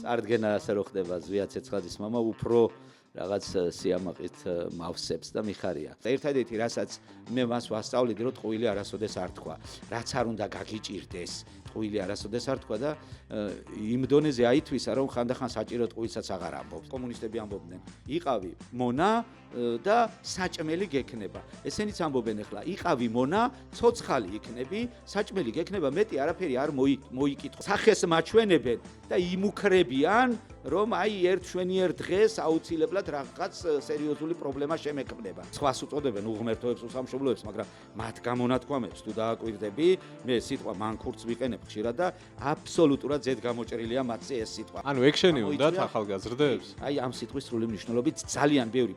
წარდგენა ასე რო ხდება ზვია ცეცხლაძის მამა უფრო რაღაც სიამაყით მავსებს და მიხარია. ერთადერთი რასაც მე მას ვასწავლიდი რომ ტყუილი არასოდეს არ თქვა. რაც არ უნდა გაგიჭირდეს, ტყუილი არასოდეს არ თქვა და იმ დონეზე აითვისა რომ ხანდახან საჭირო ტყუილსაც აღარ ამბობს. კომუნისტები ამბობდნენ, იყავი მონა და საჭმელი გექნება. ესენიც ამბობენ ახლა, იყავი მონა, ცოცხალი იქნები, საჭმელი გექნება, მეტი არაფერი არ მოიკითხო. სახეს მაჩვენებენ და იმუქრებიან რომ აი ერთ შვენიერ დღეს აუცილებლად რაღაც სერიოზული პრობლემა შემექმნება. სხვას უწოდებენ უღმერთოებს, უსამშობლოებს, მაგრამ მათ გამონათქვამებს თუ დააკვირდები, მე სიტყვა მანქურts ვიყენებ ხშირად და აბსოლუტურად ზედ გამოჭრილია მათზე ეს სიტყვა. ანუ ექშენი უნდათ ახალგაზრდებს? აი ამ სიტყვის სრული მნიშვნელობით ძალიან ბევრი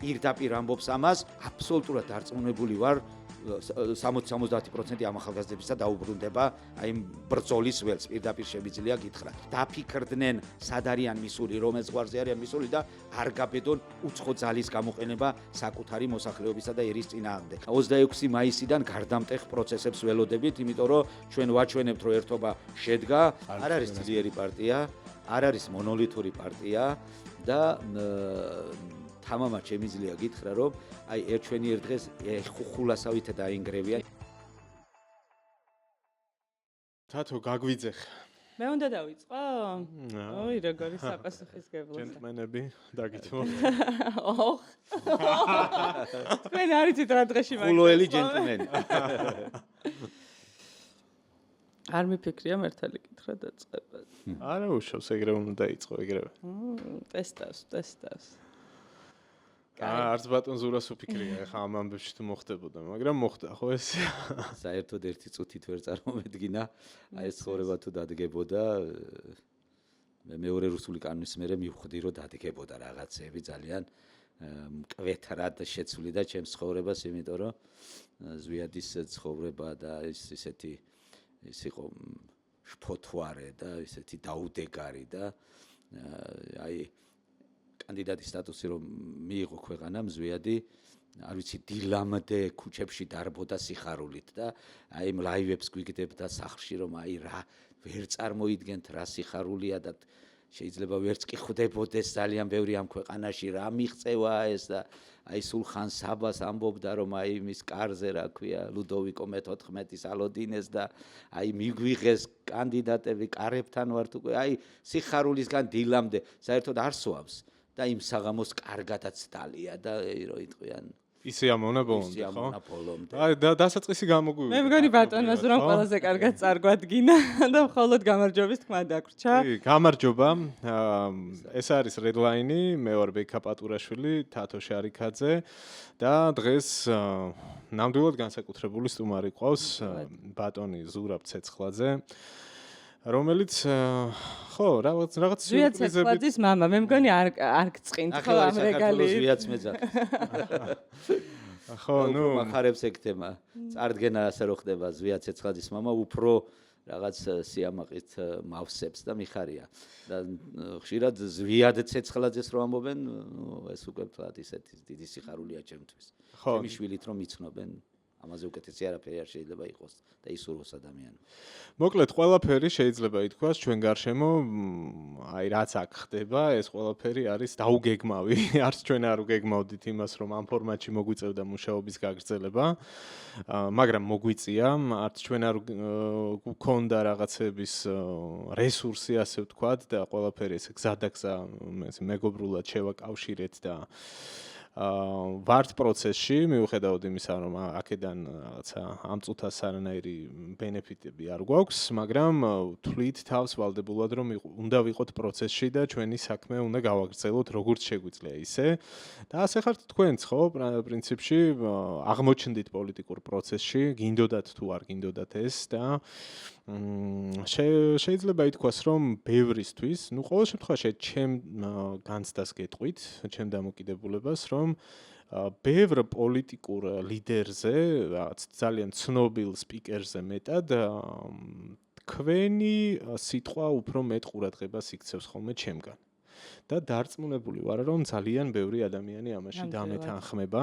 პირდაპირ ამბობს ამას, აბსოლუტურად დარწმუნებული ვარ 60-70% ამ ახალგაზრდებისა დაუბრუნდება აი ბრძოლის ველს პირდაპირ შემიძლია გითხრა. დაფიქრდნენ სად არიან მისული, რომელ ზღვარზე არიან მისული და არ გაბედონ უცხო ძალის გამოყენება საკუთარი მოსახლეობისა და ერის წინააღმდეგ. 26 მაისიდან გარდამტეხ პროცესებს ველოდებით, იმიტომ რომ ჩვენ ვაჩვენებთ რომ ერთობა შედგა, არ არის ძლიერი პარტია, არ არის მონოლითური პარტია და თამამად შემიძლია გითხრა რომ აი ერთ შვენიერ დღეს ხუხულასავით დაინგრევია. თათო გაგვიძეხ. მე უნდა დავიწყო? ოი, როგორი საპასუხისგებლო. ჯენტლმენები, დაგითმო. ოხ. თქვენ არიცით რა დღეში მაგ. ხულოელი ჯენტლმენი. არ მიფიქრია მართალი კითხრა დაწყება. არა უშავს, ეგრევე უნდა დაიწყო, ეგრევე. ტესტავს. არც ბატონ ზურას უფიქრია, ხა ამ ამბებში თუ მოხდებოდა, მაგრამ მოხდა, ხო ეს? საერთოდ ერთი წუთით ვერ წარმომედგინა, აი ეს ცხოვრება თუ დადგებოდა, მე მეორე რუსული კანონის მერე მივხვდი, რომ დადგებოდა რაღაცები ძალიან მკვეთრად შეცვლი და ჩემს ცხოვრებას, იმიტომ რომ ზვიადის ცხოვრება და ისეთი ის იყო შფოთვარე და ისეთი დაუდეგარი და აი კანდიდატის სტატუსი რომ მიიღო ქვეყანამ ზვიადი არ ვიცი დილამდე ქუჩებში დარბოდა სიხარულით და აი იმ ლაივებს გვიგდებდა სახლში რომ აი რა ვერ წარმოიდგენთ რა სიხარულია და შეიძლება ვერც კი ხვდებოდეს ძალიან ბევრი ამ ქვეყანაში რა მიღწევა ეს და აი სულხან საბას ამბობდა რომ აი მის კარზე რა ქვია ლუდოვიკო მე-14-ის ალოდინეს და აი მიგვიღეს კანდიდატები კარებთან ვართ უკვე აი სიხარულისგან დილამდე საერთოდ არ სვავს და იმ საღამოს კარგადაც დალია და რო იტყვიან ისე ამონა ბოლომდე, ხო? ბოლომდე. აი დასაწყისი გამოგვივიდა. მე მგონი ბატონო ზურამ ყველაზე კარგად წარგვადგინა და მხოლოდ გამარჯვების თქმა დაგვრჩა. გამარჯობა. ეს არის Redline-ი, მე ვარ ბექა პატურაშვილი, თათო შარიქაძე და დღეს ნამდვილად განსაკუთრებული სტუმარი ყავს ბატონი ზურაბ ცეცხლაძე. რომელიც ხო რაღაც სიურპრიზების მამა მე მგონი არ გწყინთ ხო ამ რეგალიით ზვიაც მეძახ ხო ნუ მახარებს ეგ თემა წარდგენა ასე რო ხდება ზვია ცეცხლაძის მამა უფრო რაღაც სიამაყით მავსებს და მიხარია და ხშირად ზვიად ცეცხლაძეს რო ამბობენ ეს უკვე თქვათ ისეთი დიდი სიხარულია ჩემთვის ჩემი შვილით რომ იცნობენ ამაზე უკეთესი არაფერი არ შეიძლება იყოს და ისურვოს ადამიანი. მოკლედ ყველაფერი შეიძლება ითქვას ჩვენ გარშემო აი რაც აქ ხდება ეს ყველაფერი არის დაუგეგმავი არც ჩვენ არ უგეგმავდით იმას რომ ამ ფორმატში მოგვიწევდა მუშაობის გაგრძელება მაგრამ მოგვიწია არც ჩვენ არ გვქონდა რაღაცების რესურსი ასე ვთქვათ და ყველაფერი ესე გზადაგზა მეგობრულად შევაკავშირეთ და ვართ პროცესში მიუხედავად იმისა რომ აქედან რაღაცა ამ წუთას არანაირი ბენეფიტები არ გვაქვს მაგრამ თვლით თავს ვალდებულად რომ უნდა ვიყოთ პროცესში და ჩვენი საქმე უნდა გავაგრძელოთ როგორც შეგვიძლია ისე და ასე ხართ თქვენც ხო პრინციპში აღმოჩნდით პოლიტიკურ პროცესში გინდოდათ თუ არ გინდოდათ ეს და შეიძლება ითქვას რომ ბევრისთვის ნუ ყოველ შემთხვევაში ჩემ განცდას გეტყვით ჩემ დამოკიდებულებას რომ ბევრ პოლიტიკურ ლიდერზე რაც ძალიან ცნობილ სპიკერზე მეტად თქვენი სიტყვა უფრო მეტ ყურადღებას იქცევს ხოლმე ჩემგან და დარწმუნებული ვარ, რომ ძალიან ბევრი ადამიანი ამაში დამეთანხმება.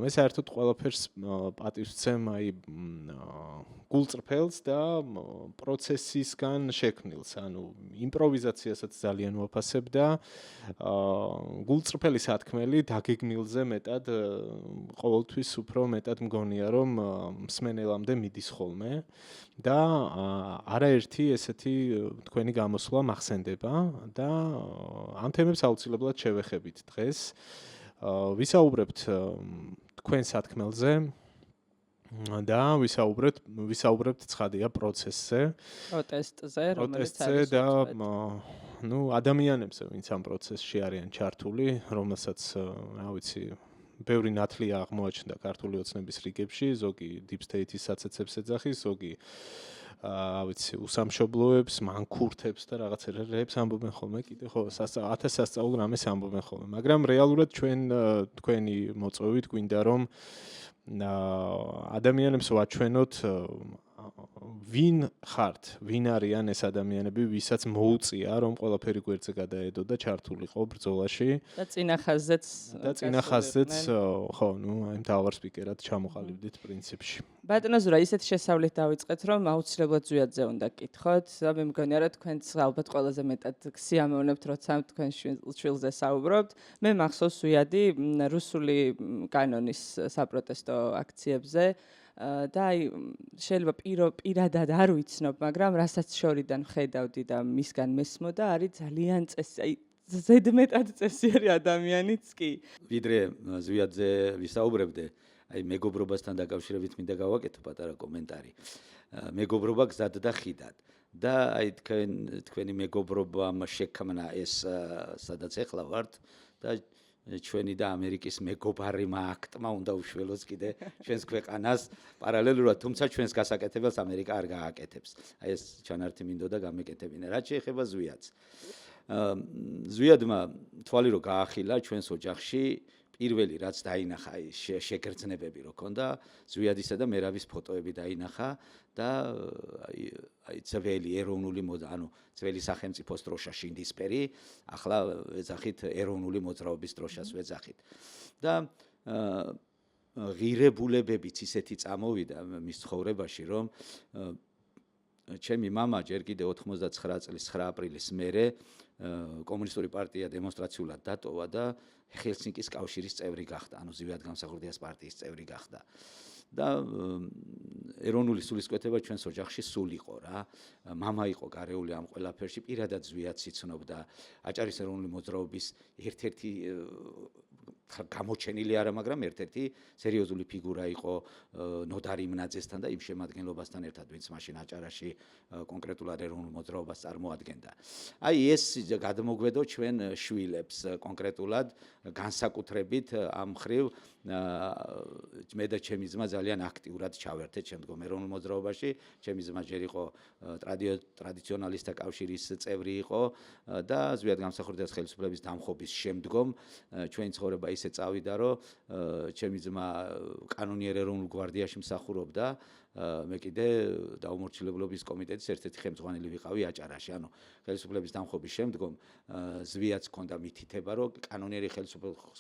მე საერთოდ ყველაფერს პატივს ვცემ აი გულწრფელს და პროცესისგან შექმნილს, ანუ იმპროვიზაციასაც ძალიან ვაფასებ და გულწრფელი სათქმელი დაგეგმილზე მეტად ყოველთვის უფრო მეტად მგონია, რომ მსმენელამდე მიდის ხოლმე და არაერთი ესეთი თქვენი გამოსვლა მახსენდება და ამ თემებს აუცილებლად შევეხებით დღეს. ვისაუბრებთ თქვენ სათქმელზე და ვისაუბრებთ ცხადია პროცესზე, პროტესტზე და ადამიანებზე, ვინც ამ პროცესში არიან ჩართული, რომელსაც რა ვიცი, ბევრი ნათლია აღმოაჩნდა ქართული ოცნების რიგებში, ზოგი deep state-ის საცეცებს ეძახის, ზოგი ვიცი, უსამშობლოებს, მანქურთებს და რაღაცერებს ამბობენ ხოლმე, კიდე ხო 1000 სასწაულ რამეს ამბობენ ხოლმე, მაგრამ რეალურად თქვენი მოწვევით გვინდა რომ ადამიანებს ვაჩვენოთ ვინ ხართ, ვინ არიან ეს ადამიანები, ვისაც მოუწია რომ ყველაფერი გვერდზე გადაედო და ჩართულიყო ბრძოლაში და წინახაზეც ხო, აი მთავარ სპიკერად ჩამოყალიბდით პრინციპში. ბატონო ზურა, ისეთი შესავლით დავიწყეთ, რომ აუცილებლად ზვიადზე უნდა გკითხოთ და მე მგონია, რომ თქვენც ალბათ ყველაზე მეტად გსიამოვნებთ, როცა თქვენ შვილზე საუბრობთ. მე მახსოვს ზვიადი რუსული კანონის საპროტესტო აქციებზე და აი შეიძლება პირადად არ ვიცნობ, მაგრამ რასაც შორიდან ხედავდი და მისგან მესმოდა, არის ძალიან ზედმეტად წესიერი ადამიანიც კი. ვიდრე ზვიადზე ვისაუბრებდე, აი მეგობრობასთან დაკავშირებით მინდა გავაკეთო პატარა კომენტარი. მეგობრობა გზად და ხიდად. და აი თქვენი მეგობრობამ შექმნა ეს სადაც ეხლა ვართ და ჩვენი და ამერიკის მეგობარმა აქტმა უნდა უშველოს კიდე ჩვენს ქვეყანას პარალელურად, თუმცა ჩვენს გასაკეთებელს ამერიკა არ გააკეთებს. აი ეს ჩანართი მინდოდა გამეკეთებინა. რაც შეეხება ზვიადს. ზვიადმა თვალი რო გაახილა ჩვენს ოჯახში, პირველი რაც დაინახა ის შეგრძნებები რო ქონდა, ზვიადისა და მერავის ფოტოები დაინახა და აი ძველი ეროვნული ანუ ძველი სახელმწიფოს დროშა შინდისფერი, ახლა ეძახით ეროვნული მოძრაობის დროშას ვეძახით. და ღირებულებებიც ისეთი წამოვიდა მის ცხოვრებაში, რომ ჩემი მამა ჯერ კიდე 99 წლის 9 აპრილის მერე კომუნისტური პარტია დემონსტრაციულად დატოვა და ჰელსინკის კავშირის წევრი გახდა, ანუ ზვიად-გამსახურდიას პარტიის წევრი გახდა. და ეროვნული სულისკვეთება ჩვენს ოჯახში სულ იყო რა. მამა იყო გარეული ამ ყველაფერში, პირადად ზვიადს იცნობდა, აჭარის ეროვნული მოძრაობის ერთ-ერთი გამოჩენილი არა, მაგრამ ერთ-ერთი სერიოზული ფიგურა იყო ნოდარ იმნაძესთან და იმ შემადგენლობასთან ერთად, ვინც მაშინ აჭარაში კონკრეტულად ეროვნულ მოძრაობას წარმოადგენდა. აი ეს გადმოგვედო ჩვენ შვილებს კონკრეტულად განსაკუთრებით ამ ხრივ მე და ჩემი ძმა ძალიან აქტიურად ჩავერთეთ შემდგომ ეროვნულ მოძრაობაში. ჩემი ძმა ჯერ იყო ტრადიციონალისტთა კავშირის წევრი იყო და ზვიად-გამსახურდიას ხელისუფლების დამხობის შემდგომ ჩვენი ცხოვრება ისე წავიდა, რომ ჩემი ძმა კანონიერ ეროვნულ გვარდიაში მსახურობდა, მე კიდე დაუმორჩილებლობის კომიტეტის ერთ-ერთი ხელმძღვანელი ვიყავი აჭარაში. ანუ ხელისუფლების დამხობის შემდგომ ზვიადს ჰქონდა მითითება, რომ კანონიერი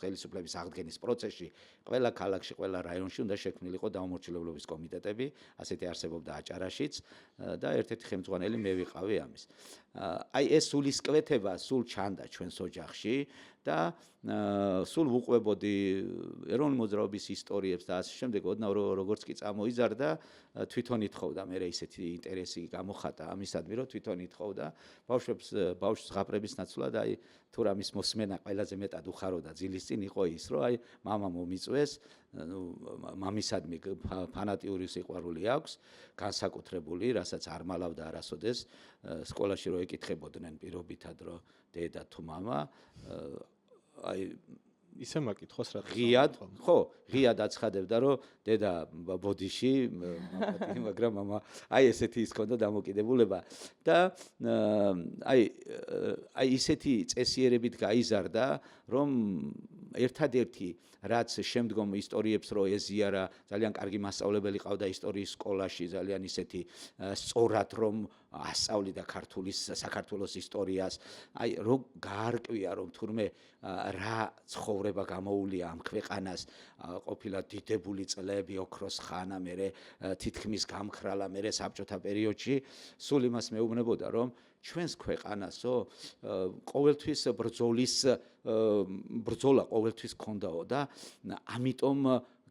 ხელისუფლების აღდგენის პროცესში ყველა ქალაქში, ყველა რაიონში უნდა შექმნილიყო დაუმორჩილებლობის კომიტეტები, ასეთი არსებობდა აჭარაშიც და ერთ-ერთი ხელმძღვანელი მე ვიყავი ამის. აი ეს სულისკვეთება სულ ჩანდა ჩვენს ოჯახში და სულ ვუყვებოდი ეროვნული მოძრაობის ისტორიებს და ასე შემდეგ, ოდნავ როგორც კი წამოიზარდა, თვითონ ითხოვდა მე ისეთი ინტერესი გამოხატა ამისადმი, რომ თვითონ ითხოვდა ბავშვს ზღაპრების ნაცვლად, აი თუ რამის მოსმენა ყველაზე მეტად უხაროდა ძილის წინ იყო ის, რომ აი მამა მომიწვეს, მამისადმი ფანატიური სიყვარული აქვს, განსაკუთრებული, რასაც არ მალავდა არასოდეს სკოლაში რო ეკითხებოდნენ პირობითად, რომ დედა თუ მამა აი ისე მაკითხოს რა ღიად აცხადებდა, რომ დედა ბოდიში, მაგრამ მამა აი ესეთი ის ქონდა დამოკიდებულება და აი ისეთი წესიერებით გაიზარდა, რომ ერთადერთი რაც შემდგომ ისტორიებს რო ეზიარა, ძალიან კარგი მასწავლებელი ყავდა ისტორიის სკოლაში, ძალიან ისეთი სწორად რომ ასწავლიდა საქართველოს ისტორიას. აი რო გაარკვია რომ თურმე რა ცხოვრება გამოუვლია ამ ქვეყანას, ყოფილა დიდებული წლები, ოქროს ხანა, მერე თითქმის გამხრალა, მერე საბჭოთა პერიოდში, სულ იმას მეუბნებოდა რომ ჩვენს ქვეყანასო ყოველთვის ბრძოლა ყოველთვის ქონდაო და ამიტომ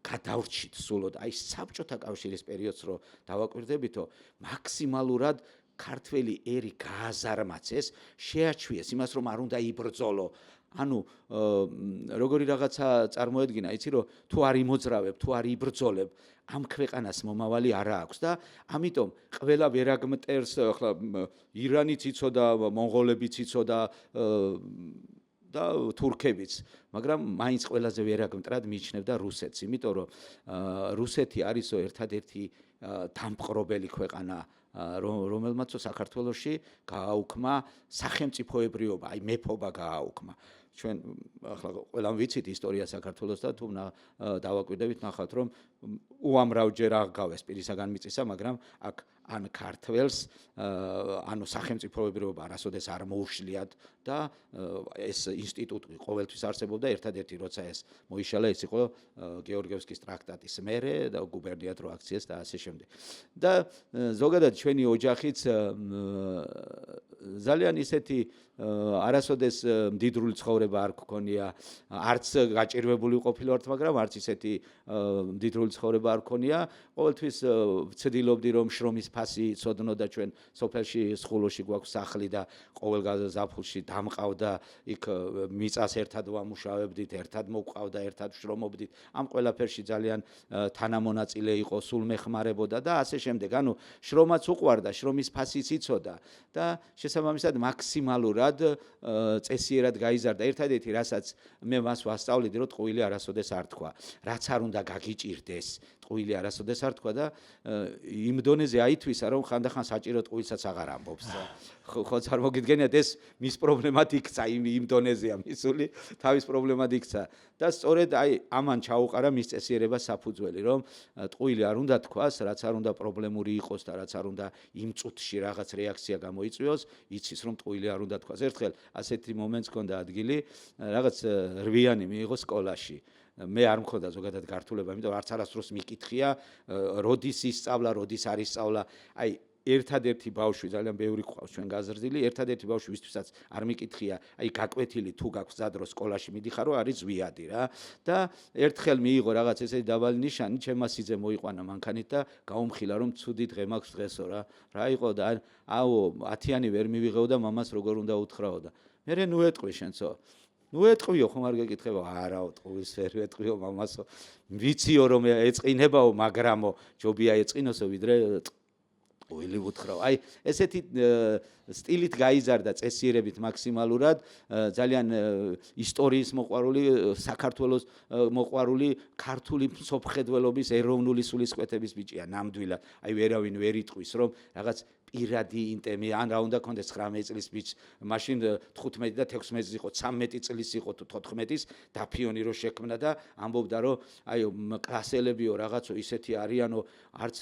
გადავრჩით სულოდ აი საბჭოთა კავშირის პერიოდს რო დავაკვირდებითო მაქსიმალურად ქართველი ერი გააზარმაცეს, შეაჩვიეს იმას რომ არ უნდა იბრძოლო. ანუ როგორი რაღაცა წარმოედგინა, იცი რომ თუ არ იმოძრავებ, თუ არ იბრძოლებ, ამ ქვეყანას მომავალი არა აქვს და ამიტომ ყველა ვერაგმტერს ახლა ირანიც იცოდა, მონღოლებიც იცოდა და თურქებიც, მაგრამ მაინც ყველაზე ვერაგმტრად მიიჩნევდა რუსეთს, იმიტომ რომ რუსეთი არისო ერთადერთი დამპყრობელი ქვეყანა რომელმაც საქართველოში გააუქმა სახელმწიფოებრიობა, აი მეფობა გააუქმა. ჩვენ ახლა ყველამ ვიცით ისტორია საქართველოს და თუ დავაკვირდებით ნახავთ რომ უამრავჯერ აღგავეს პირისაგან მიწისა, მაგრამ აქ ან ქართველს ანუ სახელმწიფოებრიობა არასოდეს არ მოუშლიათ და ეს ინსტიტუტი ყოველთვის არსებობდა, ერთადერთი როცა ეს მოიშალა ის იყო გეორგიევსკის ტრაქტატის მერე და გუბერნიად რო აქციეს და ასე შემდეგ. და ზოგადად ჩვენი ოჯახიც ძალიან ისეთი არასოდეს მდიდრული ცხოვრება არ გქონია, არც გაჭირვებული ყოფილვართ, მაგრამ არც ისეთი მდიდრული ცხოვრება არ გქონია. ყოველთვის ვცდილობდი რომ შრომის ფასი იცოდნო და ჩვენ სოფელში სხულოში გვაქვს სახლი და ყოველ ზაფხულში დამყავდა, იქ მიწას ერთად ვამუშავებდით, ერთად მოვყავდა, ერთად ვშრომობდით. ამ ყველაფერში ძალიან თანამონაწილე იყო, სულ მეხმარებოდა და ასე შემდეგ. ანუ შრომაც უყვარდა, შრომის ფასიც იცოდა და შესაბამისად მაქსიმალურად წესიერად გაიზარდა. ერთადერთი რასაც მე მას ვასწავლიდი, რომ ტყუილი არასოდეს არ თქვა. რაც არ უნდა გაგიჭირდეს, ტყუილი არასოდეს არ თქვა და იმ დონეზე აითვისა, რომ ხანდახან საჭირო ტყუილსაც აღარ ამბობს. ხო წარმოგიდგენიათ, ეს მის პრობლემად იქცა, იმ დონეზეა მისული, თავის პრობლემად იქცა და სწორედ აი ამან ჩაუყარა მის წესიერებას საფუძველი, რომ ტყუილი არ უნდა თქვას, რაც არ უნდა პრობლემური იყოს და რაც არ უნდა იმ წუთში რაღაც რეაქცია გამოიწვიოს, იცის რომ ტყუილი არ უნდა თქვას. ერთხელ ასეთი მომენტს ჰქონდა ადგილი, რაღაც 8-იანი მიიღო სკოლაში. მე არ მქონდა ზოგადად გართულება, იმიტომ რომ არც არასდროს მიკითხია, როდის ისწავლა, როდის არ ისწავლა. აი ერთადერთი ბავშვი, ძალიან ბევრი ყავს ჩვენ გაზრდილი, ერთადერთი ბავშვი, ვისთვისაც არ მიკითხია, აი გაკვეთილი თუ გაქვს ზადრო სკოლაში მიდიხარო, არის ზვიადი რა. და ერთხელ მიიღო რაღაც ესეთი დაბალი ნიშანი, ჩემმა სიძე მოიყვანა მანქანით და გაუმხილა რომ ცუდი დღე მაქვს დღესო რა. რა იყო და აო 10-იანი ვერ მივიღეო და მამას როგორ უნდა უთხრაო და მე ნუ ეტყვი შენცო. ნუ ეტყვიო, ხომ არ გეკითხება? არაო, ტყუილს ვერ ეტყვიო მამასო. ვიციო რომ ეწყინებაო, მაგრამო ჯობია ეწყინოსო, ვიდრე ტყუილი უთხრაო. აი ესეთი სტილით გაიზარდა წესიერებით მაქსიმალურად, ძალიან ისტორიის მოყვარული, საქართველოს მოყვარული, ქართული მსოფლმხედველობის ეროვნული სულისკვეთების ბიჭია ნამდვილად. აი ვერავინ ვერ იტყვის რომ რაღაც პირადი ინტიმი, ან რა უნდა კონდეს 19 წლის ბიჭს, მაშინ 15 და 16 იყო, 13 წლის იყო თუ 14-ის დაფიონი რო შექმნა და ამბობდა რომ აიო კლასელებიო რაღაცო ისეთი არიანო, არც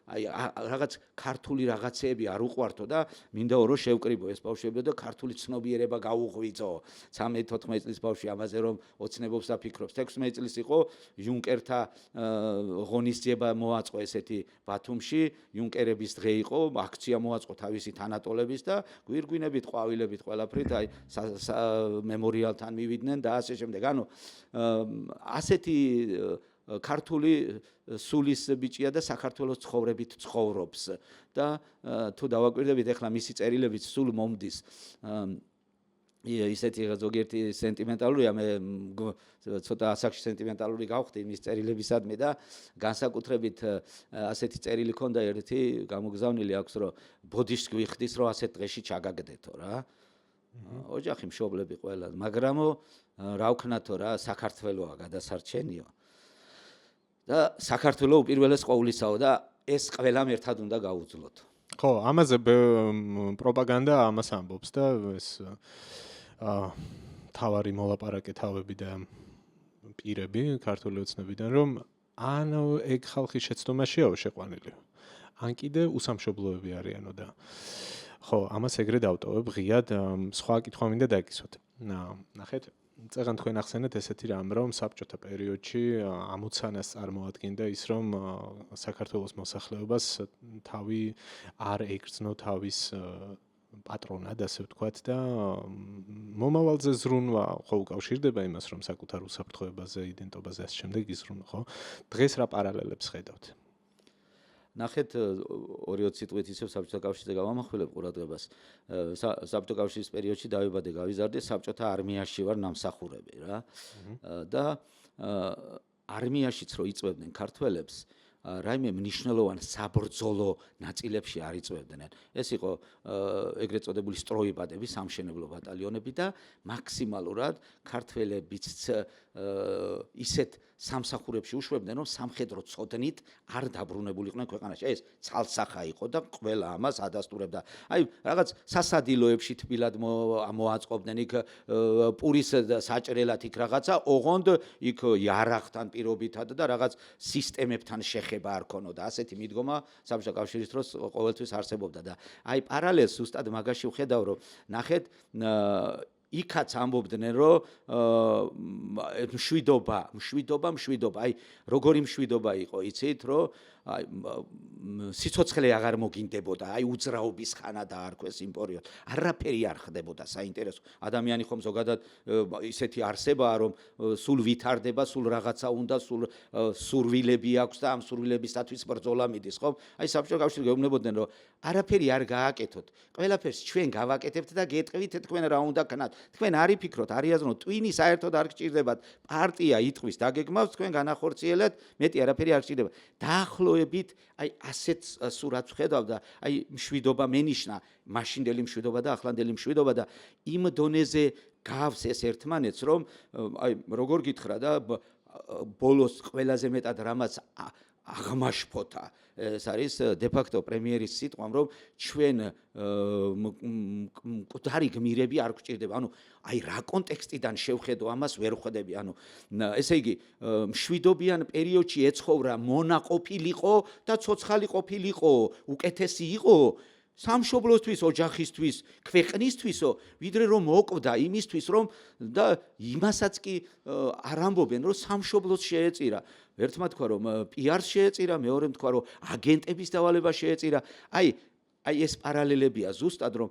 აი რაღაც ქართული რაღაცეები არ უყვართო და მინდაო რომ შევკრიბო ეს ბავშვები და ქართული ცნობიერება გაუღვიძო. 13-14 წლის ბავშვი ამაზე რომ ოცნებობს და ფიქრობს. 16 წლის იყო იუნკერთა ღონისძიება მოაწყო ესეთი ბათუმში, იუნკერების დღე იყო, აქცია მოაწყო თავისი თანატოლების და გვირგვინებით, ყვავილებით, ყველაფრით აი მემორიალთან მივიდნენ და ასე შემდეგ. ანუ ასეთი ქართული სულის ბიჭია და საქართველოს ცხოვრებით ცხოვრობს და თუ დავაკვირდებით ახლა მისი წერილებიც სულ მომდის ისეთი ზოგიერთი სენტიმენტალურია, მე ცოტა ასაკში სენტიმენტალური გავხდი მის წერილებისადმი და განსაკუთრებით ასეთი წერილი ქონდა ერთი გამოგზავნილი აქვს, რომ ბოდიშს გვიხდის, რომ ასეთ დღეში ჩაგაგდეთო რა. ოჯახი მშობლები ყველა, მაგრამო რა ვქნათო რა, საქართველოა გადასარჩენიო. და საქართველო უპირველეს ყოვლისაო და ეს ყველამ ერთად უნდა გაუძლოთ. ხო, ამაზე პროპაგანდა ამას ამბობს და ეს თავარი მოლაპარაკე თავები და პირები ქართული ოცნებიდან რომ ანუ ეგ ხალხი შეცდომაშიაო შეყვანილი. ან კიდე უსამშობლოები არიანო და ხო, ამას ეგრე დავტოვებ ღიად, სხვა კითხვა მინდა დაგისვათ. ნახეთ, წეგან თქვენ ახსენეთ ესეთი რამ, რომ საბჭოთა პერიოდში ამოცანას წარმოადგენდა ის, რომ საქართველოს მოსახლეობას თავი არ ეგრძნო თავის პატრონად, ასე ვთქვათ და მომავალზე ზრუნვა ხო უკავშირდება იმას, რომ საკუთარ უსაფრთხოებაზე, იდენტობაზე ასე შემდეგ იზრუნო, ხო? დღეს რა პარალელებს ხედავთ? ნახეთ 2-20 სიტყვით ისევ საბჭოთა კავშირზე გავამახვილებ ყურადღებას. საბჭოთა კავშირის პერიოდში დავიბადე, გავიზარდე, საბჭოთა არმიაში ვარ ნამსახურები რა. და არმიაშიც რო იწვევდნენ ქართველებს, რაიმე მნიშვნელოვან საბრძოლო ნაწილებში არ იწვევდნენ. ეს იყო ეგრეთ წოდებული სტროიპადები, სამშენებლო ბატალიონები და მაქსიმალურად ქართველებიც ისეთ სამსახურებში უშვებდნენ, რომ სამხედრო ცოდნით არ დაბრუნებულიყვნენ ქვეყანაში. ეს ცალსახა იყო და ყველა ამას ადასტურებდა. აი, რაღაც სასადილოებში თბილად მოაწყობდნენ, იქ პურის საჭრელად იქ რაღაცა, ოღონდ იქ იარაღთან პირობითად და რაღაც სისტემებთან შეხება არ ქონოდა. ასეთი მიდგომა საბჭოთა კავშირის დროს ყოველთვის არსებობდა და აი პარალელს ზუსტად მაგაში ვხედავ, რომ ნახეთ იქაც ამბობდნენ, რომ მშვიდობა, აი როგორი მშვიდობა იყო, იცით, რომ აი სიცოცხლე აღარ მოგინდებოდა, აი უძრაობის ხანა დაარქვეს იმ პერიოდს. არაფერი არ ხდებოდა საინტერესო. ადამიანი ხომ ზოგადად ისეთი არსებაა, რომ სულ ვითარდება, სულ რაღაცა უნდა, სულ სურვილები აქვს და ამ სურვილებისათვის ბრძოლა მიდის, ხომ? აი საბჭოთა კავშირი გეუბნებოდნენ, რომ არაფერი არ გააკეთოთ. ყველაფერს ჩვენ გავაკეთებთ და გეტყვით თქვენ რა უნდა ქნათ. თქვენ არ იფიქროთ, არ იაზროთ, ტვინი საერთოდ არ გჭირდებათ. პარტია იტყვის დაგეგმავს, თქვენ განახორციელეთ, მეტი არაფერი არ გჭირდება. დაახლოებით აი ასეთ სურათს ხედავ და აი მშვიდობა მენიშნა, მაშინდელი მშვიდობა და ახლანდელი მშვიდობა და იმ დონეზე გავს ეს ერთმანეთს, რომ აი როგორ გითხრა და ბოლოს ყველაზე მეტად რამაც აღმაშფოთა ეს არის დე-ფაქტო პრემიერის სიტყვამ, რომ ჩვენ მკვდარი გმირები არ გვჭირდება. ანუ აი რა კონტექსტიდან შევხედო ამას ვერ ხვდები. ანუ ესე იგი მშვიდობიან პერიოდში ეცხოვრა მონა ყოფილიყო და ცოცხალი ყოფილიყო, უკეთესი იყო სამშობლოსთვის, ოჯახისთვის, ქვეყნისთვისო, ვიდრე რომ მოკვდა იმისთვის, რომ და იმასაც კი არ ამბობენ, რომ სამშობლოს შეეწირა. ერთმა თქვა, რომ პიარს შეეწირა, მეორემ თქვა, რომ აგენტების დავალება შეეწირა. აი ეს პარალელებია ზუსტად, რომ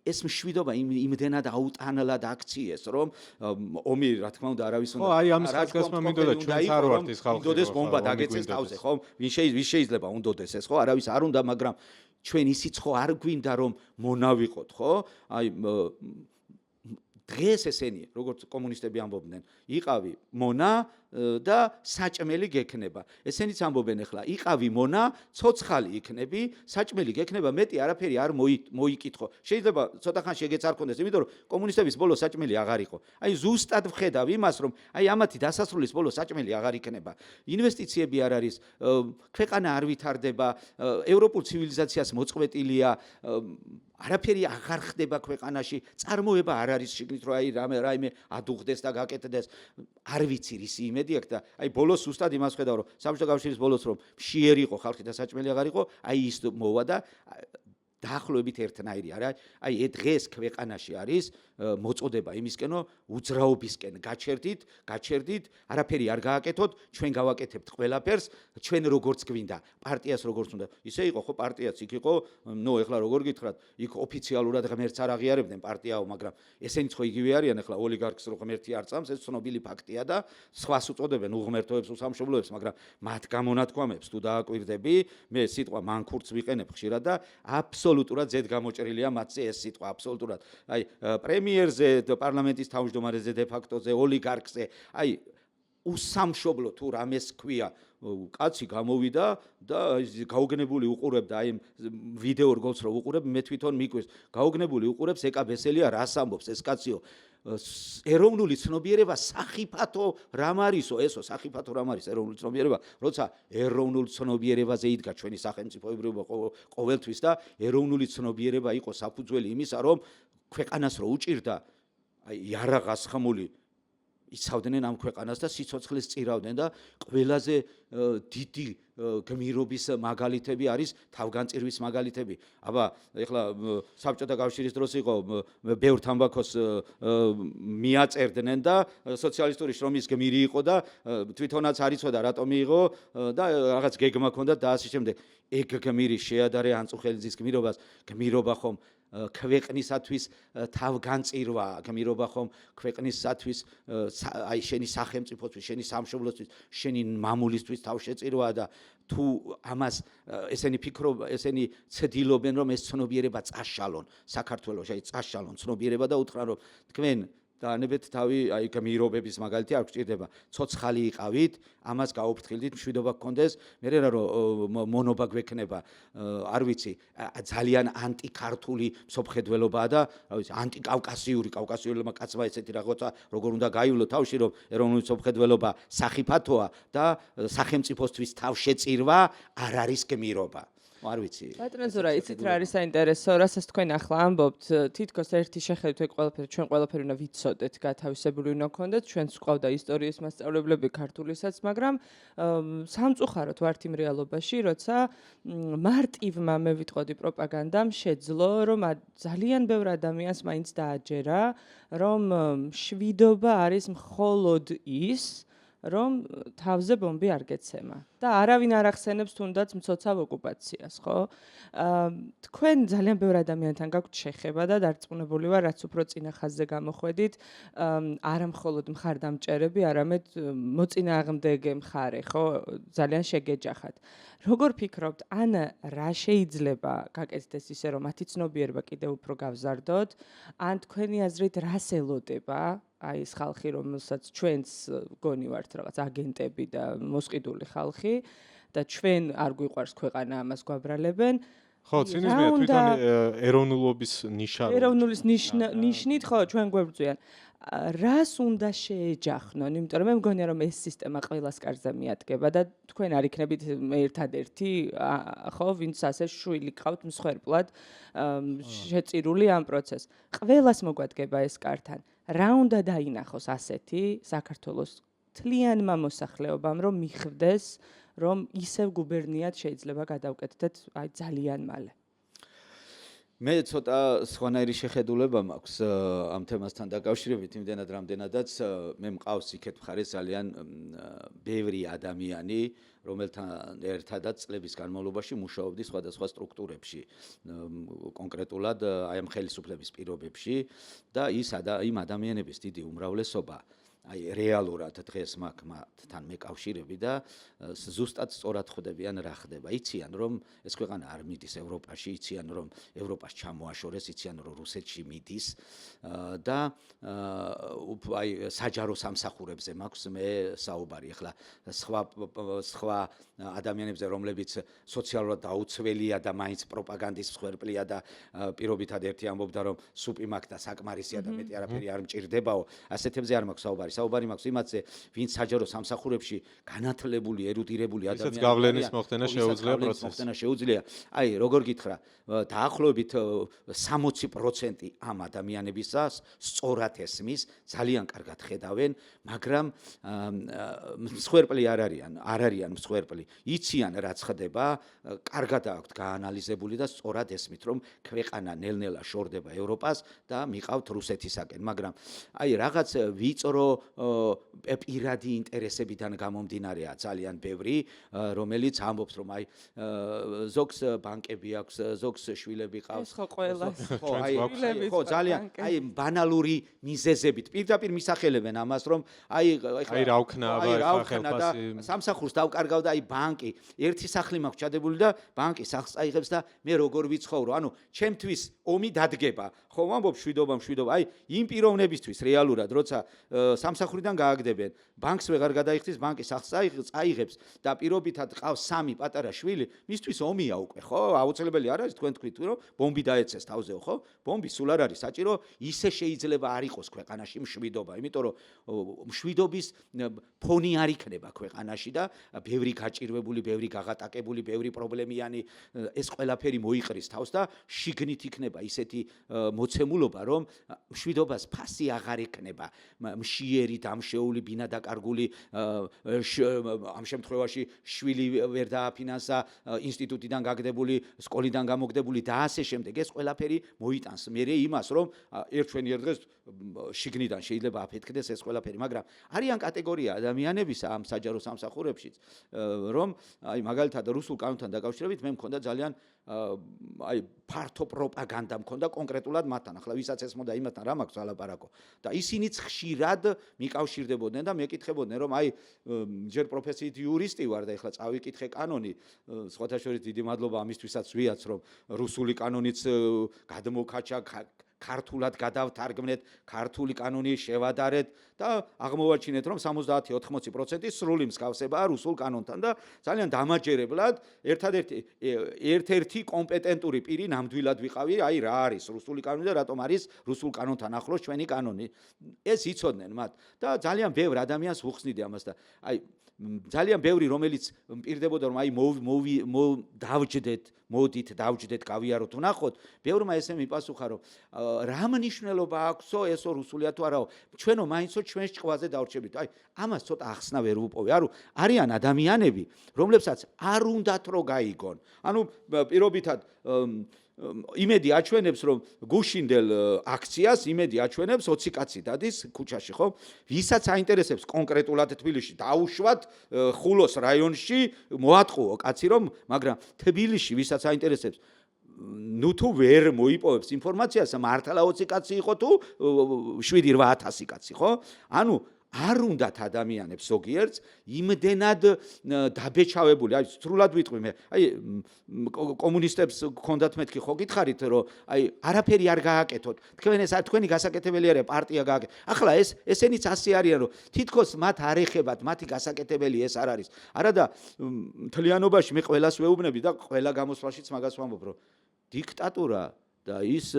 ეს მშვიდობა იმდენად აუტანლად აქციეს, რომ ომი რა თქმა უნდა არავის უნდა. ხო, აი ამის ხაზგასმა მინდოდა ჩვენც არ ვართ ის ხალხი. მინდოდეს ბომბა დაგეცეს თავზე, ხო? ვის შეიძლება უნდოდეს ეს, ხო? არავის არ უნდა, მაგრამ ჩვენ ისიც ხო არ გვინდა რომ მონავიყოთ, ხო? აი დღეს ესენი, როგორც კომუნისტები ამბობდნენ, იყავი მონა და საჭმელი გექნება. ესენიც ამბობენ ახლა, იყავი მონა, ცოცხალი იქნები, საჭმელი გექნება, მეტი არაფერი არ მოიკითხო. შეიძლება ცოტა ხანში ეგეც არ ქონდეს, იმიტომ რომ კომუნისტების ბოლოს საჭმელი აღარ იყო. აი ზუსტად ვხედავ იმას, რომ აი ამათი დასასრულის ბოლოს საჭმელი აღარ იქნება. ინვესტიციები არ არის, ქვეყანა არ ვითარდება, ევროპულ ცივილიზაციას მოწყვეტილია, არაფერი აღარ ხდება ქვეყანაში, წარმოება არ არის შიგნით, რომ აი რაიმე ადუღდეს და გაკეთდეს. არ ვიცი ისი იმედი აქვს და აი ბოლოს ზუსტად იმას ხედავ, რომ საბჭოთა კავშირის ბოლოს რომ მშიერი იყო ხალხი და საჭმელი აღარ იყო, აი ის მოვა და დაახლოებით ერთნაირი არა. აი დღეს ქვეყანაში არის მოწოდება იმისკენო უძრაობისკენ გაჩერდით, არაფერი არ გააკეთოთ, ჩვენ გავაკეთებთ ყველაფერს, ჩვენ როგორც გვინდა, პარტიას როგორც უნდა. ისე იყო ხო პარტიაც იქ იყო, ეხლა როგორ გითხრათ, იქ ოფიციალურად ღმერთს არ აღიარებდნენ პარტიაო, მაგრამ ესენიც ხო იგივე არიან, ეხლა ოლიგარქს რო ღმერთი არ წამს, ეს ცნობილი ფაქტია და სხვას უწოდებენ უღმერთოებს, უსამშობლოებს, მაგრამ მათ გამონათქვამებს თუ დააკვირდები, მე სიტყვა მანქურts ვიყენებ ხშირად და აბსოლუტურად ზედ გამოჭრილია მათზე ეს სიტყვა, აბსოლუტურად. აი პრემიერზე, პარლამენტის თავმჯდომარეზე, დე-ფაქტოზე, ოლიგარქზე, აი უსამშობლო თუ რამეს ქვია, კაცი გამოვიდა და გაუგნებული უყურებდა აი ვიდეო რგოლს რო უყურებ, მე თვითონ მიკვირს, გაუგნებული უყურებს ეკა ბესელია რას ამბობს ეს კაციო. ეროვნული ცნობიერება სახიფათო რამ არისო, ესო სახიფათო რამ არის ეროვნული ცნობიერება, როცა ეროვნულ ცნობიერებაზე იდგა ჩვენი სახელმწიფოებრიობა ყოველთვის და ეროვნული ცნობიერება იყო საფუძველი იმისა, რომ ქვეყანას რო უჭირდა აი იარაღ ასხამული იცავდნენ ამ ქვეყანას და სიცოცხლეს წირავდნენ და ყველაზე დიდი გმირობის მაგალითები არის თავგანწირვის მაგალითები. აბა, ეხლა საბჭოთა კავშირის დროს იყო ბევრ თამბაქოს მიაწერდნენ და სოციალისტური შრომის გმირი იყო და თვითონაც არ იცოდა რატომ მიიღო და რაღაც გეგმა ჰქონდა და ასე შემდეგ. ეგ გმირი შეადარე ანწუხელიძის გმირობას, გმირობა ხომ ქვეყნისათვის თავგანწირვა, გმირობა ხომ ქვეყნისათვის აი შენი სახელმწიფოსთვის, შენი სამშობლოსთვის, შენი მამულისთვის თავშეწირვა და თუ ამას ესენი ცდილობენ რომ ეს ცნობიერება წაშალონ საქართველოში, აი წაშალონ ცნობიერება და უთხრან რომ თქვენ დაანებეთ თავი აი გმირობების მაგალითი არ გჭირდება. ცოცხალი იყავით, ამას გაუფრთხილდით, მშვიდობა გქონდეს, მერე რა რომ მონობა გვექნება, არ ვიცი, ძალიან ანტიქართული მსოფლმხედველობაა და რა ვიცი, კავკასიურმა კაცმა ესეთი რაღაცა როგორ უნდა გაივლო თავში, რომ ეროვნული მსოფლმხედველობა სახიფათოა და სახელმწიფოსთვის თავშეწირვა არ არის გმირობა. არ ვიცი. ბატონო ზურა, იცით რა არის საინტერესო, რასაც თქვენ ახლა ამბობთ, თითქოს ერთი შეხედვით ეგ ყველაფერი ჩვენ ყველაფერი უნდა ვიცოდეთ, გათავისებული უნდა გქონდეთ, ჩვენც გვყავდა ისტორიის მასწავლებლები ქართულისაც, მაგრამ სამწუხაროდ ვართ იმ რეალობაში, როცა მარტივმა მე ვიტყოდი პროპაგანდამ შეძლო, რომ ძალიან ბევრ ადამიანს მაინც დააჯერა, რომ მშვიდობა არის მხოლოდ ის რომ თავზე ბომბი არ გეცემა და არავინ არ ახსენებს თუნდაც მცოცავ ოკუპაციას, ხო? თქვენ ძალიან ბევრ ადამიანთან გაქვთ შეხება და დარწმუნებული ვარ, რაც უფრო წინა ხაზზე გამოხვედით, არა მხოლოდ მხარდამჭერები, არამედ მოწინააღმდეგე მხარე, ხო? ძალიან შეგეჯახათ. როგორ ფიქრობთ, ან რა შეიძლება გაკეთდეს ისე, რომ მათი ცნობიერება კიდევ უფრო გავზარდოთ, ან თქვენი აზრით რას ელოდება აი ეს ხალხი, რომელსაც ჩვენც გონი ვართ რაღაც აგენტები და მოსყიდული ხალხი და ჩვენ არ გვიყვარს ქვეყანა, ამას გვაბრალებენ. ხო, ცინიზმია თვითონ ეროვნულობის ნიშა. ეროვნულის ნიშნით, ხო, ჩვენ გვებრძვიან. რას უნდა შეეჯახნონ, იმიტომ რომ მე მგონია რომ ეს სისტემა ყველას კარზე მიადგება და თქვენ არ იქნებით ერთადერთი, ხო, ვინც ასე შვილი ყავთ მსხვერპლად შეწირული ამ პროცესს. ყველას მოგვადგება ეს კართან. რა უნდა დაინახოს ასეთი საქართველოს თლიანმა მოსახლეობამ, რომ მიხვდეს, რომ ისევ გუბერნიად შეიძლება გადავკეთდეთ აი ძალიან მალე. მე ცოტა სხვანაირი შეხედულება მაქვს ამ თემასთან დაკავშირებით, იმდენად რამდენადაც მე მყავს იქეთ მხარეს ძალიან ბევრი ადამიანი, რომელთან ერთადაც წლების განმავლობაში მუშაობდი სხვადასხვა სტრუქტურებში, კონკრეტულად აი ამ ხელისუფლების პირობებში და იმ ადამიანების დიდი უმრავლესობა აი რეალურად დღეს მათთან მეკავშირები და ზუსტად სწორად ხვდებიან რა ხდება. იციან რომ ეს ქვეყანა არ მიდის ევროპაში, იციან რომ ევროპას ჩამოაშორეს, იციან რომ რუსეთში მიდის და აი საჯარო სამსახურებზე მაქვს მე საუბარი. ახლა სხვა ადამიანებზე, რომლებიც სოციალურად დაუცველია და მაინც პროპაგანდის მსხვერპლია და პირობითად ერთი ამბობდა რომ სუპი მაქვს და საკმარისია და მეტი არაფერი არ მჭირდებაო, ასეთებზე არ მაქვს საუბარი. საუბარი მაქვს იმაზე, ვინც საჯარო სამსახურებში განათლებული, ერუდირებული ადამიანები. ისაც გავლენის მოხდენა შეუძლია პროცესს. აი, როგორ გითხრა, დაახლოებით 60% ამ ადამიანებისას სწორად ესმის, ძალიან კარგად ხედავენ, მაგრამ მსხვერპლი არ არიან მსხვერპლი. იციან რაც ხდება, კარგად აქვთ გაანალიზებული და სწორად ესმით, რომ ქვეყანა ნელ-ნელა შორდება ევროპას და მიყავთ რუსეთისაკენ, მაგრამ აი რაღაც ვიწრო პირადი ინტერესებიდან გამომდინარეა ძალიან ბევრი, რომელიც ამბობს რომ აი ზოგს ბანკები აქვს, ზოგს შვილები ყავს. ხო, ყველას. ხო, ძალიან აი ბანალური მიზეზებით პირდაპირ მისახელებენ ამას რომ აი რა ვქნა და სამსახურს დავკარგავ და აი ბანკი ერთი სახლი მაქვს ჩადებული და ბანკი სახლს წაიღებს და მე როგორ ვიცხოვრო, ანუ ჩემთვის ომი დადგება. ხო, ვამბობ მშვიდობა, აი იმ პიროვნებისთვის რეალურად როცა სამსახურიდან გააგდებენ, ბანკს ვეღარ გადაიხდის, ბანკი სახლს წაიღებს და პირობითად ყავს 3 პატარა შვილი, მისთვის ომია უკვე, ხო? აუცილებელი არ არის თქვენ თქვით რომ ბომბი დაეცეს თავზეო, ხო? ბომბი სულ არ არის საჭირო, ისე შეიძლება არ იყოს ქვეყანაში მშვიდობა, იმიტომ რომ მშვიდობის ფონი არ იქნება ქვეყანაში და ბევრი გაჭირვებული, ბევრი გაღატაკებული, ბევრი პრობლემიანი ეს ყველაფერი მოიყრის თავს და შიგნით იქნება ისეთი მოცემულობა, რომ მშვიდობას ფასი აღარ ექნება. მშიერი, დამშეული, ბინადაკარგული, ამ შემთხვევაში შვილი ვერ დააფინანსა, ინსტიტუტიდან გაგდებული, სკოლიდან გამოგდებული და ასე შემდეგ. ეს ყველაფერი მოიტანს მერე იმას, რომ ერთ-ჩვენი დღეს შიგნიდან შეიძლება აფეთქდეს ეს ყველაფერი, მაგრამ არიან კატეგორია ადამიანებისა ამ საჯარო სამსახურებშიც, რომ აი მაგალითად რუსულ კანონთან დაკავშირებით მე მქონდა ძალიან აი ფართო პროპაგანდა მქონდა კონკრეტულად მათთან. ახლა ვისაც ესმოდა იმათთან რა მაქვს ალაპარაკო და ისინიც ხშირად მიკავშირდებოდნენ და მეკითხებოდნენ, რომ აი ჯერ პროფესიით იურისტი ვარ და ეხლა წავიკითხე კანონი, სხვათა შორის დიდი მადლობა ამისთვისაც ვიაც, რომ რუსული კანონიც გადმოქაჩა, ქართულად გადავთარგმნეთ, ქართული კანონი შევადარეთ და აღმოვაჩინეთ, რომ 70-80% სრული მსგავსებაა რუსულ კანონთან და ძალიან დამაჯერებლად ერთ-ერთი კომპეტენტური პირი ნამდვილად ვიყავი, აი რა არის რუსული კანონი და რატომ არის რუსულ კანონთან ახლოს ჩვენი კანონი. ეს იცოდნენ მათ და ძალიან ბევრ ადამიანს ვუხსნიდი ამას და აი ძალიან ბევრი რომელიც მპირდებოდა რომ აი დავჯდეთ, გავიაროთ, ვნახოთ, ბევრმა ესე მიპასუხა რომ რა მნიშვნელობა აქვსო ესო რუსულია თუ არაო, ჩვენო მაინცო ჩვენს ჭყვაზე დავრჩებით. აი ამას ცოტა ახსნა ვერ ვუპოვე. არიან ადამიანები, რომლებსაც არ უნდათ რომ გაიგონ. ანუ პირობითად იმედი აჩვენებს რომ გუშინდელ აქციას იმედი აჩვენებს 20 კაცი დადის ქუჩაში, ხო? ვისაც აინტერესებს კონკრეტულად თბილისში დაუშვათ ხულოს რაიონში მოატყუო კაცი რომ, მაგრამ თბილისში ვისაც აინტერესებს ნუ თუ ვერ მოიპოვებს ინფორმაციას მართლა 20 კაცი იყო თუ 7-8000 კაცი, ხო? ანუ არ უნდათ ადამიანებს ზოგიერთს იმდენად დაბეჭავებული, აი სრულად ვიტყვი მე, აი კომუნისტებს გქონდათ მეთქი ხო გითხარით, რომ აი არაფერი არ გააკეთოთ, თქვენი გასაკეთებელი არის პარტია გააკეთეთ. ახლა ესენიც ასე არიან, რომ თითქოს მათ არ ეხებათ, მათი გასაკეთებელი ეს არ არის. არადა მთლიანობაში მე ყველას ვეუბნები და ყველა გამოსვლაშიც მაგას ვამბობ, რომ დიქტატურა და ის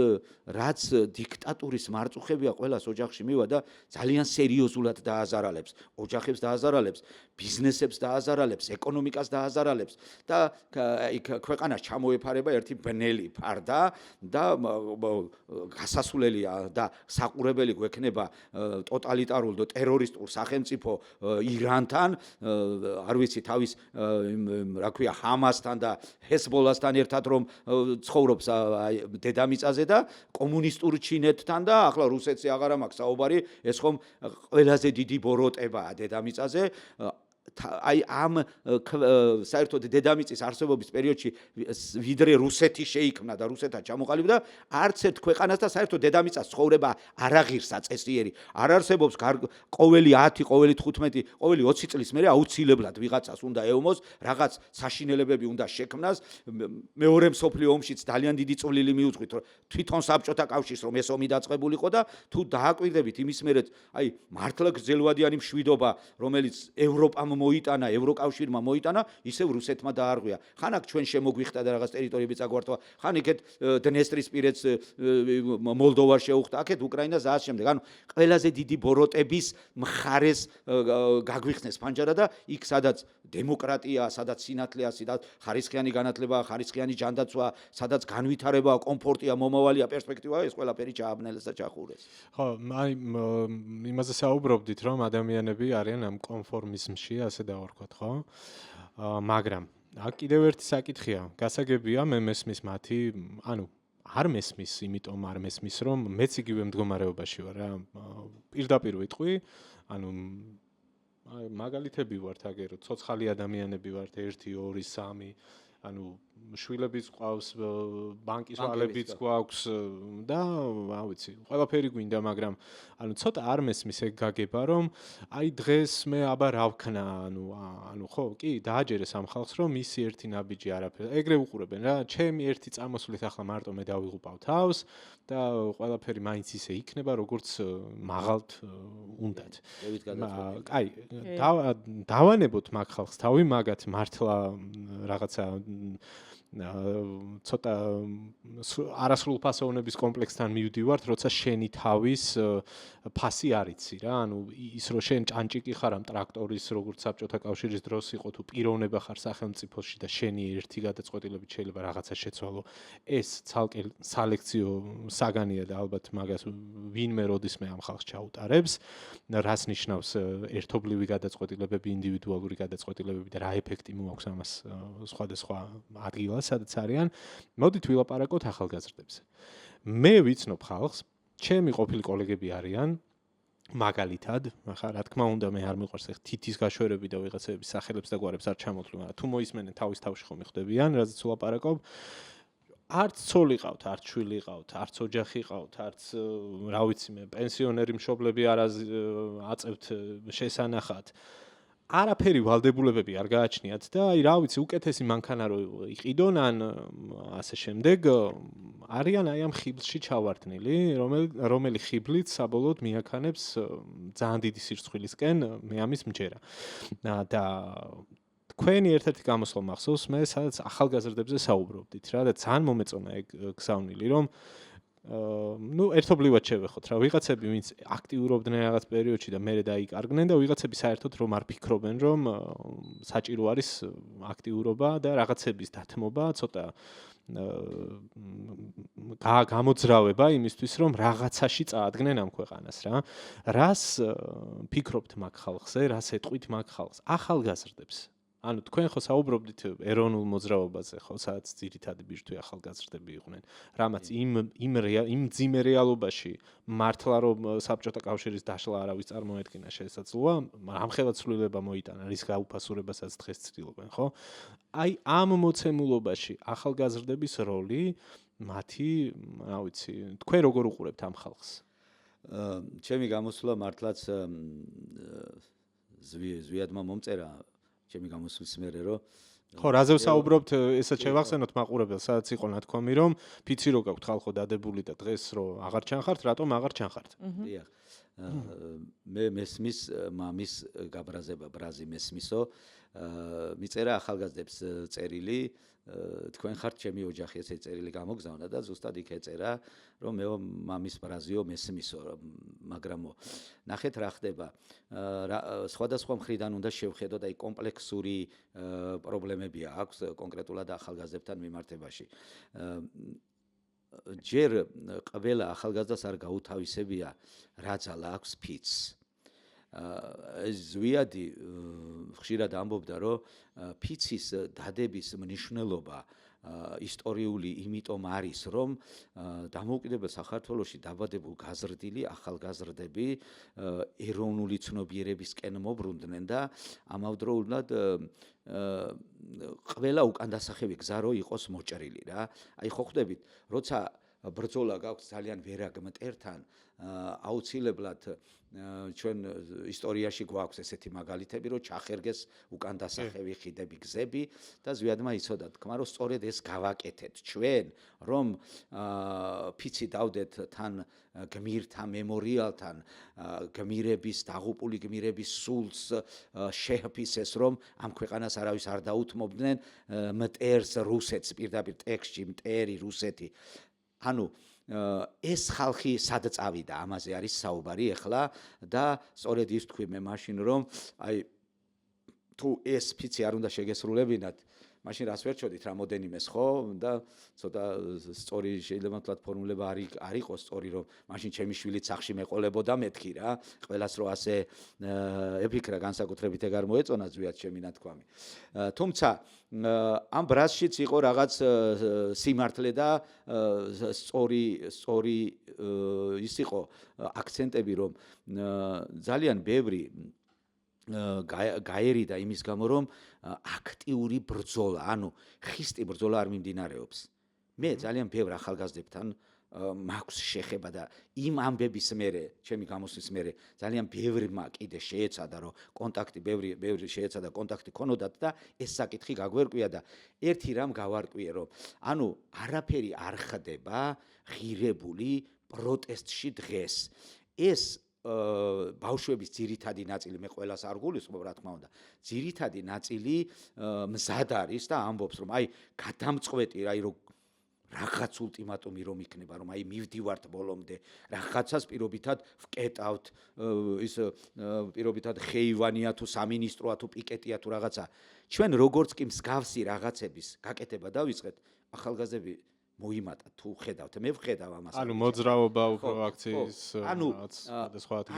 რაც დიქტატურის მარწუხებია ყველას ოჯახში მივა და ძალიან სერიოზულად დააზარალებს ოჯახებს, დააზარალებს ბიზნესებს, დააზარალებს ეკონომიკას, დააზარალებს და ქვეყანას ჩამოეფარება ერთი ბნელი ფარდა და გასასვლელია და საყურებელი გვექნება ტოტალიტარულ და ტერორისტულ სახელმწიფო ირანთან, არ ვიცი თავის რა ქვია ჰამასთან და ჰეზბოლასთან ერთად რომ ცხოვრობს დედამიწაზე და კომუნისტურ ჩინეთთან და ახლა რუსეთზე აღარა მაქვს საუბარი, ეს ხომ ყველაზე დიდი ბოროტებაა დედამიწაზე. აი ამ საერთოდ დედამიწის არსებობის პერიოდში ვიდრე რუსეთი შეიქმნა და რუსეთთან ჩამოყალიბდა, არც ერთ ქვეყანას და საერთოდ დედამიწას ცხოვრება არ აღირსა წესიერი. არ არსებობს ყოველი 10, ყოველი 15, ყოველი 20 წლის მერე აუცილებლად ვიღაცას უნდა ეომოს, რაღაც საშინელებები უნდა შექმნას. მეორე მსოფლიო ომშიც ძალიან დიდი წვლილი მიუძღვით თვითონ საბჭოთა კავშირს, რომ ეს ომი დაწყებულიყო და თუ დააკვირდებით იმის მერეც, აი მართლა გრძელვადიანი მშვიდობა, რომელიც ევროპამ მოიტანა, ევროკავშირმა მოიტანა, ისევ რუსეთმა დაარღვია. ხან აქ ჩვენ შემოგვიხდა და რაღაც ტერიტორიები წაგვართვა, ხან იქეთ დნესტრისპირეთს მოლდოვას შეუხდა, აქეთ უკრაინას და ასე შემდეგ. ანუ ყველაზე დიდი ბოროტების მხარეს გაგვიხსნეს ფანჯარა და იქ სადაც დემოკრატია, სადაც სინათლეა, სადაც ხარისხიანი განათლება, ხარისხიანი ჯანდაცვა, სადაც განვითარება, კომფორტია, მომავალია, პერსპექტივაა, ეს ყველაფერი ჩააბნელეს და ჩახურეს. ხო, აი იმაზე საუბრობდით, რომ ადამიანები არიან ამ კონფორმიზმში, ასე დავარქვათ, ხო? მაგრამ აქ კიდევ ერთი საკითხია, გასაგებია, მე მესმის მათი, ანუ არ მესმის, იმიტომ არ მესმის, რომ მეც იგივე მდგომარეობაში ვარ რა. პირდაპირ ვიტყვი, ანუ აი მაგალითები ვართ აგერო, ცოცხალი ადამიანები ვართ 1, 2, 3, ანუ შვილებიც ყავს, ბანკის ვალებიც გვაქვს და რა ვიცი, ყველაფერი გვინდა, მაგრამ ანუ ცოტა არ მესმის ეგ გაგება, რომ აი დღეს მე აბა რა ვქნა, ანუ ხო, კი, დააჯერეს ამ ხალხს, რომ ისი ერთი ნაბიჯი არაფერი. ეგრე უყურებენ რა, ჩემი ერთი წამოსვლით ახლა მარტო მე დავიღუპავ თავს და ყველაფერი მაინც ისე იქნება, როგორც მაღალთ უნდათ. აი, დავანებოთ მაგ ხალხს თავი, მაგათ მართლა რაღაცა ცოტა არასრულფასოვნების კომპლექსთან მივდივართ, როცა შენი თავის ფასი არ იცი რა, ანუ ის რომ შენ ჭანჭიკი ხარ ამ ტრაქტორის როგორც საბჭოთა კავშირის დროს იყო თუ პიროვნება ხარ სახელმწიფოში და შენი ერთი გადაწყვეტილებით შეიძლება რაღაცა შეცვალო, ეს ცალკე სალექციო საგანია და ალბათ მაგას ვინმე როდისმე ამ ხალხს ჩაუტარებს, რას ნიშნავს ერთობლივი გადაწყვეტილებები, ინდივიდუალური გადაწყვეტილებები და რა ეფექტი მოაქვს ამას სხვადასხვა ადგილას სადაც არიან, მოდით ვილაპარაკოთ ახალგაზრდებზე. მე ვიცნობ ხალხს, ჩემი ყოფილი კოლეგები არიან, მაგალითად, ახლა რა თქმა უნდა მე არ მიყვარს ახ თითის გაშვერები და ვიღაცების სახელებს და გვარებს არ ჩამოთვლი, მაგრამ თუ მოისმენენ თავის თავში ხომ იხდებიან, რაზეც ვილაპარაკობ, არც ცოლი ყავთ, არც შვილი ყავთ, არც ოჯახი ყავთ, არც რა ვიცი მე, პენსიონერი მშობლები არ აწევთ შესანახად. არაფერი ვალდებულებები არ გააჩნიათ და აი რა ვიცი უკეთესი მანქანა რო იყიდონ ან ასე შემდეგ არიან აი ამ ხიბლში ჩავარდნილი რომელი ხიბლით საბოლოოდ მიაქანებს ძალიან დიდი სირცხვილისკენ მე ამის მჯერა და თქვენი ერთ-ერთი გამოსვლა მახსოვს მე სადაც ახალგაზრდებზე საუბრობდით რა და ძალიან მომეწონა ეგ გზავნილი რომ ну ერთობლივად შევეხოთ რა ვიღაცები ვინც აქტიურობდნენ რაღაც პერიოდში და მერე დაიკარგნენ და ვიღაცები საერთოდ რომ არ ფიქრობენ რომ საჭირო არის აქტიურობა და რაღაცების დათმობა ცოტა გამოძრავება იმისთვის რომ რაღაცაში წაადგნენ ამ ქვეყანას რა რას ფიქრობთ მაგ ხალხზე რას ეტყვით მაგ ხალხს ახალგაზრდებს ანუ თქვენ ხო საუბრობდით ეროვნულ მოძრაობაზე ხო სადაც ძირითადი ბირთვი ახალგაზრდები იყვნენ რამაც იმ ძიმე რეალობაში მართლა რომ საბჭოთა კავშირის დაშლა არავის წარმოედგინა შესაძლოა მაგრამ ამხელა ცვლილება მოიტანა რის გაუფასურებასაც დღეს ცდილობენ ხო აი ამ მოცემულობაში ახალგაზრდების როლი მათი რა ვიცი თქვენ როგორ უყურებთ ამ ხალხს ჩემი გამოსვლა მართლაც ზვიადმა მომწერა ჩემი გამოსვლის მერე რომ ხო რაზე ვსაუბრობთ ესაც შევახსენოთ მაყურებელს სადაც იყო ნათქვამი რომ ფიცი რო გაქვთ ხალხო დადებული და დღეს რო აღარ ჩანხართ რატომ აღარ ჩანხართ დიახ მე მესმის მამის გაბრაზება ბრაზი მესმისო მიწერა ახალგაზრდებს წერილი თქვენ ხართ ჩემი ოჯახი ესე წერილი გამოგზავნა და ზუსტად იქ ეწერა რომ მე მამის ბრაზიო მესმისო მაგრამ ნახეთ რა ხდება სხვადასხვა მხრიდან უნდა შევხედოთ აი კომპლექსური პრობლემები აქვს კონკრეტულად ახალგაზრდებთან მიმართებაში ჯერ ყველა ახალგაზრდას არ გაუთავისებია რა ძალა აქვს ფიცს ზვიადი ხშირად ამბობდა რომ ფიცის დადების მნიშვნელობა ისტორიული იმიტომ არის რომ დამოუკიდებელ საქართველოში დაბადებულ გაზრდილი ახალგაზრდები ეროვნული ცნობიერებისკენ მობრუნდნენ და ამავდროულად ყველა უკანდასახევი გზა რო იყოს მოჭრილი რა აი ხო ხვდებით როცა ბრძოლა გაქვს ძალიან ვერაგ მტერთან აუცილებლად ჩვენ ისტორიაში გვაქვს ესეთი მაგალითები რომ ჩახერგეს უკანდასახევი ხიდები გზები და ზვიადმა იცოდა თქმა რომ სწორედ ეს გავაკეთეთ ჩვენ რომ ფიცი დავდეთ თან გმირთა მემორიალთან გმირების დაღუპული გმირების სულს შეჰფისეს რომ ამ ქვეყანას არავის არ დაუთმობდნენ მტერს რუსეთს პირდაპირ ტექსტში მტერი რუსეთი ანუ ეს ხალხი სად წავიდა ამაზე არის საუბარი ახლა და სწორედ ის თქვი მე მაშინ რომ აი თუ ეს ფიცი არ უნდა შეგესრულებინათ მაშინ რას ვერჩოდით რამოდენიმეს ხო და ცოტა სწორი შეიძლება თქვა ფორმულება არ იყოს სწორი რომ მაშინ ჩემი შვილიც სახში მეყოლებოდა მეთქი რა ყველას რო ასე ეფიქრა განსაკუთრებით ეგ არ მოეწონა ზვიად ჩემი ნათქვამი თუმცა ამ ბრაზშიც იყო რაღაც სიმართლე და სწორი ის იყო აქცენტები რომ ძალიან ბევრი გაერიდა იმის გამო რომ აქტიური ბრძოლა, ანუ ხისტი ბრძოლა არ მიმდინარეობს. მე ძალიან ბევრ ახალგაზრდებთან მაქვს შეხება და იმ ამბების მერე, ჩემი გამოსვლის მერე ძალიან ბევრმა კიდე შეეცადა რომ კონტაქტი ბევრი შეეცადა კონტაქტი ქონოდათ და ეს საკითხი გაგვერკვია და ერთი რამ გავარკვიე რომ ანუ არაფერი არ ხდება ღირებული პროტესტში დღეს. ეს ბავშვების ძირითადი ნაწილი მე ყველას არ გულისხმობ რა თქმა უნდა ძირითადი ნაწილი მზად არის და ამბობს რომ აი გადამწყვეტი აი რომ რაღაც ულტიმატუმი რომ იქნება რომ აი მივდივართ ბოლომდე რაღაცას პირობითად ვკეტავთ ის პირობითად ხეივანია თუ სამინისტროა თუ პიკეტია თუ რაღაცა ჩვენ როგორც კი მსგავსი რაღაცების გაკეთება დავიწყეთ ახალგაზრდები მოიმატა თუ ხედავთ მე ვხედავ ამას ანუ მოძრაობა უფრო აქციის ანუ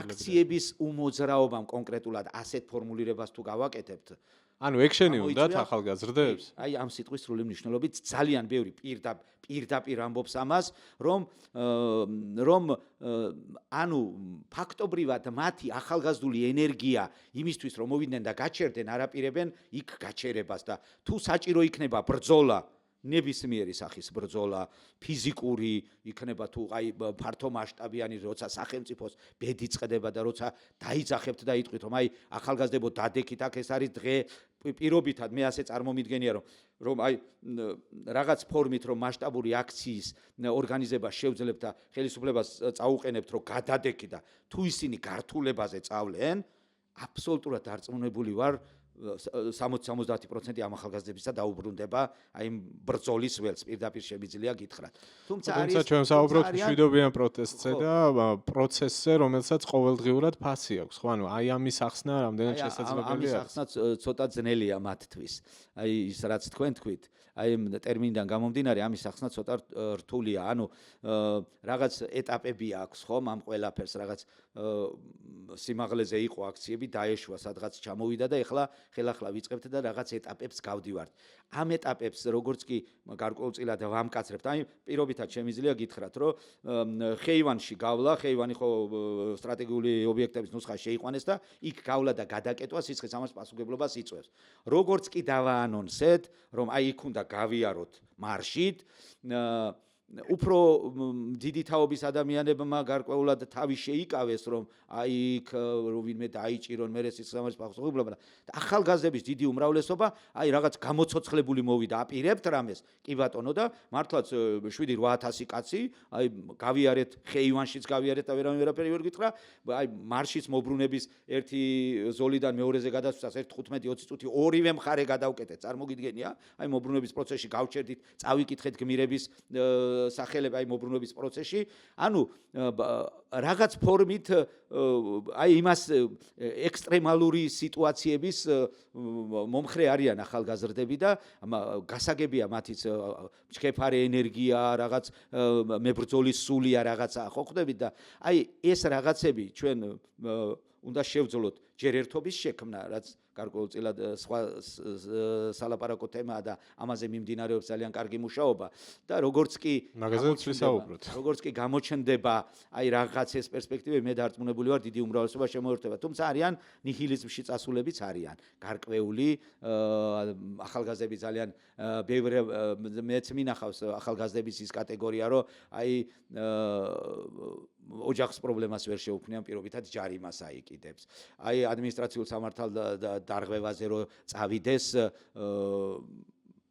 აქციების უმოძრაობამ კონკრეტულად ასეთ ფორმულირებას თუ გავაკეთებთ ანუ ექშენი უნდათ ახალგაზრდებს აი ამ სიტყვის სრული მნიშვნელობით ძალიან ბევრი პირდაპირ ამბობს ამას რომ ანუ ფაქტობრივად მათი ახალგაზრდული ენერგია იმისთვის რომ მოვიდნენ და გაჩერდნენ არაპირებენ იქ გაჩერებას და თუ საჭირო იქნება ბრძოლა ნებისმიერი სახის ბრძოლა ფიზიკური იქნება თუ აი ფართო მასშტაბიანი როცა სახელმწიფოს ბედი წყდება და როცა დაიძახებთ და იტყვით რომ აი ახალგაზრდებო დადექით აქ ეს არის დღე პირობითად მე ასე წარმომიდგენია რომ აი რაღაც ფორმით რომ მასშტაბური აქციის ორგანიზება შევძლებთ და ხელისუფლებას წაუყენებთ რომ გადადექი და თუ ისინი გართულებაზე წავლენ აბსოლუტურად დარწმუნებული ვარ 60-70% ამ ახალგაზრდებისა დაუბრუნდება აი ბრძოლის ველს პირდაპირ შემიძლია გითხრათ. თუმცა ჩვენ საუბრობთ მშვიდობიან პროტესტზე და პროცესზე, რომელსაც ყოველდღიურად ფასი აქვს, ხო? ანუ აი ამის ახსნა რამდენად შესაძლებელია? ამის ახსნა ცოტა ძნელია მათთვის. აი ის რაც თქვენ თქვით, აი ტერმინიდან გამომდინარე ამის ახსნა ცოტა რთულია. ანუ რაღაც ეტაპები აქვს, ხო? ამ ყველაფერს რაღაც სიმაღლეზე იყო აქციები, დაეშვა, სადღაც ჩამოვიდა და ეხლა ხელახლა ვიწყებთ და რაღაც ეტაპებს გავდივართ. ამ ეტაპებს როგორც კი გარკვეულწილად ვამკაცრებთ, აი პირობითად შემიძლია გითხრათ, რომ ხეივანში გავლა, ხეივანი ხო სტრატეგიული ობიექტების ნუსხა შეიყვანეს და იქ გავლა და გადაკეტვა სიცხეს ამას პასუხებლობას იწვევს. როგორც კი დავაანონსეთ, რომ აი იქ უნდა გავიაროთ მარშით, უფრო დიდი თაობის ადამიანებმა გარკვეულად თავი შეიკავეს რომ აი იქ ვინმე დაიჭირონ მე ეს სამას პასუხებლობა და ახალგაზრდების დიდი უმრავლესობა აი რაღაც გამოცოცხლებული მოვიდა აპირებთ რამეს კი ბატონო და მართლაც 7-8000 კაცი აი გავიარეთ ხეივანშიც გავიარეთ და ვერაფერი ვერ გითხრა აი მარშის მობრუნების ერთი ზოლიდან მეორეზე გადასვლას 15-20 წუთი ორივე მხარე გადავკეტეთ წარმოგიდგენია აი მობრუნების პროცესში გავჩერდით წავიკითხეთ გმირების სახელები აი მობრუნების პროცესში ანუ რაღაც ფორმით აი იმას ექსტრემალური სიტუაციების მომხრე არიან ახალგაზრდები და გასაგებია მათიც ჩქეფარე ენერგია რაღაც მებრძოლის სულია რაღაცა ხო ხვდებით და აი ეს რაღაცები ჩვენ უნდა შევძლოთ ჯერ ერთობის შექმნა რაც გარკვეულწილად სხვა სალაპარაკო თემაა და ამაზე მიმდინარეობს ძალიან კარგი მუშაობა და როგორც კი გამოჩნდება აი რაღაც ეს პერსპექტივები მე დარწმუნებული ვარ დიდი უმრავლესობა შემოერთება თუმცა არიან ნიჰილიზმში წასულებიც არიან გარკვეული ახალგაზრდები ძალიან ბევრი მეც მინახავს ახალგაზრდების ის კატეგორია რომ აი ოჯახის პრობლემას ვერ შეუქმნიან პირობითად ჯარიმას აიკიდებს აი ადმინისტრაციულ სამართალ დარღვევაზე რომ წავიდეს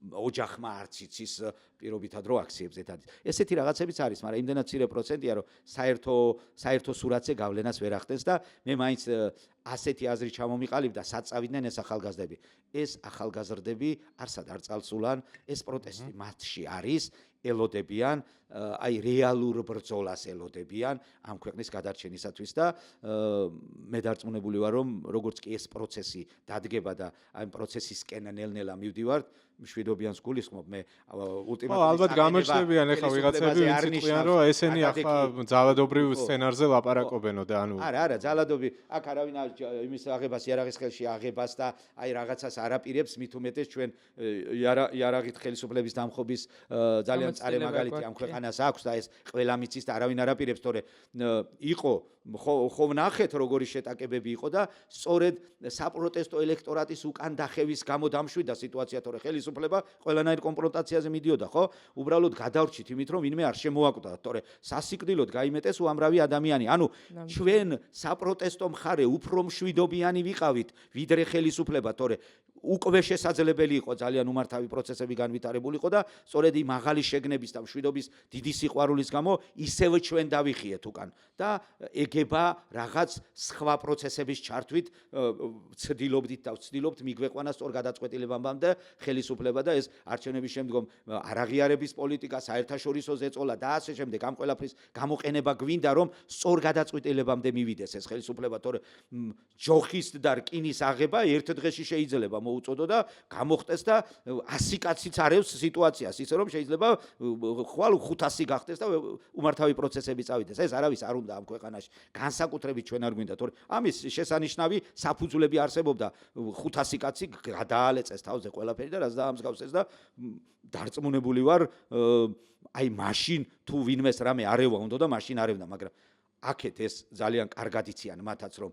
ოჯახმა არც იცის პირობითად რო აქციებზე დადის. ესეთი რაღაცებიც არის, მაგრამ იმდენად მცირე პროცენტია, რომ საერთო სურათზე გავლენას ვერ ახდენს და მე მაინც ასეთი აზრი ჩამომიყალიბ და საწავიდნენ ეს ახალგაზრდები. ეს ახალგაზრდები არსად არ წალსულან, ეს პროტესტი მათში არის, ელოდებიან, აი რეალურ ბრძოლას ელოდებიან ამ ქვეყნის გადარჩენისათვის და მე დარწმუნებული ვარ, რომ როგორც კი ეს პროცესი დადგება და ამ პროცესისკენ ნელ-ნელა მივდივართ, მშვიდობიანს გულისხმობ მე ულტიმატუმის ალბათ გამოჩნდებიან ახლა ვიღაცები ვინც იყვიან რომ ესენი ახლა ძალადობრივ სცენარზე ლაპარაკობენო და ანუ არა ძალადობრივ აქ არავინ იმის აღებას იარაღის ხელში აღებას და აი რაღაცას არაპირებს მით უმეტეს ჩვენ იარაღით ხელისუფლების დამხობის ძალიან მწარე მაგალითი ამ ქვეყანას აქვს და ეს ყველა მიცის და არავინ არაპირებს თორე იყო ხო ვნახეთ როგორი შეტაკებები იყო და სწორედ საპროტესტო ელექტორატის უკან დახევის გამო დამშვიდა სიტუაცია თორე ხელისუფლება ყველანაირ კონფრონტაციაზე მიდიოდა ხო უბრალოდ გადავრჩით იმით რომ ვინმე არ შემოაკვდა თორე სასიკვდილოდ გაიმეტეს უამრავი ადამიანი ანუ ჩვენ საპროტესტო მხარე უფრო მშვიდობიანი ვიყავით ვიდრე ხელისუფლება თორე უკვე შესაძლებელი იყო ძალიან უმართავი პროცესები განვითარებულიყო და სწორედ იმ მაღალი შეგნების და მშვიდობის დიდი სიყვარულის გამო ისევ ჩვენ დავიხიეთ უკან და ეგება რაღაც სხვა პროცესების ჩართვით ცდილობდით და ვცდილობთ მიგვეყვანა სწორ გადაწყვეტილებამდე ხელისუფლება და ეს არჩევნების შემდგომ არაღიარების პოლიტიკა, საერთაშორისო ზეწოლა და ასე შემდეგ ამ ყველაფრის გამოყენება გვინდა რომ სწორ გადაწყვეტილებამდე მივიდეს ეს ხელისუფლება, თორე ჯოხის და რკინის აღება ერთ დღეში შეიძლება მოუწოდო და გამოხდეს და 100 კაციც არევს სიტუაციას, ისე რომ შეიძლება ხვალ 500 გახდეს და უმართავი პროცესები წავიდეს. ეს არავის არ უნდა ამ ქვეყანაში. განსაკუთრებით ჩვენ არ გვინდა, თორე ამის შესანიშნავი საფუძვლები არსებობდა 500 კაცი გადაალეწეს თავზე ყველაფერი და რაც დაამსგავსეს და დარწმუნებული ვარ აი მაშინ თუ ვინმეს რამე არევა უნდა და მაშინ არევდა, მაგრამ აქეთ ეს ძალიან კარგად იციან მათაც რომ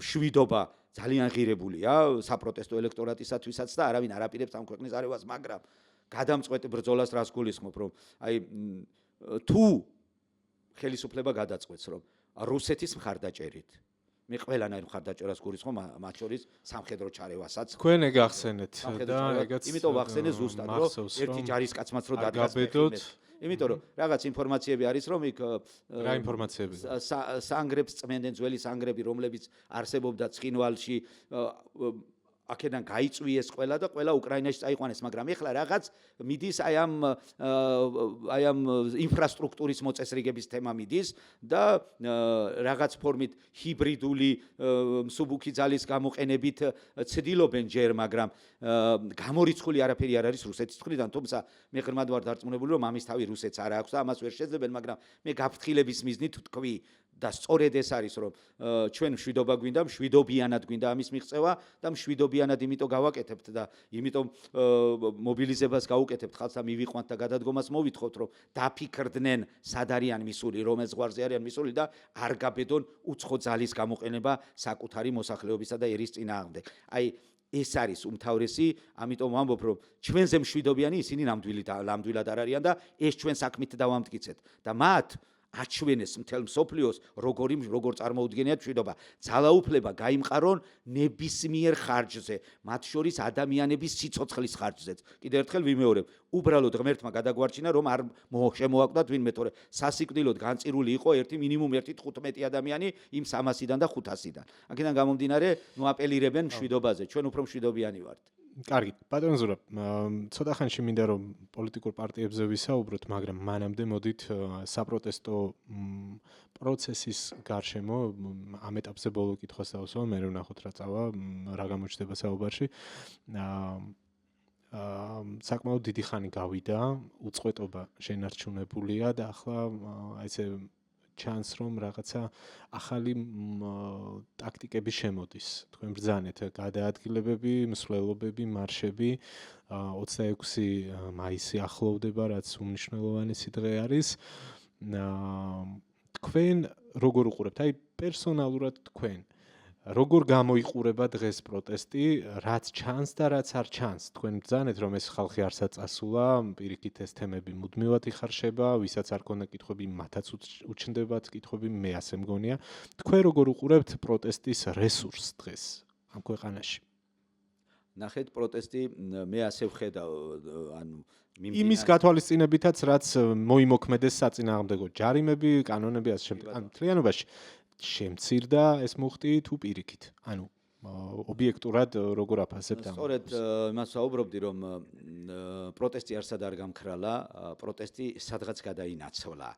მშვიდობა ძალიან ღირებულია საპროტესტო ელექტორატისათვისაც და არავინ არ აპირებს ამ ქვეყნის არევას, მაგრამ გადამწყვეტ ბრძოლას რას გულისხმობ რომ აი თუ ხელისუფლება გადაწყვეტს რომ რუსეთის მხარდაჭერით მე ყველანაირ მხარდაჭერას გულისხმობ მათ შორის სამხედრო ჩარევასაც თქვენ ეგ ახსენეთ და ეგაც იმიტომ ვახსენე ზუსტად რომ ერთი ჯარისკაცმაც რო დადგას იმიტომ რომ რაღაც ინფორმაციები არის რომ იქ რა ინფორმაციები სანგრებს წმენდნენ ძველი სანგრები რომლებიც არსებობდა ცხინვალში აქედან გაიწვიეს ყველა და ყველა უკრაინაში წაიყვანეს, მაგრამ ეხლა რაღაც მიდის აი ამ ინფრასტრუქტურის მოწესრიგების თემა მიდის და რაღაც ფორმით ჰიბრიდული მსუბუქი ძალის გამოყენებით ცდილობენ ჯერ, მაგრამ გამორიცხული არაფერი არ არის რუსეთის მხრიდან, თუმცა მე ღრმად ვარ დარწმუნებული რომ ამის თავი რუსეთს არ აქვს და ამას ვერ შეძლებენ, მაგრამ მე გაფრთხილების მიზნით ვთქვი და სწორედ ეს არის რომ ჩვენ მშვიდობა გვინდა, მშვიდობიანად გვინდა ამის მიღწევა და მშვიდობიანად იმიტომ გავაკეთებთ და იმიტომ მობილიზებას გავუკეთებთ ხალხს და მივიყვანთ და გადადგომას მოვითხოვთ რომ დაფიქრდნენ სად არიან მისული, რომელ ზღვარზე არიან მისული და არ გაბედონ უცხო ძალის გამოყენება საკუთარი მოსახლეობისა და ერის წინააღმდეგ. აი ეს არის უმთავრესი, ამიტომ ვამბობ რომ ჩვენზე მშვიდობიანი ისინი ნამდვილად არ არიან და ეს ჩვენ საქმით დავამტკიცეთ და მათ აჩვენეს მთელ მსოფლიოს როგორ წარმოუდგენიათ მშვიდობა. ძალაუფლება გაიმყარონ ნებისმიერ ხარჯზე, მათ შორის ადამიანების სიცოცხლის ხარჯზეც. კიდევ ერთხელ ვიმეორებ, უბრალოდ ღმერთმა გადაგვარჩინა რომ არ შემოაკვდათ ვინმე, თორე სასიკვდილოდ განწირული იყო მინიმუმ 1.15 ადამიანი იმ 300-დან და 500-დან. აქედან გამომდინარე, აპელირებენ მშვიდობაზე, ჩვენ უფრო მშვიდობიანი ვართ. კარგი, ბატონ ზურაბ, ცოტა ხანში მინდა რომ პოლიტიკურ პარტიებზე ვისაუბროთ, მაგრამ მანამდე მოდით საპროტესტო პროცესის გარშემო ამ ეტაპზე ბოლო კითხვას დავუსვა, მე ვნახოთ რა წავა, რა გამოჩნდება საუბარში. საკმაოდ დიდი ხანი გავიდა, უწყვეტობა შენარჩუნებულია და ახლა ესე ჩანს რომ რაღაცა ახალი ტაქტიკები შემოდის. თქვენ ბრძანეთ გადაადგილებები, მსვლელობები, მარშები 26 მაისი ახლოვდება, რაც უმნიშვნელოვანესი დღე არის. თქვენ როგორ უყურებთ? აი პერსონალურად თქვენ როგორ გამოიყურება დღეს პროტესტი, რაც ჩანს და რაც არ ჩანს? თქვენ ბრძანეთ რომ ეს ხალხი არსად წასულა, პირიქით ეს თემები მუდმივად იხარშება, ვისაც არ ქონდა კითხვები, მათაც უჩნდებათ კითხვები, მე ასე მგონია. თქვენ როგორ უყურებთ პროტესტის რესურსს დღეს ამ ქვეყანაში? ნახეთ, პროტესტი მე ასე ვხედავ, ანუ იმის გათვალისწინებითაც, რაც მოიმოქმედეს საწინააღმდეგო ჯარიმები, კანონები ასე შემდეგ. ან მთლიანობაში შემცირდა ეს მუხტი თუ პირიქით? ანუ ობიექტურად როგორ აფასებთ ამ? სწორედ იმას ვაუბრობდი, რომ პროტესტი არსად არ გამქრალა, პროტესტი სადღაც გადაინაცვლა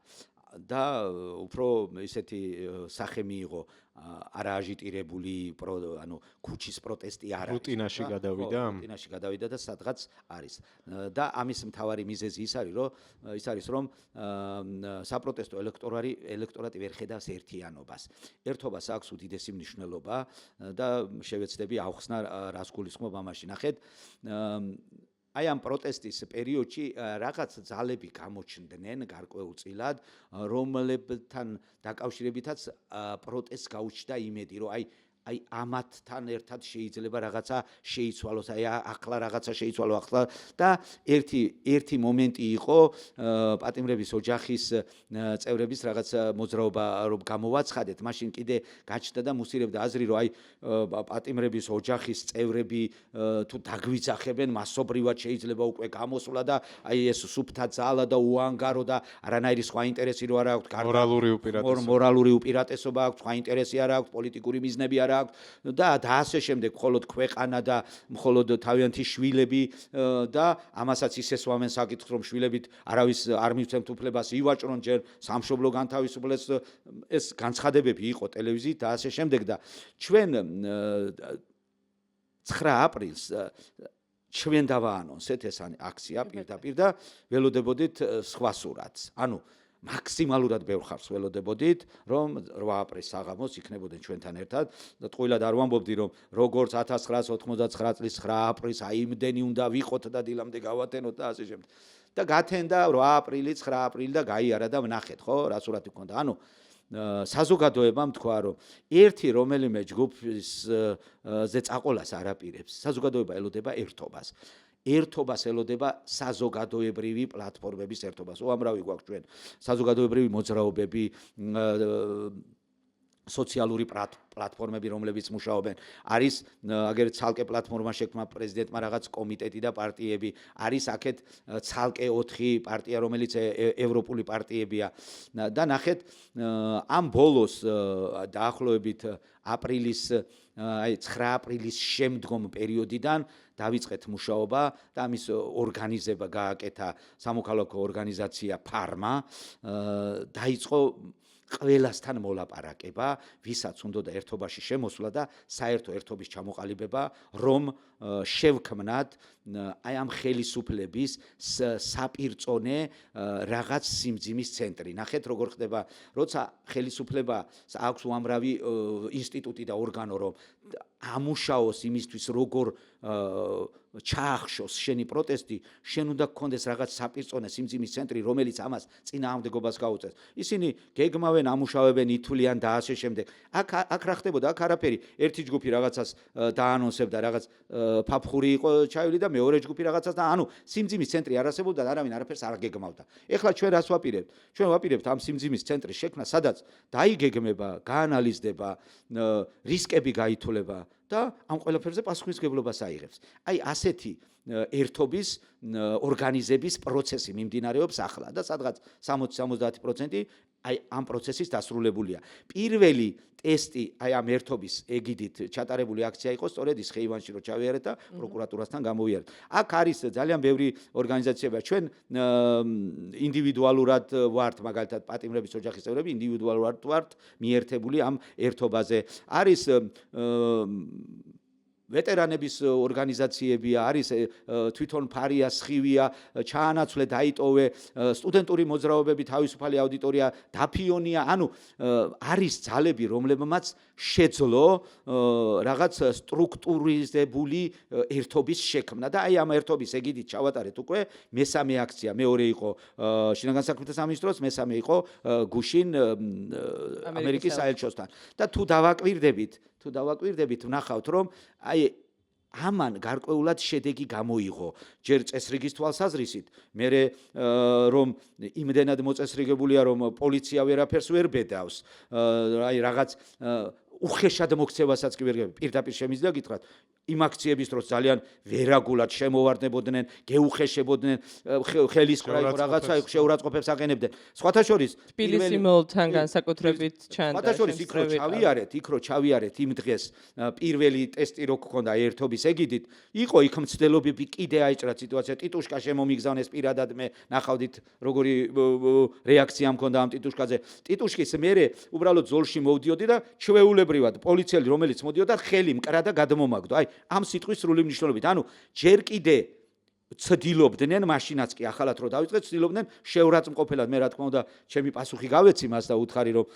და უფრო ისეთი სახე მიიღო არააჟიტირებული, ანუ ქუჩის პროტესტი არ არის. რუტინაში გადავიდა? რუტინაში გადავიდა და სადღაც არის. და ამის მთავარი მიზეზი ის არის, რომ საპროტესტო ელექტორატი ვერ ხედავს ერთიანობას. ერთობას აქვს უდიდესი მნიშვნელობა და შევეცდები ავხსნა რას გულისხმობ ამაში. ნახეთ, აი ამ პროტესტის პერიოდში რაღაც ძალები გამოჩნდნენ გარკვეულწილად, რომლებთან დაკავშირებითაც პროტესტს გაუჩნდა იმედი, რომ აი აი ამათთან ერთად შეიძლება რაღაცა შეიცვალოს, აი ახლა რაღაცა შეიცვალო ახლა და ერთი მომენტი იყო პატიმრების ოჯახის წევრების რაღაც მოძრაობა რომ გამოვაცხადეთ, მაშინ კიდე გაჩნდა და მუსირებდა აზრი რომ აი პატიმრების ოჯახის წევრები თუ დაგვიძახებენ მასობრივად შეიძლება უკვე გამოსვლა და აი ეს სუფთა ძალა და უანგარო და არანაირი სხვა ინტერესი რო არ აქვს, მორალური უპირატესობა აქვს, სხვა ინტერესი არ აქვს, პოლიტიკური მიზნები არ აქვს და ასე შემდეგ, მხოლოდ ქვეყანა და მხოლოდ თავიანთი შვილები და ამასაც ისე სვამენ საკითხს, რომ შვილებით არავის არ მივცემთ უფლებას ივაჭრონ, ჯერ სამშობლო განთავისუფლეს, ეს განცხადებები იყო ტელევიზიით და ასე შემდეგ და ჩვენ 9 აპრილს ჩვენ დავაანონსეთ ეს აქცია პირდაპირ და ველოდებოდით სხვა სურათს. ანუ მაქსიმალურად ბევრ ხარს ველოდებოდით, რომ 8 აპრილს საღამოს იქნებოდნენ ჩვენთან ერთად და ტყუილად არ ვამბობდი, რომ როგორც 1999 წლის 9 აპრილს აი იმდენი უნდა ვიყოთ და დილამდე გავათენოთ და ასე შემდეგ. და გათენდა 8 აპრილი, 9 აპრილი და გაიარა და ვნახეთ, ხო, რა სურათი გქონდა. ანუ საზოგადოებამ თქვა, რომ ერთი რომელიმე ჯგუფის ზე წაყოლას არ აპირებს. საზოგადოება ელოდება ერთობას. ერთობას ელოდება საზოგადოებრივი პლატფორმების ერთობას. უამრავი გვაქვს ჩვენ საზოგადოებრივი მოძრაობები, სოციალური პლატფორმები, რომლებიც მუშაობენ. არის აგერ ცალკე პლატფორმა შექმნა პრეზიდენტმა რაღაც კომიტეტი და პარტიები. არის აქეთ ცალკე 4 პარტია, რომელიც ევროპული პარტიებია. და ნახეთ, ამ ბოლოს დაახლოებით აპრილის აი 9 აპრილის შემდგომ პერიოდიდან დავიწყეთ მუშაობა და ამის ორგანიზება გააკეთა სამოქალაქო ორგანიზაცია ფარმა. დაიწყო ყველასთან მოლაპარაკება, ვისაც უნდოდა ერთობაში შემოსვლა და საერთო ერთობის ჩამოყალიბება, რომ შევქმნათ აი ამ ხელისუფლების საპირწონე რაღაც სიმძიმის ცენტრი. ნახეთ როგორ ხდება, როცა ხელისუფლებას აქვს უამრავი ინსტიტუტი და ორგანო, რომ ამუშაოს იმისთვის, როგორ ჩაახშოს შენი პროტესტი, შენ უნდა გქონდეს რაღაც საპირწონე სიმძიმის ცენტრი, რომელიც ამას წინააღმდეგობას გაუწევს. ისინი გეგმავენ, ამუშავებენ, ითვლიან და ასე შემდეგ. აქ რა ხდებოდა? აქ არაფერი. ერთი ჯგუფი რაღაცას დაანონსებდა, რაღაც ფაფხური იყო ჩაივლი და მეორე ჯგუფი რაღაცას და ანუ სიმძიმის ცენტრი არ არსებობდა და არავინ არაფერს არ გეგმავდა. ეხლა ჩვენ რას ვაპირებთ? ჩვენ ვაპირებთ ამ სიმძიმის ცენტრის შექმნა, სადაც დაიგეგმება, გაანალიზდება, რისკები გაითვლება და ამ ყველაფერზე პასუხისმგებლობას აიღებს. აი ასეთი ერთობის ორგანიზების პროცესი მიმდინარეობს ახლა და სადღაც 60-70% აი ამ პროცესის დასრულებულია. პირველი ტესტი აი ამ ერთობის ეგიდით ჩატარებული აქცია იყო სწორედ ის ხეივანში რო ჩავიარეთ და პროკურატურასთან გამოვიარეთ. აქ არის ძალიან ბევრი ორგანიზაციები. ჩვენ ინდივიდუალურად ვართ, მაგალითად პატიმრების ოჯახის წევრები ინდივიდუალურად ვართ მიერთებული ამ ერთობაზე. არის ვეტერანების ორგანიზაციები, არის თვითონ ფარია, სხივია, ჩაანაცვლე, დაიტოვე, სტუდენტური მოძრაობები, თავისუფალი აუდიტორია, დაფიონია, ანუ არის ძალები, რომლებმაც შეძლო რაღაც სტრუქტურიზებული ერთობის შექმნა და აი ამ ერთობის ეგიდით ჩავატარეთ უკვე მესამე აქცია, მეორე იყო შინაგან საქმეთა სამინისტროს, მესამე იყო გუშინ ამერიკის საელჩოსთან. და თუ დავაკვირდებით, ვნახავთ, რომ აი ამან გარკვეულად შედეგი გამოიღო. ჯერ წესრიგის თვალსაზრისით, მერე რომ იმდენად მოწესრიგებულია, რომ პოლიცია ვერაფერს ვერ ბედავს. აი რაღაც უხეშად მოქცევასაც კი ვერ პირდაპირ შემიძლია გითხრათ. იმ აქციების დროს ძალიან ვერაგულად შემოვარდებოდნენ, გეუხეშებოდნენ, ხელისყრა იყო რაღაცა იყო, შეურაცხყოფებს აყენებდნენ. სხვათა შორის თბილისი მოლთან განსაკუთრებით ჩანდა. სხვათა შორის იქ რო ჩავიარეთ იმ დღეს პირველი ტესტი რო გქონდა ერთობის ეგიდით, იყო იქ მცდელობები კიდე აიჭრა სიტუაცია. ტიტუშკა შემომიგზავნეს პირადად მე ნახავდით როგორი რეაქცია მქონდა ამ ტიტუშკაზე. ტიტუშკის მერე უბრალოდ ზოლში მოვდიოდი და ჩვეულებრივად პოლიციელი რომელიც მოდიოდა ხელი მკრა და გადმომაგდო. აი ამ სიტყვის სრული მნიშვნელობით. ანუ ჯერ კიდე ცდილობდნენ მაშინაც კი ახალად რო დავიწყეთ ცდილობდნენ შეურაცხმყოფელად მე რა თქმა უნდა ჩემი პასუხი გავეცი მას და უთხარი რომ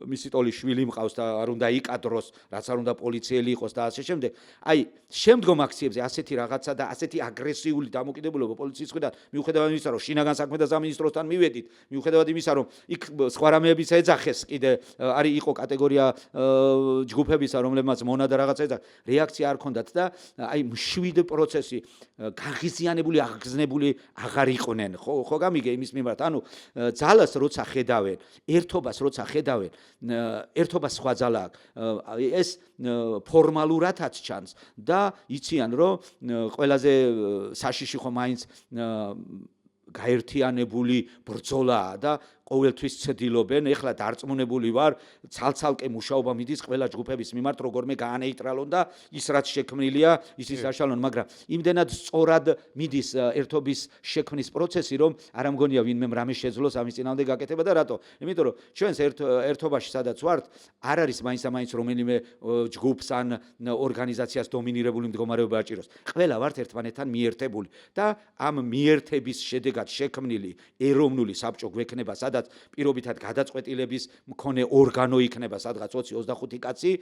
მისი ტოლი შვილი მყავს და არ უნდა იკადროს რაც არ უნდა პოლიციელი იყოს და ასე შემდეგ აი შემდგომ აქციებზე ასეთი რაღაცა და ასეთი აგრესიული დამოკიდებულება პოლიციის მხრიდან მიუხედავად იმისა რომ შინაგან საქმეთა სამინისტროსთან მივედით მიუხედავად იმისა რომ იქ სხვა რამეებიც ეძახეს კიდე არის იყო კატეგორია ჯგუფებისა რომლებმაც მონა და რაღაცა ეძახეს რეაქცია არ ქონდათ და აი მშვიდ პროცესი გაღიზიანებული აღგზნებული აღარ იყვნენ ხო გამიგე იმის მიმართ ანუ ძალას როცა ხედავენ ერთობას როცა ხედავენ ერთობა სხვა ძალა ეს ფორმალურადაც ჩანს და იციან რომ ყველაზე საშიში ხომ მაინც გაერთიანებული ბრძოლაა და ყოველთვის ცდილობენ ეხლა დარწმუნებული ვარ ცალ-ცალკე მუშაობა მიდის ყველა ჯგუფების მიმართ როგორმე გაანეიტრალონ და ის რაც შექმნილია ისიც აშალონ მაგრამ იმდენად სწორად მიდის ერთობის შექმნის პროცესი რომ არ ამგონია ვინმე რამე შეძლოს ამის წინამდე გაკეთება და რატო იმიტომ რომ ჩვენს ერთობაში სადაც ვართ არ არის მაინც რომელიმე ჯგუფს ან ორგანიზაციას დომინირებული მდგომარეობა აჭიროს ყველა ვართ ერთმანეთთან მიერთებული და ამ მიერთების შედეგად შექმნილი ეროვნული საბჭო გვექნება სადაც პირობითად გადაწყვეტილების მქონე ორგანო იქნება სადღაც 20-25 კაცი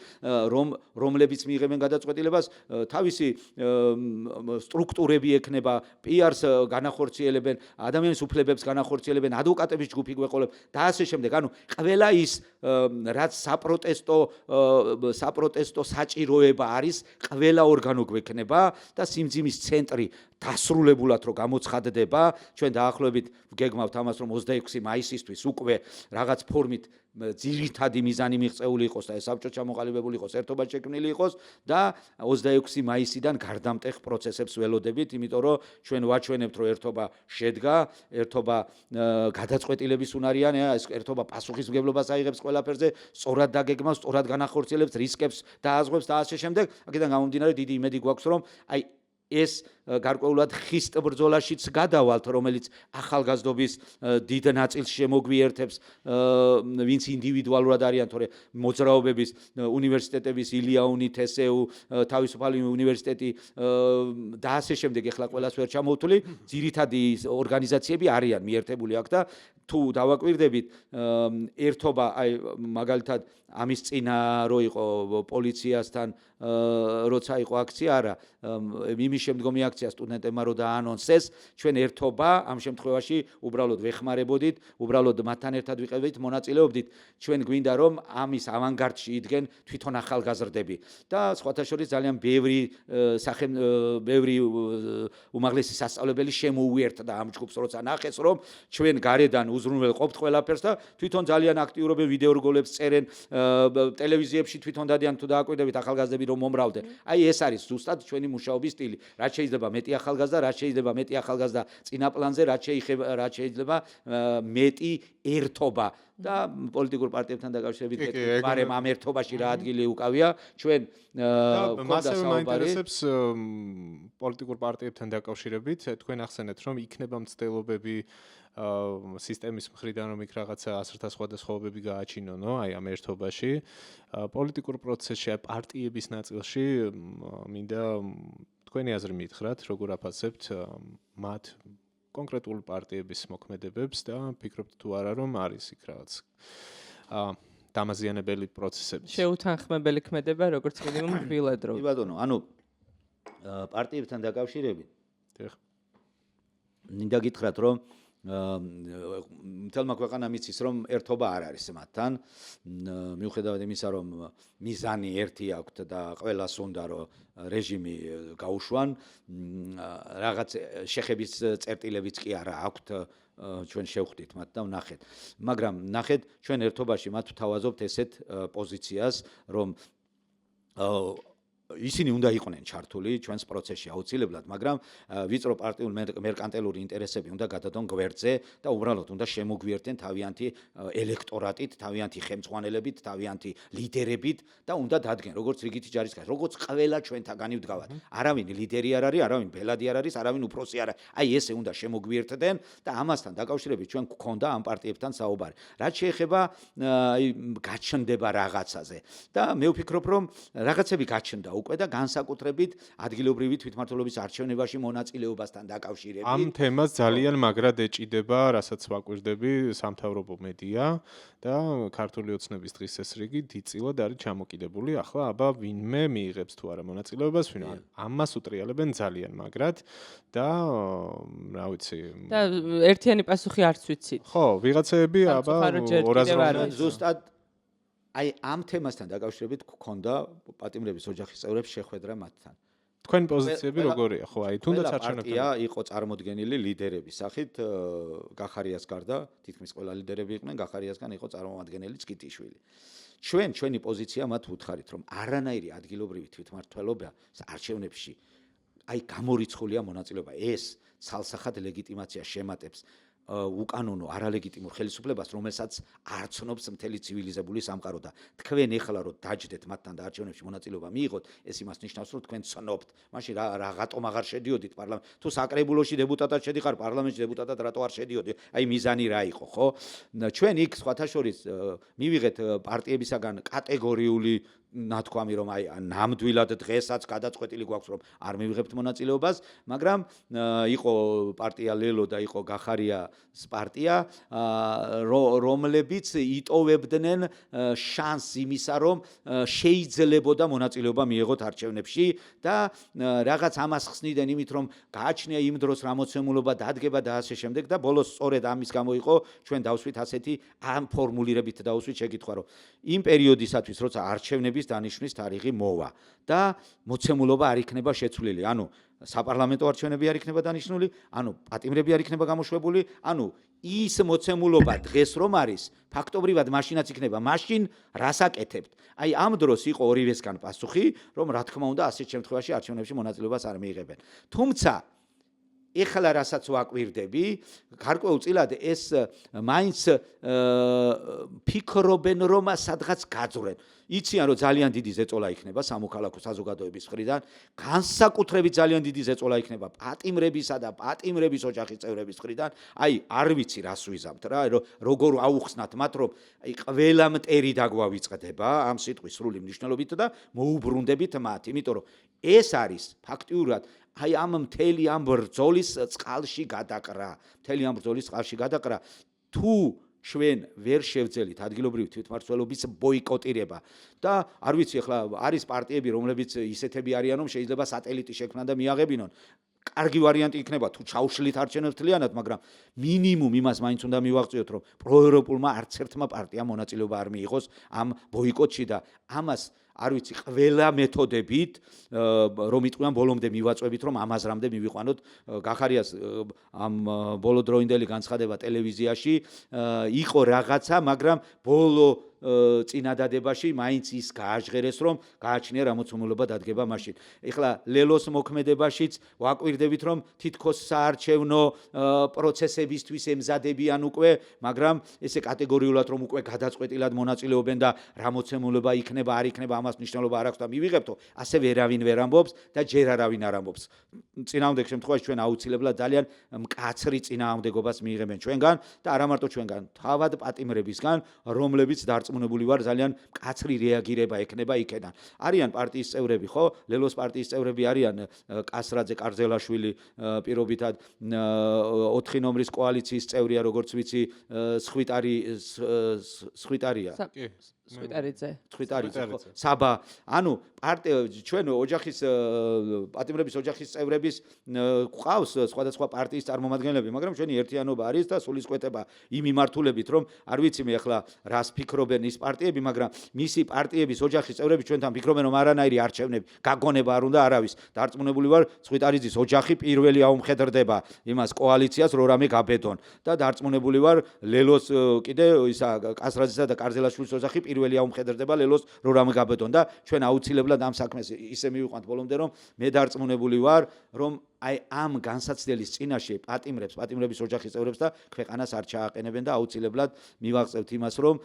რომლებიც მიიღებენ გადაწყვეტილებას თავისი სტრუქტურები ექნება PR-ს განახორციელებენ ადამიანის უფლებებს განახორციელებენ ადვოკატების ჯგუფი გვეყოლებ და ასე შემდეგ ანუ ყველა ის რაც საპროტესტო საჭიროება არის ყველა ორგანო გვექნება და სიმძიმის ცენტრი დასრულებულად რო გამოცხადდება ჩვენ დაახლოებით გეგმავთ ამას რომ 26 მაისისთვის უკვე რაღაც ფორმით ძირითადი მიზანი მიღწეული იყოს და ეს საბჭო ჩამოყალიბებული იყოს ერთობა შექმნილი იყოს და 26 მაისიდან გარდამტეხ პროცესებს ველოდებით იმიტომ რომ ჩვენ ვაჩვენებთ რომ ერთობა შედგა ერთობა გადაწყვეტილების უნარიანია ეს ერთობა პასუხისმგებლობას აიღებს ყველაფერზე სწორად დაგეგმავს სწორად განახორციელებს რისკებს დააზღვევს და ასე შემდეგ აქედან გამომდინარე დიდი იმედი გვაქვს რომ აი ეს გარკვეულად ხისტ ბრძოლაშიც გადავალთ რომელიც ახალგაზრდობის დიდ ნაწილს შემოგვიერთებს ვინც ინდივიდუალურად არიან თორე მოძრაობების უნივერსიტეტების ილიაუნი თესეუ თავისუფალი უნივერსიტეტი და ასე შემდეგ ეხლა ყველას ვერ ჩამოვთვლი ძირითადი ორგანიზაციები არიან მიერთებული აქ და თუ დავაკვირდებით ერთობა აი მაგალითად ამის წინა რო იყო პოლიციასთან როცა იყო აქცია არა იმის შემდგომი აქცია სტუდენტებმა რო დაანონსეს ჩვენ ერთობა ამ შემთხვევაში უბრალოდ ვეხმარებოდით უბრალოდ მათთან ერთად ვიყავით მონაწილეობდით ჩვენ გვინდა რომ ამის ავანგარდში იდგენ თვითონ ახალგაზრდები და სხვათა შორის ძალიან ბევრი უმაღლესი სასწავლებელი შემოუერთდა ამ ჯგუფს როცა ნახეს რომ ჩვენ გარედან უზრუნველყოფთ ყველაფერს და თვითონ ძალიან აქტიურობენ ვიდეო რგოლებს წერენ ტელევიზიებში თვითონ დადიან თუ დააკვირდებით ახალგაზრდები რომ მომრავლდნენ აი ეს არის ზუსტად ჩვენი მუშაობის სტილი რაც შეიძლება მეტი ახალგაზრდა რაც შეიძლება მეტი ახალგაზრდა წინა პლანზე რაც შეიძლება მეტი ერთობა და პოლიტიკურ პარტიებთან დაკავშირებით ბარემ ამ ერთობაში რა ადგილი უკავია ჩვენ მასე მაინტერესებს პოლიტიკურ პარტიებთან დაკავშირებით თქვენ ახსენეთ რომ იქნება მცდელობები სისტემის მხრიდან რომ იქ რაღაცა ასრთა სხვადასხვაობები გააჩინონო აი ამ ერთობაში პოლიტიკურ პროცესში პარტიების ნაწილში მინდა თქვენი აზრი მითხრათ როგორ აფასებთ მათ კონკრეტული პარტიების მოქმედებებს და ფიქრობთ თუ არა რომ არის იქ რაღაც დამაზიანებელი პროცესები შეუთანხმებელი ქმედება როგორც მინიმუმ თბილადროვ კი ბატონო ანუ პარტიებთან დაკავშირებით მინდა გითხრათ რომ მთელმა ქვეყანამ იცის რომ ერთობა არ არის მათთან მიუხედავად იმისა რომ მიზანი ერთი აქვთ და ყველას უნდა რომ რეჟიმი გაუშვან რაღაც შეხების წერტილებიც კი არა აქვთ ჩვენ შევხვდით მათ და ვნახეთ მაგრამ ნახეთ ჩვენ ერთობაში მათ ვთავაზობთ ესეთ პოზიციას რომ ისინი უნდა იყვნენ ჩართული ჩვენს პროცესში აუცილებლად, მაგრამ ვიწრო პარტიულ მერკანტილური ინტერესები უნდა გადადონ გვერდზე და უბრალოდ უნდა შემოგვიერთდნენ თავიანთი ელექტორატით, თავიანთი ხელმძღვანელებით, თავიანთი ლიდერებით და უნდა დადგენ როგორც რიგითი ჯარისკაცი, როგორც ყველა ჩვენთაგანი ვდგავართ. არავინ ლიდერი არ არის, არავინ ბელადი არ არის, არავინ უფროსი არ არის. აი ესე უნდა შემოგვიერთდნენ და ამასთან დაკავშირებით ჩვენ გვქონდა ამ პარტიებთან საუბარი. რაც შეეხება აი გაჩნდება რაღაცაზე და მე ვფიქრობ რომ რაღაცები გაჩნდა უკვე და განსაკუთრებით ადგილობრივი თვითმმართველობის არჩევნებაში მონაწილეობასთან დაკავშირებით. ამ თემას ძალიან მაგრად ეჭიდება, რასაც ვაკვირდები, სამთავრობო მედია და ქართული ოცნების დღის ეს რიგი დიდწილად არის ჩამოკიდებული. ახლა აბა ვინმე მიიღებს თუ არა მონაწილეობას, ვინმე ამას უტრიალებენ ძალიან მაგრად და რა ვიცი. და ერთიანი პასუხი არც ვიცით. ხო, ვიღაცები აბა ზუსტად აი ამ თემასთან დაკავშირებით გქონდა პატიმრების ოჯახის წევრებს შეხვედრა მათთან. თქვენი პოზიციები როგორია? ხო, აი თუნდაც არჩევნებში პარტია იყო წარმოდგენილი ლიდერების სახით, გახარიას გარდა, თითქმის ყველა ლიდერები იყვნენ, გახარიასგან იყო წარმომადგენელი წკიტიშვილი. ჩვენი პოზიცია მათ უთხარით, რომ არანაირი ადგილობრივი თვითმმართველობა არჩევნებში აი გამორიცხულია მონაწილეობა. ეს ცალსახად ლეგიტიმაცია შემატებს უკანონო არალეგიტიმურ ხელისუფლებას, რომელსაც არ ცნობს მთელი ცივილიზებული სამყარო და თქვენ ეხლა რომ დაჯდეთ მათთან და არჩევნებში მონაწილეობა მიიღოთ, ეს იმას ნიშნავს, რომ თქვენ ცნობთ. მაშინ რატომ აღარ შედიოდით პარლამენტში? თუ საკრებულოში დეპუტატად შედიხარ, პარლამენტში დეპუტატად რატო არ შედიოდი? აი მიზანი რა იყო, ხო? ჩვენ იქ სხვათა შორის მივიღეთ პარტიებისაგან კატეგორიული ნათქვამი, რომ აი ნამდვილად დღესაც გადაწყვეტილი გვაქვს, რომ არ მივიღებთ მონაწილეობას, მაგრამ იყო პარტია ლელო და იყო გახარიას პარტია, რომლებიც იტოვებდნენ შანსს იმისა, რომ შეიძლებოდა მონაწილეობა მიიღოთ არჩევნებში და რაღაც ამას ხსნიდნენ იმით, რომ გააჩნია იმ დროს რამოცემულობა დადგება და ასე შემდეგ და ბოლოს სწორედ ამის გამო იყო ჩვენ დავსვით ასეთი ამ ფორმულირებით დავსვით შეკითხვა, რომ იმ პერიოდისათვის, როცა არჩევნების დანიშნვის თარიღი მოვა და მოცემულობა არ იქნება შეცვლილი. ანუ საპარლამენტო არჩევნები არ იქნება დანიშნული, ანუ პატიმრები არ იქნება გამოშვებული, ანუ ის მოცემულობა დღეს რომ არის, ფაქტობრივად მაშინაც იქნება, მაშინ რას აკეთებთ? აი ამ დროს იყო ორივესგან პასუხი, რომ რა თქმა უნდა, ასეთ შემთხვევაში არჩევნებში მონაწილეობას არ მიიღებენ. თუმცა ეხლა რასაც ვაკვირდები, გარკვეულწილად ეს მაინც ფიქრობენ, რომ სადღაც გაძვრენ. იციან, რომ ძალიან დიდი ზეწოლა იქნება სამოქალაქო საზოგადოების მხრიდან, განსაკუთრებით ძალიან დიდი ზეწოლა იქნება პატიმრებისა და პატიმრების ოჯახის წევრების მხრიდან. აი, არ ვიცი რას ვიზამთ რა, როგორ აუხსნათ მათ, რომ აი ყველა მტერი დაგვავიწყდება ამ სიტყვის სრული მნიშვნელობით და მოუბრუნდებით მათ, იმიტომ რომ ეს არის ფაქტიურად აი ამ მთელი ამ ბრძოლის წყალში გადაყრა, თუ ჩვენ ვერ შევძელით ადგილობრივი თვითმმართველობის ბოიკოტირება და არ ვიცი ახლა არის პარტიები, რომლებიც ისეთები არიან, რომ შეიძლება სატელიტი შექმნან და მიაღებინონ. კარგი ვარიანტი იქნება თუ ჩაუშლით არჩევნებს თლიანად, მაგრამ მინიმუმ იმას მაინც უნდა მივაღწიოთ, რომ პროევროპულმა არც ერთმა პარტიამ მონაწილეობა არ მიიღოს ამ ბოიკოტში და ამას არ ვიცი, ყველა მეთოდებით, რომ იტყვიან ბოლომდე მივაწვევით, რომ ამაზრამდე მივიყვანოთ. გახარიას ამ ბოლოდროინდელი განცხადება ტელევიზიაში იყო რაღაცა, მაგრამ ბოლო წინადადებაში მაინც ის გააჟღერეს, რომ გააჩნია რამოცემულობა დადგება მაშინ. ეხლა ლელოს მოქმედებაშიც ვაკვირდებით, რომ თითქოს საარჩევნო პროცესებისთვის ემზადებიან უკვე, მაგრამ ესე კატეგორიულად რომ უკვე გადაწყვეტილად მონაწილეობენ და რამოცემულობა იქნება, არ იქნება, ამას მნიშვნელობა არ აქვს და მივიღებთო, ასე ვერავინ ვერ ამბობს და ჯერ არავინ არ ამბობს. წინააღმდეგ შემთხვევაში ჩვენ აუცილებლად ძალიან მკაცრი წინააღმდეგობას მიიღებენ ჩვენგან და არა მარტო ჩვენგან, თავად პატიმრებისგან, რომლებიც დარწმუნებული ვარ ძალიან მკაცრი რეაგირება ექნება იქიდან. არიან პარტიის წევრები, ხო? ლელოს პარტიის წევრები არიან კასრაძე, კარზელაშვილი, პირობითად 4 ნომრის კოალიციის წევრია, როგორც ვიცი, სხვიტარია. სხვიტარიძე, ხო? საბა, ანუ ჩვენ ოჯახის პატიმრების ოჯახის წევრების ყავს სხვადასხვა პარტიის წარმომადგენლები, მაგრამ ჩვენი ერთიანობა არის და სულისკვეთება იმ მიმართულებით, რომ არ ვიცი მე ახლა რას ფიქრობენ ის პარტიები, მაგრამ მისი პარტიების ოჯახის წევრები ჩვენთან ფიქრობენ, რომ არანაირი არჩევნები გაგონება არ უნდა არავის. დარწმუნებული ვარ, სხვიტარიძის ოჯახი პირველი აუმხედრდება იმას კოალიციას, რომ რამე გაბედონ და დარწმუნებული ვარ, ლელოს კიდე ისა კასრაძისა და კარზელაშვილის ოჯახი პირველი აუმხედრდება ლელოს, რომ რამე გაბედონ და ჩვენ აუცილებლად ამ საქმეს ისე მივიყვანთ ბოლომდე, რომ მე დარწმუნებული ვარ, რომ აი ამ განსაცდელის წინაშე პატიმრების ოჯახის წევრებს და ქვეყანას არ ჩააყენებენ და აუცილებლად მივაღწევთ იმას, რომ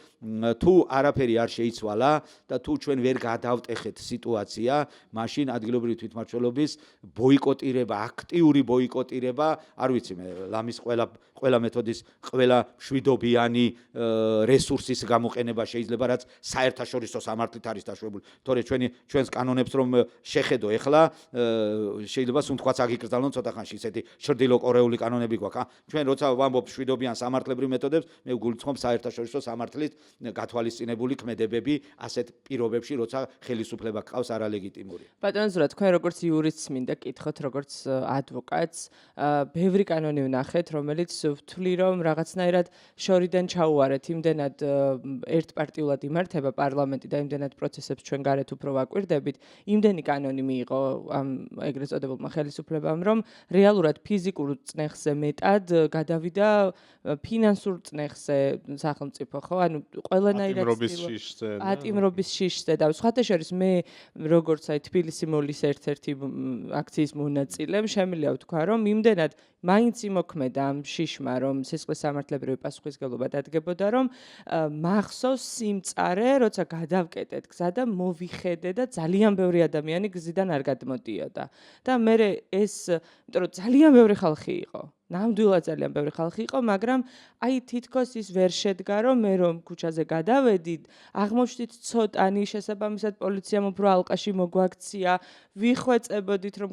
თუ არაფერი არ შეიცვალა და თუ ჩვენ ვერ გადავტეხეთ სიტუაცია, მაშინ ადგილობრივი თვითმმართველობის ბოიკოტირება, აქტიური ბოიკოტირება, არ ვიცი მე, ლამის ყველა მეთოდის, ყველა მშვიდობიანი რესურსის გამოყენება შეიძლება, რაც საერთაშორისო სამართლით არის დაშვებული. თორე ჩვენს კანონებს რომ შეხედო ეხლა, შეიძლება სუნთქვაც აგიკრძალონ ცოტა ხანში ისეთი ჩრდილოკორეული კანონები გვაქვს. ჩვენ როცა ვამბობ მშვიდობიან სამართლებრივ მეთოდებს, მე ვგულისხმობ საერთაშორისო სამართლით გათვალისწინებული ქმედებები ასეთ პირობებში, როცა ხელისუფლება გყავს არალეგიტიმური. ბატონო ზურა, თქვენ როგორც იურისტს მინდა კითხოთ, როგორც ადვოკატს, ბევრი კანონი ვნახეთ, რომელიც ვთვლი, რომ რაღაცნაირად შორიდან ჩაუარეთ, იმდენად ერთპარტიულად იმართება პარლამენტი და იმდენად პროცესებს ჩვენ გარეთ უფრო ვაკვირდებით, იმდენი კანონი მიიღო ამ ეგრეთ წოდებულმა ხელისუფლებამ, რომ რეალურად ფიზიკურ წნეხზე მეტად გადავიდა ფინანსურ წნეხზე სახელმწიფო, ხო? ანუ ყველანაირად პატიმრობის შიშზე და სხვათა შორის მე როგორც აი თბილისი მოლის ერთ-ერთი აქციის მონაწილემ შემიძლია ვთქვა, რომ იმდენად მაინც იმოქმედა ამ შიშმა, რომ სისხლის სამართლებრივი პასუხისმგებლობა დადგებოდა, რომ მახსოვს სიმწარე, როცა გადავკეტეთ გზა და მოვიხედე და ძალიან ბევრი ადამიანი გზიდან არ გადმოდიოდა. და მე ეს, იმიტომ რომ ძალიან ბევრი ხალხი იყო. ნამდვილად ძალიან ბევრი ხალხი იყო, მაგრამ აი თითქოს ის ვერ შედგა, რომ მე რომ ქუჩაზე გადავედით, აღმოჩნდით ცოტანი შესაბამისად პოლიციამ უფრო ალყაში მოგვაქცია, ვიხვეწებოდით რომ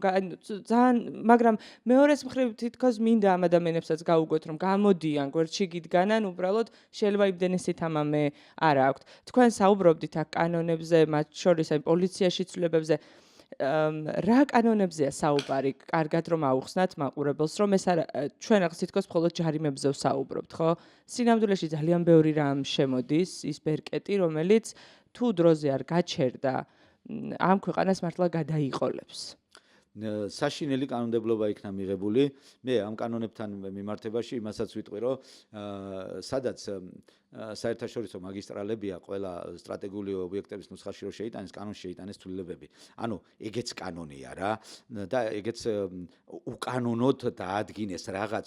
ძალიან, მაგრამ მეორეს მხრივ თითქოს მინდა ამ ადამიანებსაც გაუგოთ, რომ გამოდიან, გვერდში გიდგანან, უბრალოდ შეიძლება იმდენი სითამამე არ აქვთ. თქვენ საუბრობდით აქ კანონებზე, მათ შორის აი პოლიციაში ცვლილებებზე. რა კანონებზეა საუბარი, კარგად რომ აუხსნათ მაყურებელს, რომ ეს არა ჩვენ ახლა თითქოს მხოლოდ ჯარიმებზე ვსაუბრობთ, ხო? სინამდვილეში ძალიან ბევრი რამ შემოდის, ის ბერკეტი, რომელიც თუ დროზე არ გაჩერდა, ამ ქვეყანას მართლა გადაიყოლებს. საშინელი კანონმდებლობა იქნა მიღებული. მე ამ კანონებთან მიმართებაში იმასაც ვიტყვი, რომ სადაც საერთაშორისო მაგისტრალებია ყველა სტრატეგიული ობიექტების ნუსხაში რომ შეიტანეს, კანონში შეიტანეს ცვლილებები. ანუ ეგეც კანონია რა და ეგეც უკანონოდ დაადგინეს რაღაც,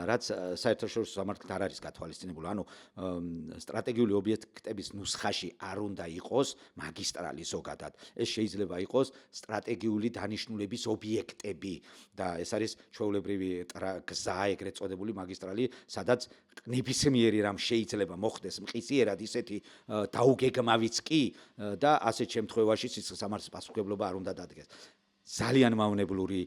რაც საერთაშორისო სამართლით არ არის გათვალისწინებული. ანუ სტრატეგიული ობიექტების ნუსხაში არ უნდა იყოს მაგისტრალი ზოგადად. ეს შეიძლება იყოს სტრატეგიული დანიშნულების ობიექტები და ეს არის ჩვეულებრივი გზა, ეგრეთ წოდებული მაგისტრალი, სადაც ნებისმიერი რამ შეიძლება მოხდეს მყისიერად ისეთი დაუგეგმავიც კი და ასეთ შემთხვევაში სისხლის სამართლის პასუხისმგებლობა არ უნდა დადგეს. ძალიან მავნებლური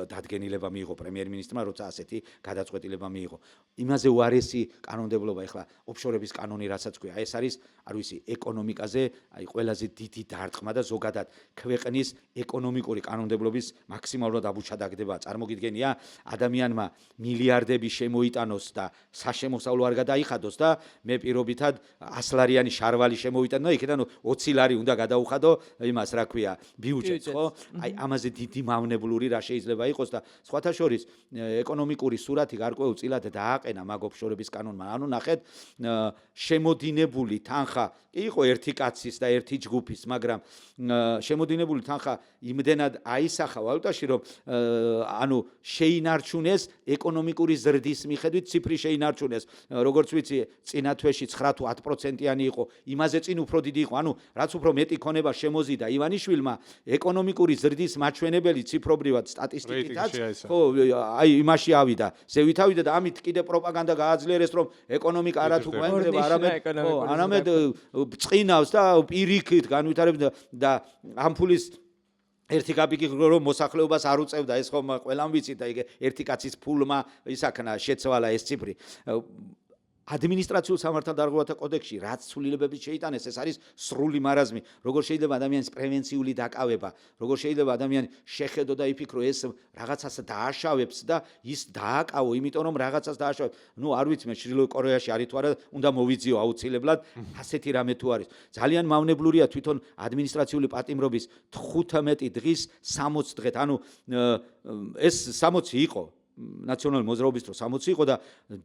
დადგენილება მიიღო პრემიერ-მინისტრმა, როცა ასეთი გადაწყვეტილება მიიღო. იმაზე უარესი კანონმდებლობა ეხლა ოფშორების კანონი, რასაც ქვია, ეს არის, არ ვიცი, ეკონომიკაზე, აი ყველაზე დიდი დარტყმა და ზოგადად ქვეყნის ეკონომიკური კანონმდებლობის მაქსიმალურად აბუჩადაგდება. წარმოგიდგენია, ადამიანმა მილიარდები შემოიტანოს და საშემოსავლო არ გადაიხადოს და მე პირობითად 100 ლარიანი შარვალი შემოვიტანო და იქიდან 20 ლარი უნდა გადაუხადო იმას, რა ქვია, ბიუჯეტს, ხო? აი ამაზე დიდი მავნებლური რა შეიძლება იყოს და სხვათა შორის ეკონომიკური სურათი გარკვეულწილად დააყენა მაგ ოფშორების კანონმა. ანუ ნახეთ, შემოდინებული თანხა იყო ერთი კაცის და ერთი ჯგუფის, მაგრამ შემოდინებული თანხა იმდენად აისახა ვალუტაში, რომ ანუ შეინარჩუნეს ეკონომიკური ზრდის მიხედვით ციფრი შეინარჩუნეს. როგორც ვიცი, წინა თვეში 9 თუ 10%-იანი იყო, იმაზე წინ უფრო დიდი იყო. ანუ რაც უფრო მეტი ქონება შემოზიდა ივანიშვილმა, ეკონომიკური ზრდის მაჩვენებელი ციფრობრივად სტატისტიკითაც, ხო, აი იმაში ავიდა, ზევით ავიდა და ამით კიდე პროპაგანდა გააძლიერეს, რომ ეკონომიკა არათუ გვაემგრება, არამედ ბრწყინავს და პირიქით განვითარებს და ამ ფულის ერთი კაპიკი რომ მოსახლეობას არ უწევდა, ეს ხომ ყველამ ვიცით და ერთი კაცის ფულმა ისაქნა შეცვალა ეს ციფრი. ადმინისტრაციულ სამართალდარღვევათა კოდექსში რაც ცვლილებები შეიტანეს, ეს არის სრული მარაზმი. როგორ შეიძლება ადამიანის პრევენციული დაკავება, როგორ შეიძლება ადამიანი შეხედო და იფიქრო ეს რაღაცას დააშავებს და ის დააკავო, იმიტომ რომ რაღაცას დააშავებს. ნუ არ ვიცი მე შრილო კორეაში არის თუ არა, უნდა მოვიძიო აუცილებლად, ასეთი რამე თუ არის. ძალიან მავნებლურია თვითონ ადმინისტრაციული პატიმრობის 15 დღის 60 დღეთ. ანუ ეს 60 იყო ნაციონალური მოძრაობის დროს 60 იყო და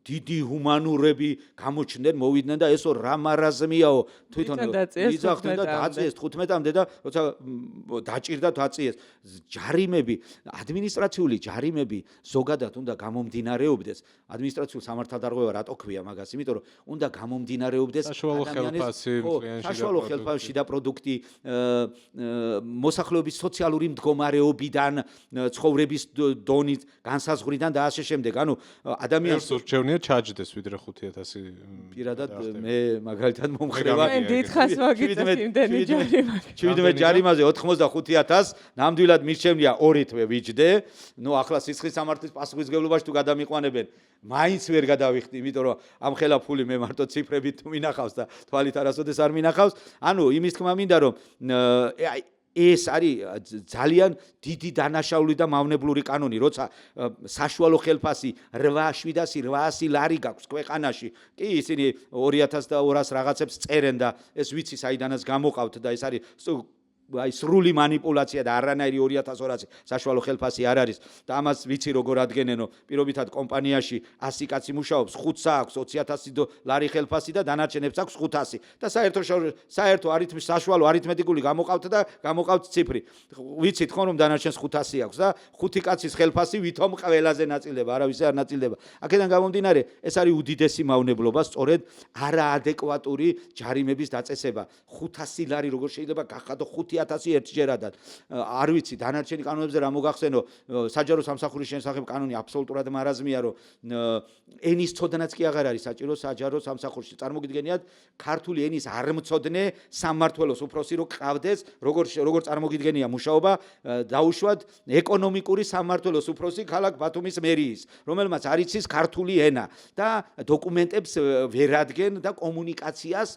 დიდი ჰუმანურები გამოჩნდნენ, მოვიდნენ და ესო რა მარაზმიაო, თვითონ იძახდნენ და დაწიეს 15-მდე და როცა დაჭირდა დაწიეს. ჯარიმები, ადმინისტრაციული ჯარიმები ზოგადად უნდა გამომდინარეობდეს. ადმინისტრაციული სამართალდარღვევა რატო ქვია მაგას? იმიტომ რომ უნდა გამომდინარეობდეს საშუალო ხელფასში და პროდუქტი მოსახლეობის სოციალური მდგომარეობიდან, ცხოვრების დონით, განსაზღვრიდან და ასე შემდეგ. ანუ ადამიანს ურჩევნია ჩაჯდეს ვიდრე 5000. პირადად მე მაგალითად მომხრევა. დიდხანს მოგიწევთ იმდენი ჯარიმა. 17 ჯარიმაზე 85,000 ნამდვილად მირჩევნია 2 თვე ვიჯდე. ნუ ახლა სიცხის სამართლის პასუხისმგებლობაში თუ გადამიყვანებენ, მაინც ვერ გადავიხდი, იმიტომ რომ ამ ხელა ფული მე მარტო ციფრებით თუ მინახავს და თვალით არასოდეს არ მინახავს. ანუ იმის თქმა მინდა რომ ეს არის ძალიან დიდი დანაშაული და მავნებლური კანონი, როცა საშუალო ხელფასი 700 ლარი გაქვს ქვეყანაში. კი, ისინი 2200 რაღაცებს წერენ და ეს ვიცი საიდანაც გამოყავთ და ეს არის აი სრული манипуляცია და არანაირი 2200 საშუალო ხელფასი არ არის და ამას ვიცი როგორ ადგენენო პირობითად კომპანიაში 100 კაცი მუშაობს 500 აქვს 20000 ლარი ხელფასი და დანარჩენებს აქვს 500 და საერთო არითმის საშუალო არითმეტიკული გამოყავთ და გამოყავთ ციფრი ვიცით ხო რომ დანარჩენს 500 აქვს და 5 კაცის ხელფასი ვითომ ყველაზე ნაწილდება არავის არ ნაწილდება აქედან გამომდინარე ეს არის უდიდესი მავნებლობა სწორედ არაადეკვატური ჯარიმების დაწესება 500 ლარი როგორ შეიძლება გახადო 5000 ერთჯერადად არ ვიცი დანარჩენი კანონებზე რა მოგახსენო საჯარო სამსახურის შესახებ კანონი აბსოლუტურად მარაზმია რომ ენის ცოდნაც კი აღარ არის საჭირო საჯარო სამსახურში წარმოგიდგენიათ ქართული ენის არ მცოდნე სამმართველოს უფროსი რო ყავდეს როგორ წარმოგიდგენია მუშაობა დაუშვათ ეკონომიკური სამმართველოს უფროსი ქალაქ ბათუმის მერიის რომელმაც არ იცის ქართული ენა და დოკუმენტებს ვერ ადგენ და კომუნიკაციას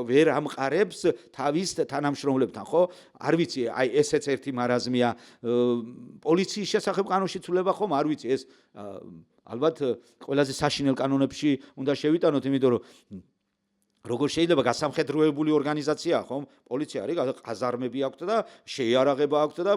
ვერ ამყარებს თავის თანამშრომლებთან ხო არ ვიცი აი ესეც ერთი მარაზმია პოლიციის შესახებ კანონში ცვლილება ხომ არ ვიცი ეს ალბათ ყველაზე საშინელ კანონებში უნდა შევიტანოთ იმიტომ რომ როგორ შეიძლება გასამხედროებული ორგანიზაცია ხომ პოლიცია არის ყაზარმები აქვს და შეიარაღება აქვს და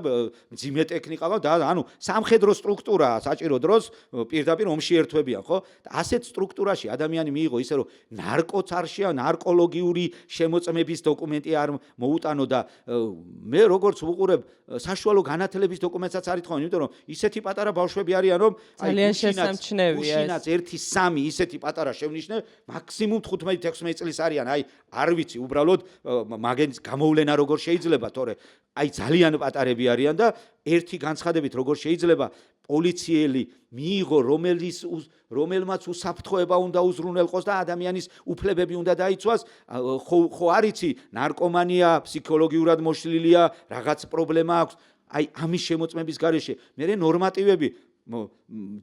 მძიმე ტექნიკა აქვს და ანუ სამხედრო სტრუქტურაა საჭირო დროს პირდაპირ ომში ერთვებიან ხო და ასეთ სტრუქტურაში ადამიანი მიიღო ისე რომ ნარკოც არ შეა ნარკოლოგიური შემოწმების დოკუმენტი არ მოუტანო და მე როგორც ვუყურებ საშუალო განათლების დოკუმენტსაც არ ითხოვენ იმიტომ რომ ისეთი პატარა ბავშვები არიან რომ ძალიან შესამჩნევია ეს 1-3 ისეთი პატარა შევნიშნე მაქსიმუმ 15-16 წლის არიან აი არ ვიცი უბრალოდ მაგენ გამოვლენა როგორ შეიძლება თორე აი ძალიან პატარები არიან და ერთი განცხადებით როგორ შეიძლება პოლიციელი მიიღო რომელმაც უსაფრთხოება უნდა უზრუნველყოს და ადამიანის უფლებები უნდა დაიცვას ხო არიცი ნარკომანია ფსიქოლოგიურად მოშლილია რაღაც პრობლემა აქვს აი ამის შემოწმების გარეშე მე ნორმატივები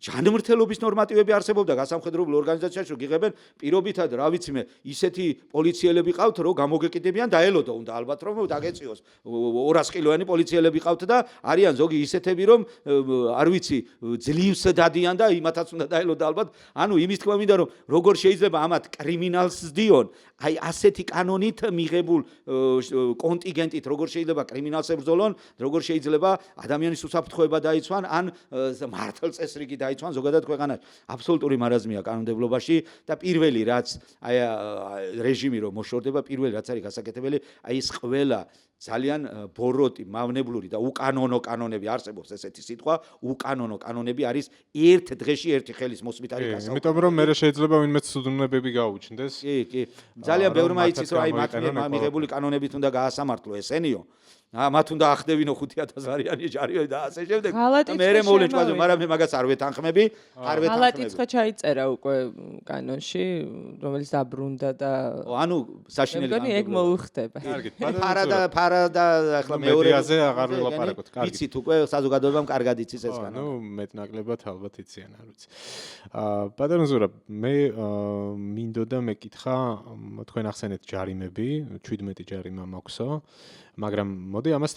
ჯანმრთელობის ნორმატივები არსებობდა გასამხედროებულ ორგანიზაციაში რომ გიღებენ პირობითად რა ვიცი მე ისეთი პოლიციელები ყავთ რომ გამოგეკიდებიან და ელოდო უნდა ალბათ რომ დაგეწიოს 200 კილოიანი პოლიციელები ყავთ და არიან ზოგი ისეთები რომ არ ვიცი ძლივს დადიან და იმათაც უნდა დაელოდო ალბათ ანუ იმის თქმა მინდა რომ როგორ შეიძლება ამათ კრიმინალს ზდიონ აი ასეთი კანონით მიღებულ კონტინგენტით როგორ შეიძლება კრიმინალს ებრძოლონ როგორ შეიძლება ადამიანის უსაფრთხოება დაიცვან ან მართლწესრიგი დაიცვან ზოგადად ქვეყანაში აბსოლუტური მარაზმია კანონმდებლობაში და პირველი რაც აი რეჟიმი რომ მოშორდება პირველი რაც არის გასაკეთებელი აი ეს ყველა ძალიან ბოროტი მავნებლური და უკანონო კანონები არსებობს ესეთი სიტყვა უკანონო კანონები არის ერთ დღეში ერთი ხელის მოსმით არის გასაუბრებელი იმიტომ რომ მე შეიძლება ვინმე ცუდუნებები გაუჩნდეს კი ძალიან ბევრმა იცის რომ აი მათ მიღებული კანონებით უნდა გაასამართლო ესენიო მათ უნდა ახდევინო 5000 არიანი ჯარიო და ასე შემდეგ მე მოვლენ ჭვაზე მაგრამ მე მაგას არ ვეთანხმები ღალატიცხვა ჩაიწერა უკვე კანონში რომელიც დაბრუნდა და ანუ საშინელი კანონი ეგ მოუხდება კარგით ფარადა ახლა მეორეზე აღარ ვილაპარაკოთ კარგით იცით უკვე საზოგადოებამ კარგად იცის ეს კანონი ნუ მეტნაკლებად ალბათ იციან არ ვიცი პატარონ ზურაბ მე მინდოდა მეკითხა თქვენ ახსენეთ ჯარიმები 17 ჯარიმა მაქვსო მაგრამ მოდი ამას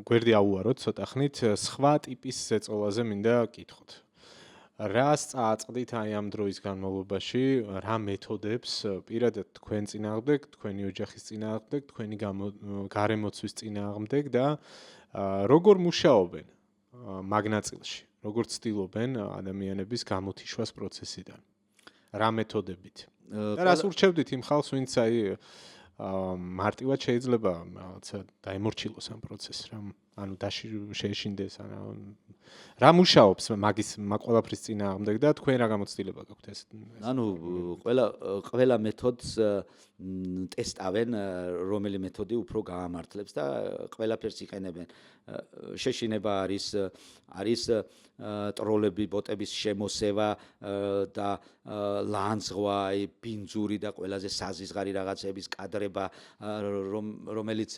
გვერდი აუაროთ ცოტა ხნით სხვა ტიპის ზეწოლაზე მინდა კითხოთ რას წააწყდით აი ამ დროის განმავლობაში რა მეთოდებს პირადად თქვენ წინააღმდეგ თქვენი ოჯახის წინააღმდეგ თქვენი გარემოცვის წინააღმდეგ და როგორ მუშაობენ მაგ ნაწილში როგორც ცდილობენ ადამიანების გამოთიშვას პროცესიდან. რა მეთოდებით? და რას ურჩევდით იმ ხალხს, ვინც მარტივად შეიძლება რაღაცა დაემორჩილოს ამ პროცესს, ანუ შეეშინდეს, რა მუშაობს მაგის ყველაფრის წინააღმდეგ და თქვენ რა გამოცდილება გაქვთ ეს? ანუ ყველა მეთოდს ტესტავენ, რომელი მეთოდი უფრო გაამართლებს და ყველაფერს იყენებენ. შეშინება არის ტროლები, ბოტების შემოსევა და ლანძღვა, ბინძური და ყველაზე საზიზღარი რაღაცების კადრება, რომელიც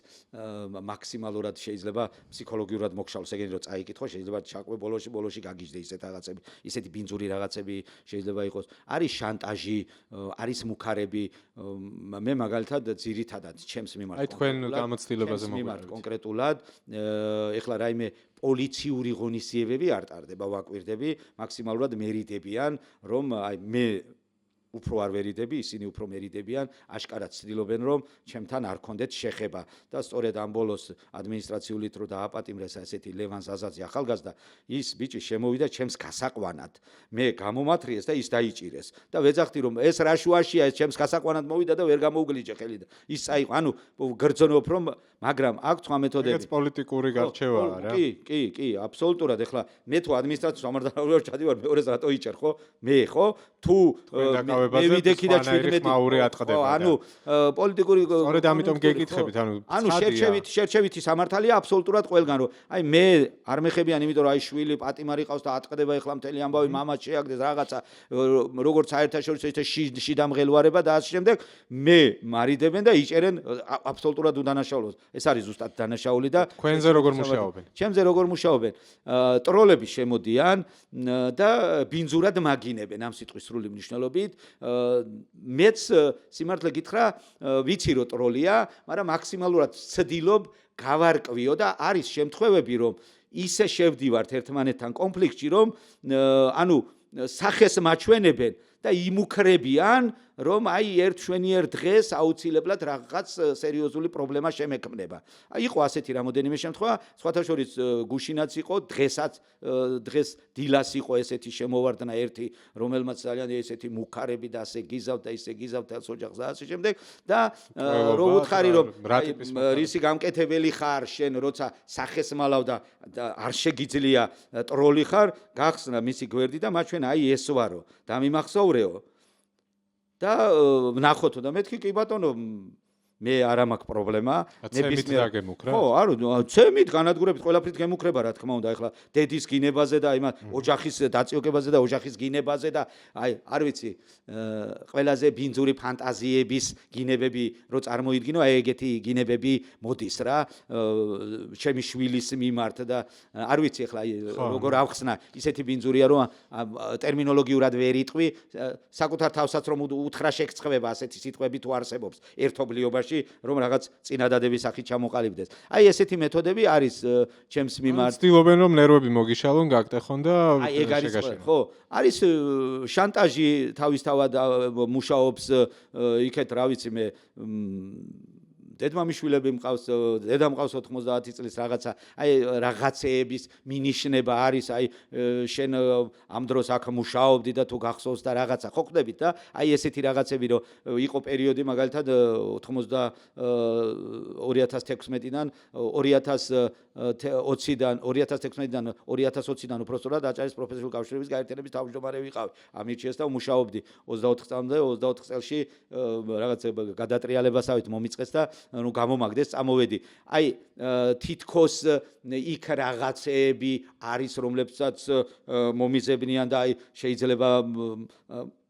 მაქსიმალურად შეიძლება ფსიქოლოგიურად მოგშალოს, ეგენი რომ წაიკითხო, შეიძლება ჩაკვე ბოლოში გაგიჟდე ისეთ რაღაცები, ისეთი ბინძური რაღაცები შეიძლება იყოს. არის შანტაჟი, არის მუქარები, მე მაგალითად ძირითადად ჩემს მიმართ. აი თქვენ გამოცდილებაზე მოგვიყვებით კონკრეტულად, ეხლა რაიმე პოლიციური ღონისძიებები არ ტარდება, ვაკვირდები, მაქსიმალურად მერიდებიან, რომ აი მე უფრო არ ვერიდები, ისინი უფრო მერიდებიან, აშკარად ცდილობენ, რომ ჩემთან არ კონდეთ შეხება და სწორედ ამ ბოლოს ადმინისტრაციულით რო დააპატიმრეს ესეთი ლევან ზაზაძე ახალგაზრდა, ის ბიჭი შემოვიდა ჩემს გასაყვანად. მე გამომათრიეს და ის დაიჭირეს და ვეძახდი, რომ ეს რა შუაშია, ეს ჩემს გასაყვანად მოვიდა და ვერ გამოუგლიჯე ხელი და ის წაიყო. ანუ გრძნობ, რომ მაგრამ აქ სხვა მეთოდები. ეს პოლიტიკური გარჩევაა რა. კი, აბსოლუტურად. ეხლა მე თუ ადმინისტრაციის სამართალდამცავად ჩადივარ, მეორეს რატო იჭერ, ხო? მე ხო? თუ მე ვიდექი და 17 მაური ატყდება. ანუ პოლიტიკური სწორედ ამიტომ გეკითხებით, ანუ შერჩევითი სამართალია აბსოლუტურად ყველგან, რომ აი მე არ მეხებიან, იმიტომ რომ აი შვილი პატიმარი ყავს და ატყდება ეხლა მთელი ამბავი, მამაც შეაგდეს რაღაცა, როგორც საერთაშორისო ისე შიდამღელვარება და ასე შემდეგ, მე მარიდებენ და იჭერენ აბსოლუტურად უდანაშაულობას. ეს არის ზუსტად დანაშაული და თქვენზე როგორ მუშაობენ? ჩემზე როგორ მუშაობენ? ტროლები შემოდიან და ბინძურად მაგინებენ ამ სიტყვის სრული მნიშვნელობით. მეც სიმართლე გითხრა, ვიცი რომ ტროლია, მაგრამ მაქსიმალურად ვცდილობ გავარკვიო და არის შემთხვევები, რომ ისე შევდივართ ერთმანეთთან კონფლიქტში, რომ ანუ სახეს მაჩვენებენ და იმუქრებიან, რომ აი ერთშვენიერ დღეს აუცილებლად რაღაც სერიოზული პრობლემა შემექმნება. აი იყო ასეთი რამოდენიმე შემთხვევა, სხვათა შორის გუშინაც იყო, დღეს დილას იყო ესეთი შემოვარდნა ერთი, რომელმაც ძალიან ესეთი მუქარები და ასე გიზავთ და ისე გიზავთ თელს ოჯახს და ასე შემდეგ და რომ უთხარი რომ რისი გამკეთებელი ხარ შენ, როცა სახეს მალავ და არ შეგიძლია ტროლი ხარ, გახსნა მისი გვერდი და მაჩვენა აი ეს ვარო და მიმახსოვრეო. და ვნახოთო და მეთქი კი ბატონო მე არ მაქვს პრობლემა ნებისმიერ ხო არო ცემით განადგურებით ყველაფრით გემუქრება რა თქმა უნდა ეხლა დედის გინებაზე და აი მათ ოჯახის დაწიოკებაზე და ოჯახის გინებაზე და აი არ ვიცი ყველაზე ბინძური ფანტაზიების გინებები რო წარმოიდგინო აი ეგეთი გინებები მოდის რა ჩემი შვილის მიმართ და არ ვიცი ეხლა აი როგორ ავხსნა ისეთი ბინძურია რომ ტერმინოლოგიურად ვერ იტყვი საკუთარ თავსაც რომ უთხრა შეგწყვება ასეთი სიტყვები თუ არსებობს ერთობლიობაში რომ რაღაც წინადადების სახით ჩამოყალიბდეს. აი ესეთი მეთოდები არის ჩემს მიმართ. ცდილობენ რომ ნერვები მოგიშალონ, გაგტეხონ და აი ეგ არის ხო? არის შანტაჟი თავისთავად მუშაობს იქეთ რა ვიცი მე დედმამიშვილები მყავს, დედა მყავს 90 წლის რაღაცა, აი რაღაცეების მინიშნება არის, აი შენ ამ დროს აქ მუშაობდი და თუ გახსოვს და რაღაცა ხო ხდებით და აი ესეთი რაღაცები რომ იყო პერიოდი მაგალითად 2016-დან 2020-დან 2016-დან 2020-დან უბრალოდ აჭარის პროფესიული კავშირების გაერთიანების თავმჯდომარე ვიყავი. ამირჩიეს და მუშაობდი 24 წამდე, 24 წელში რაღაც გადატრიალებასავით მომიწყეს და ну გამომაგდეს წამოვედი. აი თითქოს იქ რაღაცეები არის რომლებსაც მომიძებნიან და აი შეიძლება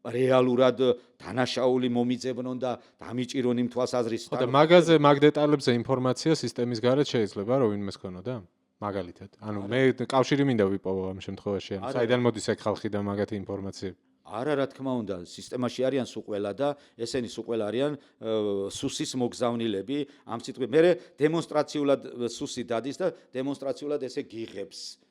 რეალურად დანაშაული მომიძებნონ და დამიჭირონ იმ თვალსაზრისით. და მაგაზე მაგ დეტალებზე ინფორმაცია სისტემის გარეთ შეიძლება რომ ვინმეს ქონოდა? მაგალითად. ანუ მე კავშირი მინდა ვიპოვო ამ შემთხვევაში. ანუ საიდან მოდის ეგ ხალხი და მაგათი ინფორმაცია? არა რა თქმა უნდა სისტემაში არიან სუყველა და ესენი სუყველა არიან სუსის მოგზავნილები ამ სიტყვით მე დემონსტრაციულად სუსი დადის და დემონსტრაციულად ესე გიღებს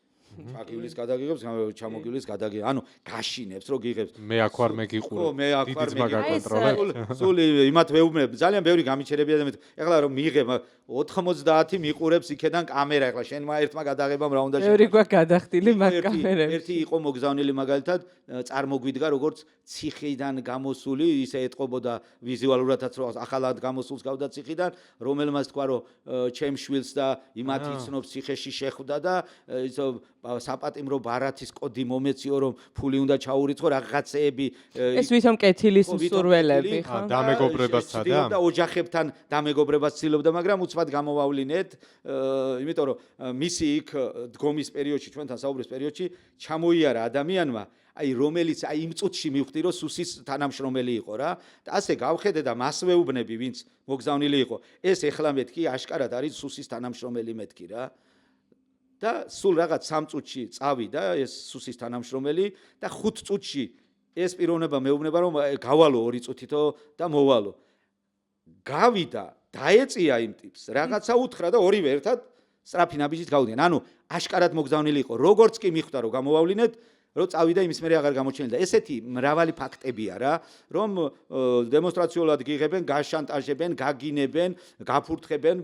აკიulis გადაგიღებს, ჩამოგიulis გადაგიღებს. ანუ გაშინებს, რო გიღებს. მე აქ ვარ მეგიყურებ. ხო, მე აქ ვარ მეგიკონტროლებ. სული იმათ ვეუბნებ, ძალიან ბევრი გამიჩერებია და მე ეხლა რომ მიიღებ 90 მიყურებს იქედან კამერა, ეხლა შენმა ერთმა გადაღებამ რა უნდა ბევრი გვაქვს გადახდილი მაგ კამერებში. ერთი იყო მოგზავნილი მაგალითად, წარმოგვიდგა როგორც ციხიდან გამოსული, ისე ეტყობოდა ვიზუალურადაც რომ ახალად გამოსულს გავდა ციხიდან, რომელმაც თქვა რომ ჩემ შვილს და იმათ იცნობს ციხეში შეხვდა და ისო საპატიმრო ბარათის კოდი მომეციო რომ ფული უნდა ჩაურიცხო რაღაცეები ეს ვითომ კეთილის მსურველები ხო? დამეგობრებას ცდა და ოჯახებთან დამეგობრებას ცდილობდა, მაგრამ უცბად გამოვავლინეთ, იმიტომ რომ მისი იქ დგომის პერიოდში, ჩვენთან საუბრის პერიოდში ჩამოიარა ადამიანმა, აი რომელიც აი იმ წუთში მივხვდი რომ სუსის თანამშრომელი იყო რა და ასე გავხედე და მას ვეუბნები ვინც მოგზავნილი იყო ეს ეხლა მეთქი აშკარად არის სუსის თანამშრომელი მეთქი რა და სულ რაღაც 3 წუთში წავიდა ეს სუსის თანამშრომელი და 5 წუთში ეს პიროვნება მეუბნება რომ გავალო 2 წუთითო და მოვალო გავიდა დაეწია იმ ტიპს რაღაცა უთხრა და ორივე ერთად სწრაფი ნაბიჯით გავდიან ანუ აშკარად მოგზავნილი იყო როგორც კი მიხვდა რომ გამოვავლინეთ რომ წავიდა იმის მერე აღარ გამოჩენილა და ესეთი მრავალი ფაქტებია რა რომ დემონსტრაციულად გიღებენ გაშანტაჟებენ გაგინებენ გაფურთხებენ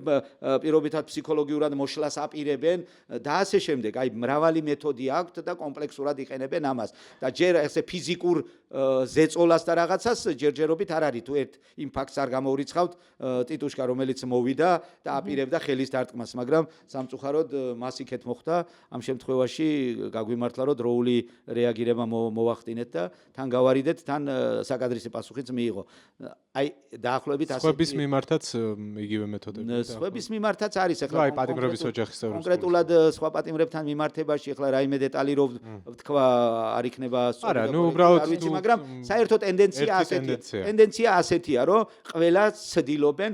პირობითად ფსიქოლოგიურად მოშლას აპირებენ და ასე შემდეგ აი მრავალი მეთოდი აქვთ და კომპლექსურად იყენებენ ამას და ჯერ ესე ფიზიკურ ზეწოლას და რაღაცას ჯერჯერობით არ არის თუ ერთ იმ ფაქტს არ გამოურიცხავთ ტიტუშკა რომელიც მოვიდა და აპირებდა ხელის დარტყმას მაგრამ სამწუხაროდ მას იქეთ მოხდა ამ შემთხვევაში გაგვიმართლა რომ დროული რეაგირება მოვახდინეთ და თან გავარიდეთ თან საკადრისი პასუხიც მიიღო. აი დაახლოებით ასე სხვების მიმართაც იგივე მეთოდები. სხვების მიმართაც არის ახლა აი პატიმრების ოჯახის წევრებს. კონკრეტულად სხვა პატიმრებთან მიმართებაში ახლა რაიმე დეტალი რო ვთქვა არ იქნება არა, ნუ უბრალოდ მაგრამ საერთო ტენდენცია ასეთია, რომ ყველა ცდილობენ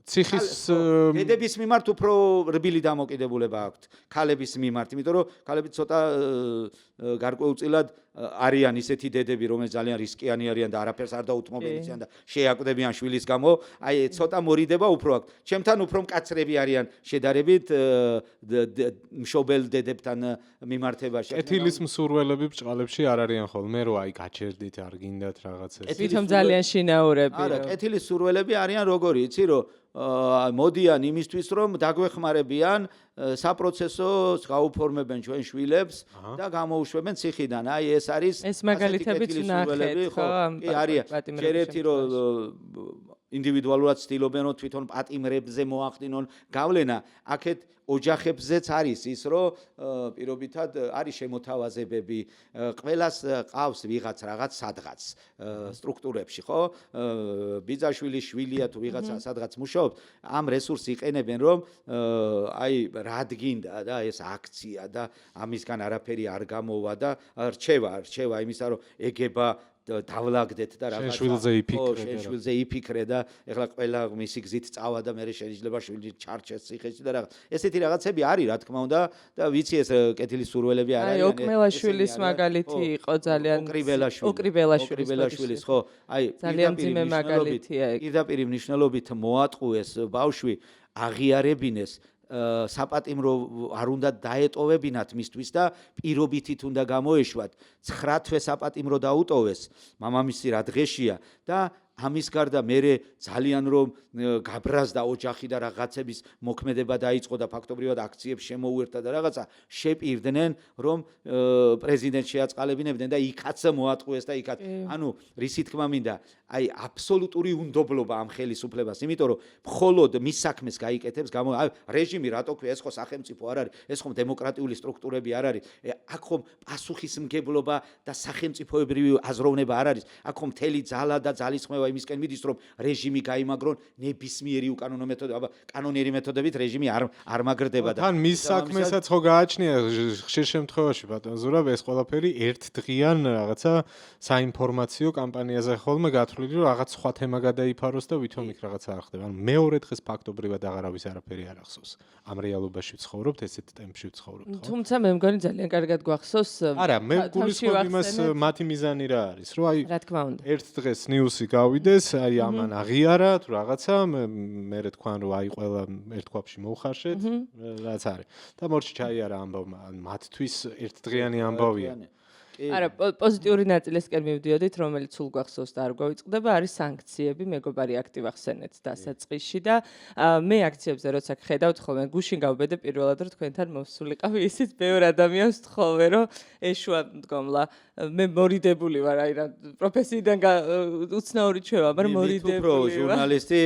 ციხის დედების მიმართ უფრო რბილი დამოკიდებულება აქვთ ქალების მიმართ, იმიტომ რომ ქალები ცოტა გარკვეულწილად არიან ისეთი დედები, რომელიც ძალიან რისკიანი არიან და არაფერს არ დაუთმობენ და შეაკვდებიან შვილის გამო, აი ცოტა მორიდება უფრო აქვთ. ჩემთან უფრო მკაცრები არიან შედარებით მშობელ დედებთან მიმართებაში. კეთილის მსურველები ბჭყალებში არ არიან ხოლმე, რომ აი გაჩერდით, არ გინდათ რაღაცას. ვითომ ძალიან შინაურები. არა, კეთილის მსურველები არიან როგორი, იცი რომ მოდიან იმისთვის რომ დაგვეხმარებიან საპროცესოს გაუფორმებენ ჩვენ შვილებს და გამოუშვებენ ციხიდან. აი ეს არის ეს მაგალითებიც ნახეთ ხო? კი არიან. ჯერეთი რომ ინდივიდუალურად ცდილობენ რომ თვითონ პატიმრებზე მოახდინონ გავლენა, აქეთ ოჯახებზეც არის ის რომ პირობითად არის შემოთავაზებები, ყველას ყავს ვიღაც რაღაც სადღაც სტრუქტურებში, ხო? ბიძაშვილი, შვილია თუ ვიღაცა სადღაც მუშაობს, ამ რესურსს იყენებენ რომ აი რად გინდა და ეს აქცია და ამისგან არაფერი არ გამოვა და რჩევა იმისა რომ ეგება დავლაგდეთ და რაღაცა შვილზე იფიქრე და ეხლა ყველა მისი გზით წავა და მე შეიძლება შვილი ჩარჩეს ციხეში და რაღაც ესეთი რაღაცები არის რა თქმა უნდა და ვიცი ეს კეთილის სურველები არ არიან ოკრიბელაშვილის მაგალითი იყო ძალიან ოკრიბელაშვილის ხო აი ძალიან ძიმე მაგალითია ეგ პირდაპირ მნიშვნელობით მოატყუეს ბავშვი აღიარებინეს საპატიმრო არ უნდა დაეტოვებინათ მისთვის და პირობითით უნდა გამოეშვათ 9 თვე საპატიმრო დაუტოვეს მამამისი რა დღეშია და ამის გარდა მე ძალიან რომ გაბრაზდა ოჯახი და რაღაცების მოქმედება დაიწყო და ფაქტობრივად აქციებს შემოუერთა და რაღაცა შეპირდნენ რომ პრეზიდენტს შეაწყალებინებდნენ და იქაც მოატყუეს და იქაც ანუ რისი თქმა მინდა აი აბსოლუტური უნდობლობა ამ ხელისუფლებას იმიტომ რომ მხოლოდ მის საქმეს გაიკეთებს რეჟიმი რატო ქვია ეს ხო სახელმწიფო არ არის ეს ხომ დემოკრატიული სტრუქტურები არ არის აქ ხომ პასუხისმგებლობა და სახელმწიფოებრივი აზროვნება არ არის აქ ხომ მთელი ძალა და ძალისხმევა იმისკენ მიდის რომ რეჟიმი გაიმაგრონ ნებისმიერი უკანონო მეთოდები აბა კანონიერი მეთოდებით რეჟიმი არ მაგრდება და თან მის საქმესაც ხო გააჩნია ხშირ შემთხვევაში ბატონ ზურაბ ეს ყველაფერი ერთდღიან რაღაცა საინფორმაციო კამპანიაზე ხოლმე გათვლილი რომ რაღაც სხვა თემა გადაიფაროს და ვითომ იქ რაღაცა არ ხდება ანუ მეორე დღეს ფაქტობრივად აღარავის არაფერი არ ახსოვს ამ რეალობაში ვცხოვრობთ ესეთ ტემპში ვცხოვრობთ ხო თუმცა მე მგონი ძალიან კარგად გვახსოვს არა მე გულისხმობ იმას მათი მიზანი რა არის რომ აი რა თქმა უნდა ერთ დღეს ნიუსი გავიდეს, აი ამან აღიარა თუ რაღაცა, მე თქვან რომ აი ყველა ერთ ქვაფში მოუხარშეთ, რაც არის. და მორჩი ჩაიარა ამბავმა, მათთვის ერთდღიანი ამბავია. არა, პოზიტიური ნაწილისკენ მივდიოდით, რომელიც სულ გახსოვს და არ გვავიწყდება, არის სანქციები, მეგობარი აქტი ვახსენეთ დასაწყისში და მე აქციებზე როცა ხედავთ ხოლმე, გუშინ გავბედე პირველად რომ თქვენთან მოვსულიყავი, ისიც ბევრ ადამიანს თხოვე რომ ეშუა მდგომლა, მე მორიდებული ვარ, აი რა პროფესიიდან უცნაური ჩვევა, მაგრამ მორიდებული ვარ. ჟურნალისტი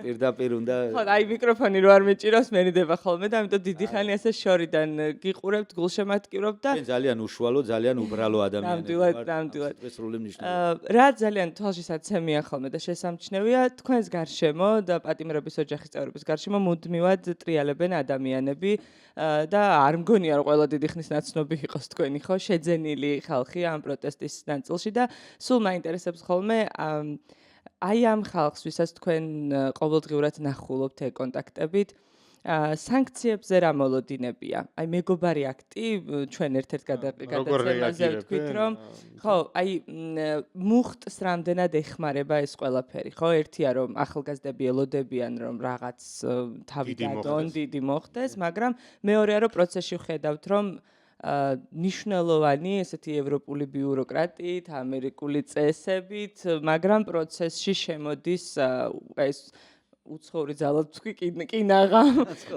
პირდაპირ უნდა ხო, აი მიკროფონი რო არ მეჭირავს, მერიდება ხოლმე და ამიტომ დიდი ხანი ასე შორიდან გიყურებთ, გულშემატკივრობთ და ძალიან უშუალო, ძალიან უბრალო ადამიანები ვართ. ნამდვილად. სრული მნიშვნელობა. რა ძალიან თვალშისაცემია ხოლმე და შესამჩნევია, თქვენს გარშემო და პატიმრების ოჯახის წევრების გარშემო მუდმივად ტრიალებენ ადამიანები და არ მგონია რომ ყველა დიდი ხნის ნაცნობი იყოს თქვენი ხო შეძენილი ხალხი ამ პროტესტის ნაწილში და სულ მაინტერესებს ხოლმე აი ამ ხალხს, ვისაც თქვენ ყოველდღიურად ნახულობთ კონტაქტებით, სანქციებზე რა მოლოდინებია? აი მეგობარი აქტი ჩვენ ერთ-ერთ გადაცემაზე ვთქვით რომ ხო, აი მუხტს რამდენად ეხმარება ეს ყველაფერი, ხო? ერთია რომ ახალგაზრდები ელოდებიან რომ რაღაც თავი დადონ, დიდი მოხდეს, მაგრამ მეორეა რომ პროცესში ვხედავთ რომ ნიშნულოვანი ესეთი ევროპული ბიუროკრატიით, ამერიკული წესებით, მაგრამ პროცესში შემოდის ეს უცხოური ძალად თქვი კინაღა.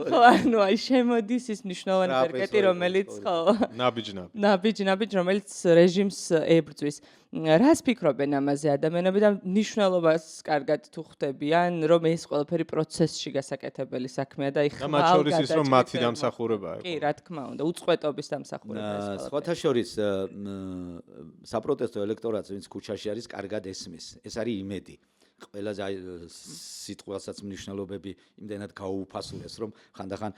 ხო, ანუ აი შემოდის ის მნიშვნელოვანი პერკეტი, რომელიც ხო ნაბიჯ, რომელიც რეჟიმს ებრძვის. რას ფიქრობენ ამაზე ადამიანები და მნიშვნელობას კარგად თუ ხვდებიან, რომ ეს ყველაფერი პროცესში გასაკეთებელი საქმეა და იხმალ მათ შორის ის რომ მათი დამსახურებაა. კი, რა თქმა უნდა, უწყვეტობის დამსახურება ეს ყველაფერი. სხვათა შორის საპროტესტო ელექტორატს, ვინც ქუჩაში არის, კარგად ესმის. ეს არის იმედი. ყველაზე სიტყვასაც მნიშვნელობები იმდენად გაუუფასურეს, რომ ხანდახან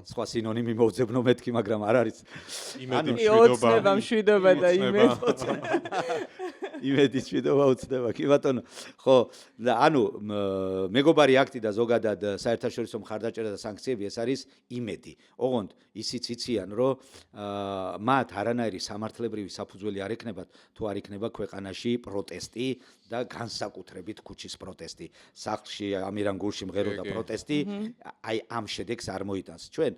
სხვა სინონიმი მოვძებნო მეთქი, მაგრამ არ არის. იმედი მშვიდობა და იმედი. იმედი მშვიდობა უცდება. კი ბატონო. ხო, და ანუ მეგობარი აქტი და ზოგადად საერთაშორისო მხარდაჭერა და სანქციები ეს არის იმედი. ოღონდ ისიც იციან, რომ მათ არანაირი სამართლებრივი საფუძველი არ ექნებათ, თუ არ იქნება ქვეყანაში პროტესტი და განსაკუთრებით ქუჩის პროტესტი. სახლში ამირან გულში მღეროდა პროტესტი, აი ამ შედეგს არ მოიტანს. ჩვენ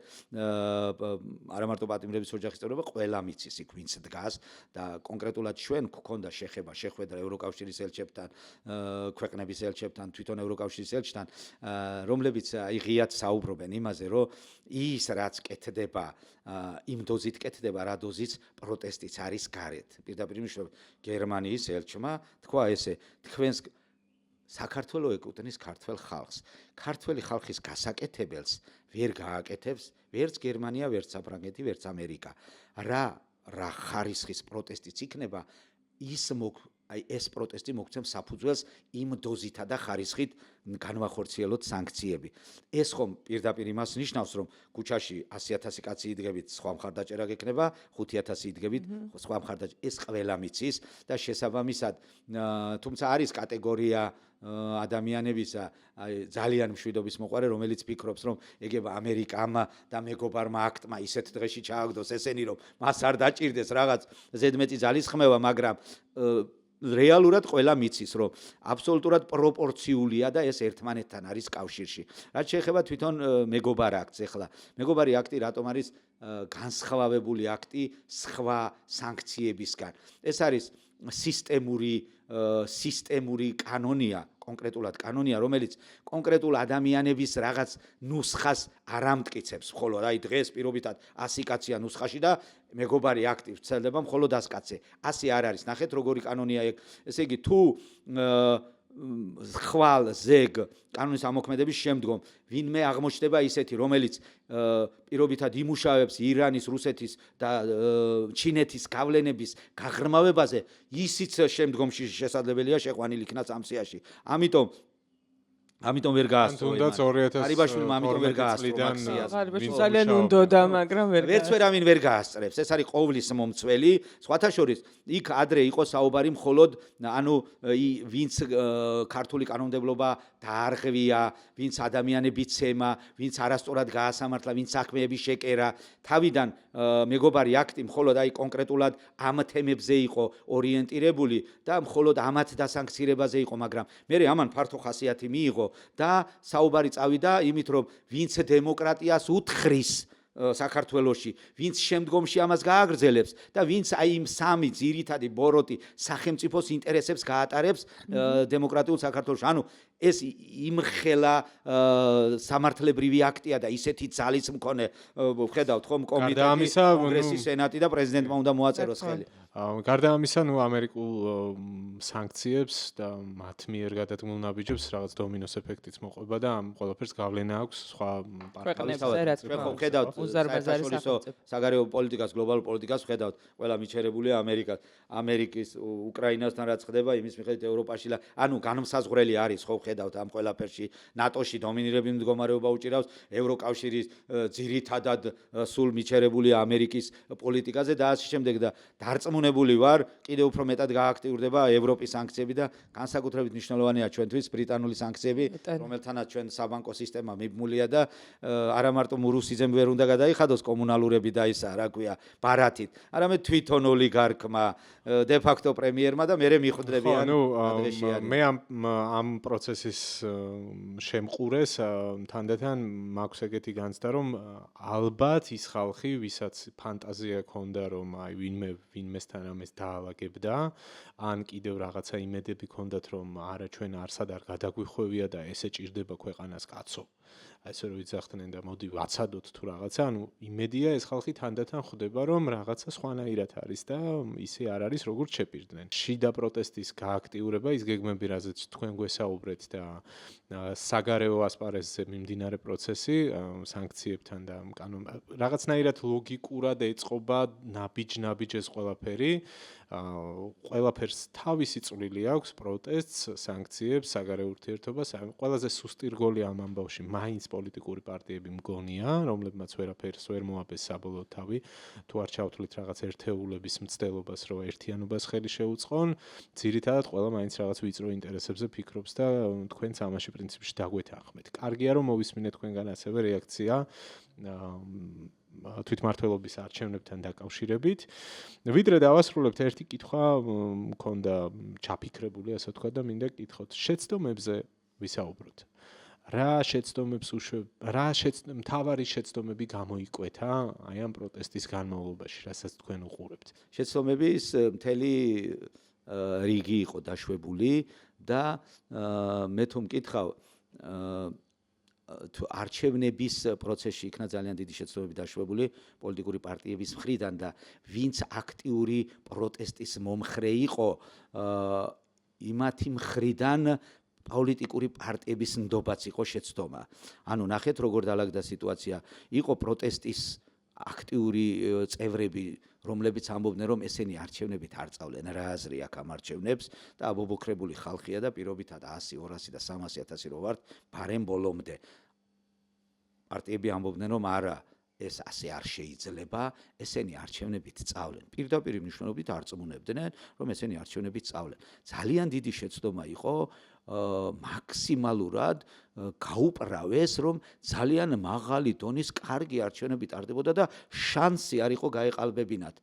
არა მარტო პატიმრების ოჯახის წევრობა, ყველა მიცის იქ ვინც დგას და კონკრეტულად ჩვენ გქონდა შეხვედრა ევროკავშირის ელჩებთან, ქვეყნების ელჩებთან, თვითონ ევროკავშირის ელჩთან, რომლებიც აი ღიად საუბრობენ იმაზე, რომ ის რაც კეთდება, იმ დოზით კეთდება, რა დოზით პროტესტიც არის გარეთ. პირდაპირ მნიშვნელობით გერმანიის ელჩმა თქვა ესე, თქვენს საქართველო ეკუთვნის ქართველ ხალხს. ქართველი ხალხის გასაკეთებელს ვერ გააკეთებს ვერც გერმანია, ვერც საფრანგეთი, ვერც ამერიკა. რა ხარისხის პროტესტიც იქნება, აი ეს პროტესტი მოგცემს საფუძველს იმ დოზითა და ხარისხით განვახორციელოთ სანქციები. ეს ხომ პირდაპირ იმას ნიშნავს, რომ ქუჩაში 100,000 კაცი იდგებით, სხვა მხარდაჭერა გექნება, 5,000 იდგებით, სხვა მხარდაჭერა. ეს ყველა მიცის და შესაბამისად, თუმცა არის კატეგორია ადამიანებისა, აი ძალიან მშვიდობის მოყარე, რომელიც ფიქრობს, რომ ეგება ამერიკამ და მეგობარმა აქტმა ისეთ დღეში ჩააგდოს ესენი, რომ მას არ დაჭირდეს რაღაც ზედმეტი ძალისხმევა, მაგრამ რეალურად ყველა მიცის, რომ აბსოლუტურად პროპორციულია და ეს ერთმანეთთან არის კავშირში. რაც შეეხება თვითონ მეგობარ აქტს, ეხლა მეგობარი აქტი რატომ არის განსხვავებული აქტი სხვა სანქციებისგან? ეს არის სისტემური კანონია, კონკრეტულად კანონია, რომელიც კონკრეტულ ადამიანების რაღაც ნუსხას არ ამტკიცებს, ხოლო აი დღეს პირობითად 100 კაცია ნუსხაში და მეგობარი აქტი ვრცელდება მხოლოდ 100 კაცზე. ასე არ არის. ნახეთ როგორი კანონია ეგ. ესე იგი თუ ხვალ ზეგ კანონის ამოქმედების შემდგომ ვინმე აღმოჩნდება ისეთი, რომელიც პირობითად იმუშავებს ირანის, რუსეთის და ჩინეთის გავლენების გაღრმავებაზე, ისიც შემდგომში შესაძლებელია შეყვანილი იქნას ამ სიაში. ამიტომ ამიტომ ვერ გაასწრო. თუნდაც 2000 ყარიბაშვილმა ამიტომ ვერ გაასწრო წლიდან მაქსიას. ყარიბაშვილი ძალიან უნდოდა, მაგრამ ვერც ვერავინ ვერ გაასწრებს. ეს არის ყოვლის მომცველი. სხვათა შორის იქ ადრე იყო საუბარი მხოლოდ ანუ ვინც ქართული კანონმდებლობა დაარღვია, ვინც ადამიანების ცემა, ვინც არასწორად გაასამართლა, ვინც საქმეების შეკერა. თავიდან მეგობარი აქტი მხოლოდ აი კონკრეტულად ამ თემებზე იყო ორიენტირებული და მხოლოდ ამათ დასანქცირებაზე იყო, მაგრამ მე ამან ფართო ხასიათი მიიღო და საუბარი წავიდა იმით, რომ ვინც დემოკრატიას უთხრის საქართველოში, ვინც შემდგომში ამას გააგრძელებს და ვინც აი იმ სამი ძირითადი ბოროტი სახელმწიფოს ინტერესებს გაატარებს დემოკრატიულ საქართველოში. ანუ ეს იმხელა სამართლებრივი აქტია და ისეთი ძალის მქონე ვხედავთ ხომ კომიტეტი, კონგრესი, სენატი და პრეზიდენტმა უნდა მოაწეროს ხელი. გარდა ამისა, ამერიკულ სანქციებს და მათ მიერ გადადგმულ ნაბიჯებს რაღაც დომინოს ეფექტიც მოყვება და ამ ყველაფერს გავლენა აქვს სხვა ქვეყნებზე. ჩვენ ხომ ვხედავთ საგარეო პოლიტიკას, გლობალურ პოლიტიკას ვხედავთ, ყველა მიჩერებულია ამერიკის უკრაინასთან რაც ხდება, იმის მიხედვით ევროპაში, ანუ განმსაზღვრელი არის ხო ვხედავთ ამ ყველაფერში, ნატოში დომინირებული მდგომარეობა უჭირავს, ევროკავშირის ძირითადად სულ მიჩერებულია ამერიკის პოლიტიკაზე და ასე შემდეგ და დარწმუნებული ვარ, კიდევ უფრო მეტად გააქტიურდება ევროპის სანქციები და განსაკუთრებით მნიშვნელოვანია ჩვენთვის ბრიტანული სანქციები, რომელთანაც ჩვენ საბანკო სისტემა მიბმულია და არა მარტო მურუსიძემ ვერ უნდა გადაიხადოს კომუნალურები და ისა, რა ქვია, ბარათით, არამედ თვითონ ოლიგარქმა, დე ფაქტო პრემიერმა და მე მიხვდებიან დღეში. მე ამ პროცესის შემყურეს თანდათან მაქვს ეგეთი განცდა, რომ ალბათ ის ხალხი, ვისაც ფანტაზია ჰქონდა, რომ აი ვინმესთან ამას დაალაგებდა, ან კიდევ რაღაცა იმედები ჰქონდათ, რომ არა ჩვენ არსად არ გადაგვიხვევია და ესე ჭირდება ქვეყანას კაცო. ასე რომ ვიძახდნენ და მოდი ვაცადოთ თუ რაღაცა, ანუ იმედია ეს ხალხი თანდათან ხვდება, რომ რაღაცა სხვანაირად არის და ისე არ არის, როგორც შეპირდნენ. შიდა პროტესტის გააქტიურება, ის გეგმები, რაზეც თქვენ გვესაუბრეთ და საგარეო ასპარეზზე მიმდინარე პროცესი სანქციებთან და რაღაცნაირად ლოგიკურად ეწყობა ნაბიჯ ეს ყველაფერი. ყველაფერს თავისი წვლილი აქვს პროტესტს, სანქციებს, საგარეო ურთიერთობას, ყველაზე სუსტი რგოლი ამ ამბავში მაინც პოლიტიკური პარტიები მგონია, რომლებმაც ვერაფერს ვერ მოაბეს საბოლოო თავი, თუ არ ჩავთვლით რაღაც ერთეულების მცდელობას, რომ ერთიანობას ხელი შეუწყონ, ძირითადად ყველა მაინც რაღაც ვიწრო ინტერესებზე ფიქრობს და თქვენც ამაში პრინციპში დაგვეთანხმეთ. კარგია რომ მოვისმინეთ თქვენგან ასევე რეაქცია თვითმმართველობის არჩევნებთან დაკავშირებით. ვიდრე დავასრულებთ, ერთი კითხვა მქონდა ჩაფიქრებული, ასე ვთქვა და მინდა გკითხოთ. შეცდომებზე ვისაუბროთ. რა მთავარი შეცდომები გამოიკვეთა აი ამ პროტესტის განმავლობაში, რასაც თქვენ უყურებთ? შეცდომების მთელი რიგი იყო დაშვებული და მე თუ მკითხავ თუ არჩევნების პროცესში იქნა ძალიან დიდი შეცდომები დაშვებული პოლიტიკური პარტიების მხრიდან და ვინც აქტიური პროტესტის მომხრე იყო იმათი მხრიდან პოლიტიკური პარტიების ნდობაც იყო შეცდომა. ანუ ნახეთ როგორ დაალაგდა სიტუაცია. იყო პროტესტის აქტიური წევრები, რომლებიც ამბობდნენ, რომ ესენი არჩევნებით არ წავლენ, რა აზრი აქვს ამ არჩევნებს და აბობოქრებული ხალხია და პირობითად 100, 200 და 300,000 რო ვართ ბარემ ბოლომდე. პარტიები ამბობდნენ, რომ არა, ეს ასე არ შეიძლება, ესენი არჩევნებით წავლენ. პირდაპირ მნიშვნელობით არწმუნებდნენ, რომ ესენი არჩევნებით წავლენ. ძალიან დიდი შეცდომა იყო მაქსიმალურად გაუპრავეს, რომ ძალიან მაღალი დონის კარგი არჩევნები ტარდებოდა და შანსი არ იყო გაეყალბებინათ.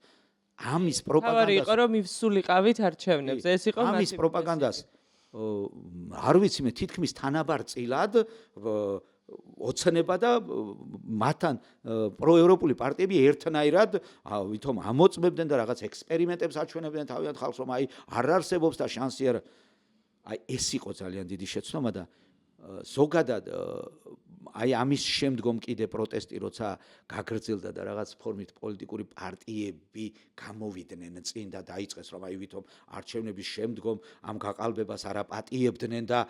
ამის პროპაგანდას იყო რომ მივსულიყავით არჩევნებზე. ეს იყო ამის პროპაგანდას არ ვიცი მე თითქმის თანაბარწილად ოცნება და მათთან პროევროპული პარტიები ერთნაირად ვითომ ამოწმებდნენ და რაღაც ექსპერიმენტებს აჩვენებდნენ თავიანთ ხალხს, რომ აი არ არსებობს და შანსი არ. აი ეს იყო ძალიან დიდი შეცდომა და ზოგადად აი ამის შემდგომ კიდე პროტესტი როცა გაგრძელდა და რაღაც ფორმით პოლიტიკური პარტიები გამოვიდნენ წინ და დაიწყეს რომ აი ვითომ არჩევნების შემდგომ ამ გაყალბებას არ აპატიებდნენ და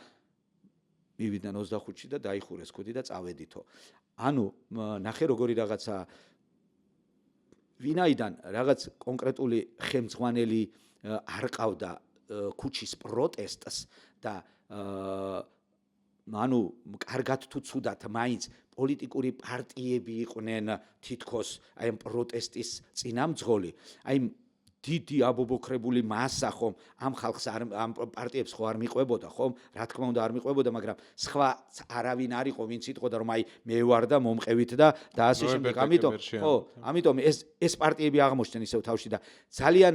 მივიდნენ 25-ში და დაიხურეს ქუდი და წავედითო. ანუ ნახე როგორი რაღაცა ვინაიდან რაღაც კონკრეტული ხელმძღვანელი არ ყავდა ქუჩის პროტესტს და ანუ კარგად თუ ცუდად მაინც პოლიტიკური პარტიები იყვნენ თითქოს აი ამ პროტესტის წინამძღოლი, აი დიდი აბობოქრებული მასა ხომ ამ ხალხს ამ პარტიებს ხო არ მიყვებოდა ხომ, რა თქმა უნდა არ მიყვებოდა, მაგრამ სხვა არავინ არ იყო ვინც იტყოდა რომ აი მე ვარ და მომყევით და ასე შემდეგ, ამიტომ ეს პარტიები აღმოჩნდნენ ისევ თავში და ძალიან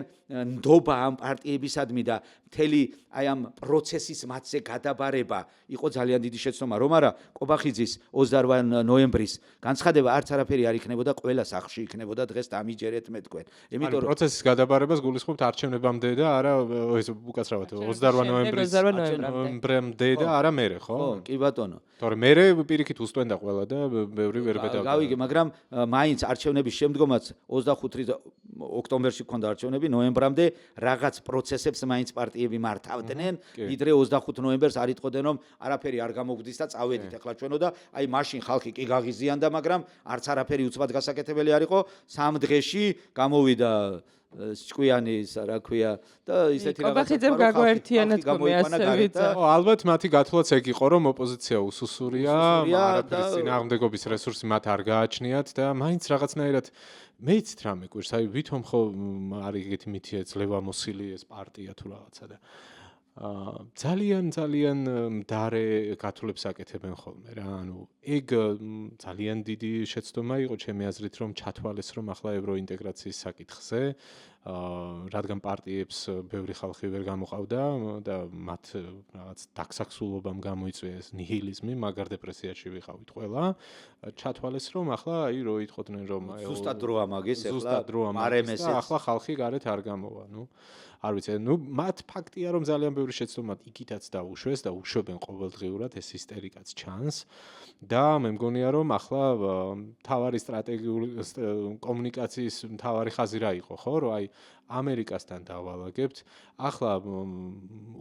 ნდობა ამ პარტიებისადმი და მთელი აი ამ პროცესის მათზე გადაბარება იყო ძალიან დიდი შეცდომა, რომ არა ყობახიძის 28 ნოემბრის განცხადება არც არაფერი არ იქნებოდა, ყველა სახლში იქნებოდა დღეს დამიჯერეთ მე თქვენ. იმიტომ რომ პროცესის გადაბარებას გულისხმობთ არჩევნებამდე და არა ეს უკაცრავად 28 ნოემბრამდე და არა მერე, ხო? ხო, კი ბატონო. თორემ მერე პირიქით უსტვენდა ყველა და ბევრი ვერ გადავიდა. გავიგე, მაგრამ მაინც არჩევნების შემდგომაც 25 ოქტომბერში ქონდა არჩევნები, ნოემბრამდე რაღაც პროცესებს მაინც პარტიები მართავდნენ, ვიდრე 25 ნოემბერს არ იტყოდნენ რომ არაფერი არ გამოგვდის და წავედით ახლა ჩვენო და აი მაშინ ხალხი კი გაღიზიანდა, მაგრამ არც არაფერი უცბად გასაკეთებელი არ იყო. 3 დღეში გამოვიდა ჭკვიანის, რა ქვია და ისეთი რაღაცა. ყობახიძემ გაგვაერთიანა თქვენ ასე ვიცი. ალბათ მათი გათვლაც ეგ იყო, რომ ოპოზიცია უსუსურია, არაფრის წინააღმდეგობის რესურსი მათ არ გააჩნიათ და მაინც რაღაცნაირად მეც რამე გვერს, აი ვითომ ხო არის ეგეთი მითია ძლევამოსილი ეს პარტია თუ რაღაცა და ძალიან მდარე გათვლებს აკეთებენ ხოლმე რა, ანუ ეგ ძალიან დიდი შეცდომა იყო ჩემი აზრით, რომ ჩათვალეს რომ ახლა ევროინტეგრაციის საკითხზე რადგან პარტიებს ბევრი ხალხი ვერ გამოყავდა და მათ რაღაც დაქსაქსულობამ გამოიწვია ეს ნიჰილიზმი, მაგარ დეპრესიაში ვიყავით ყველა, ჩათვალეს რომ ახლა აი რო იტყოდნენ რომ ზუსტად დრო ამაგეს, ახლა ხალხი გარეთ არ გამოვა, ნუ არ ვიცი, მათ ფაქტია რომ ძალიან ბევრი შეცდომა იქითაც დაუშვეს და უშვებენ ყოველდღიურად, ეს ისტერიკაც ჩანს და მე მგონია რომ ახლა თავარი სტრატეგიული კომუნიკაციის თავარი ხაზი რა იყო, ხო, რომ აი ამერიკასთან დავალაგებთ, ახლა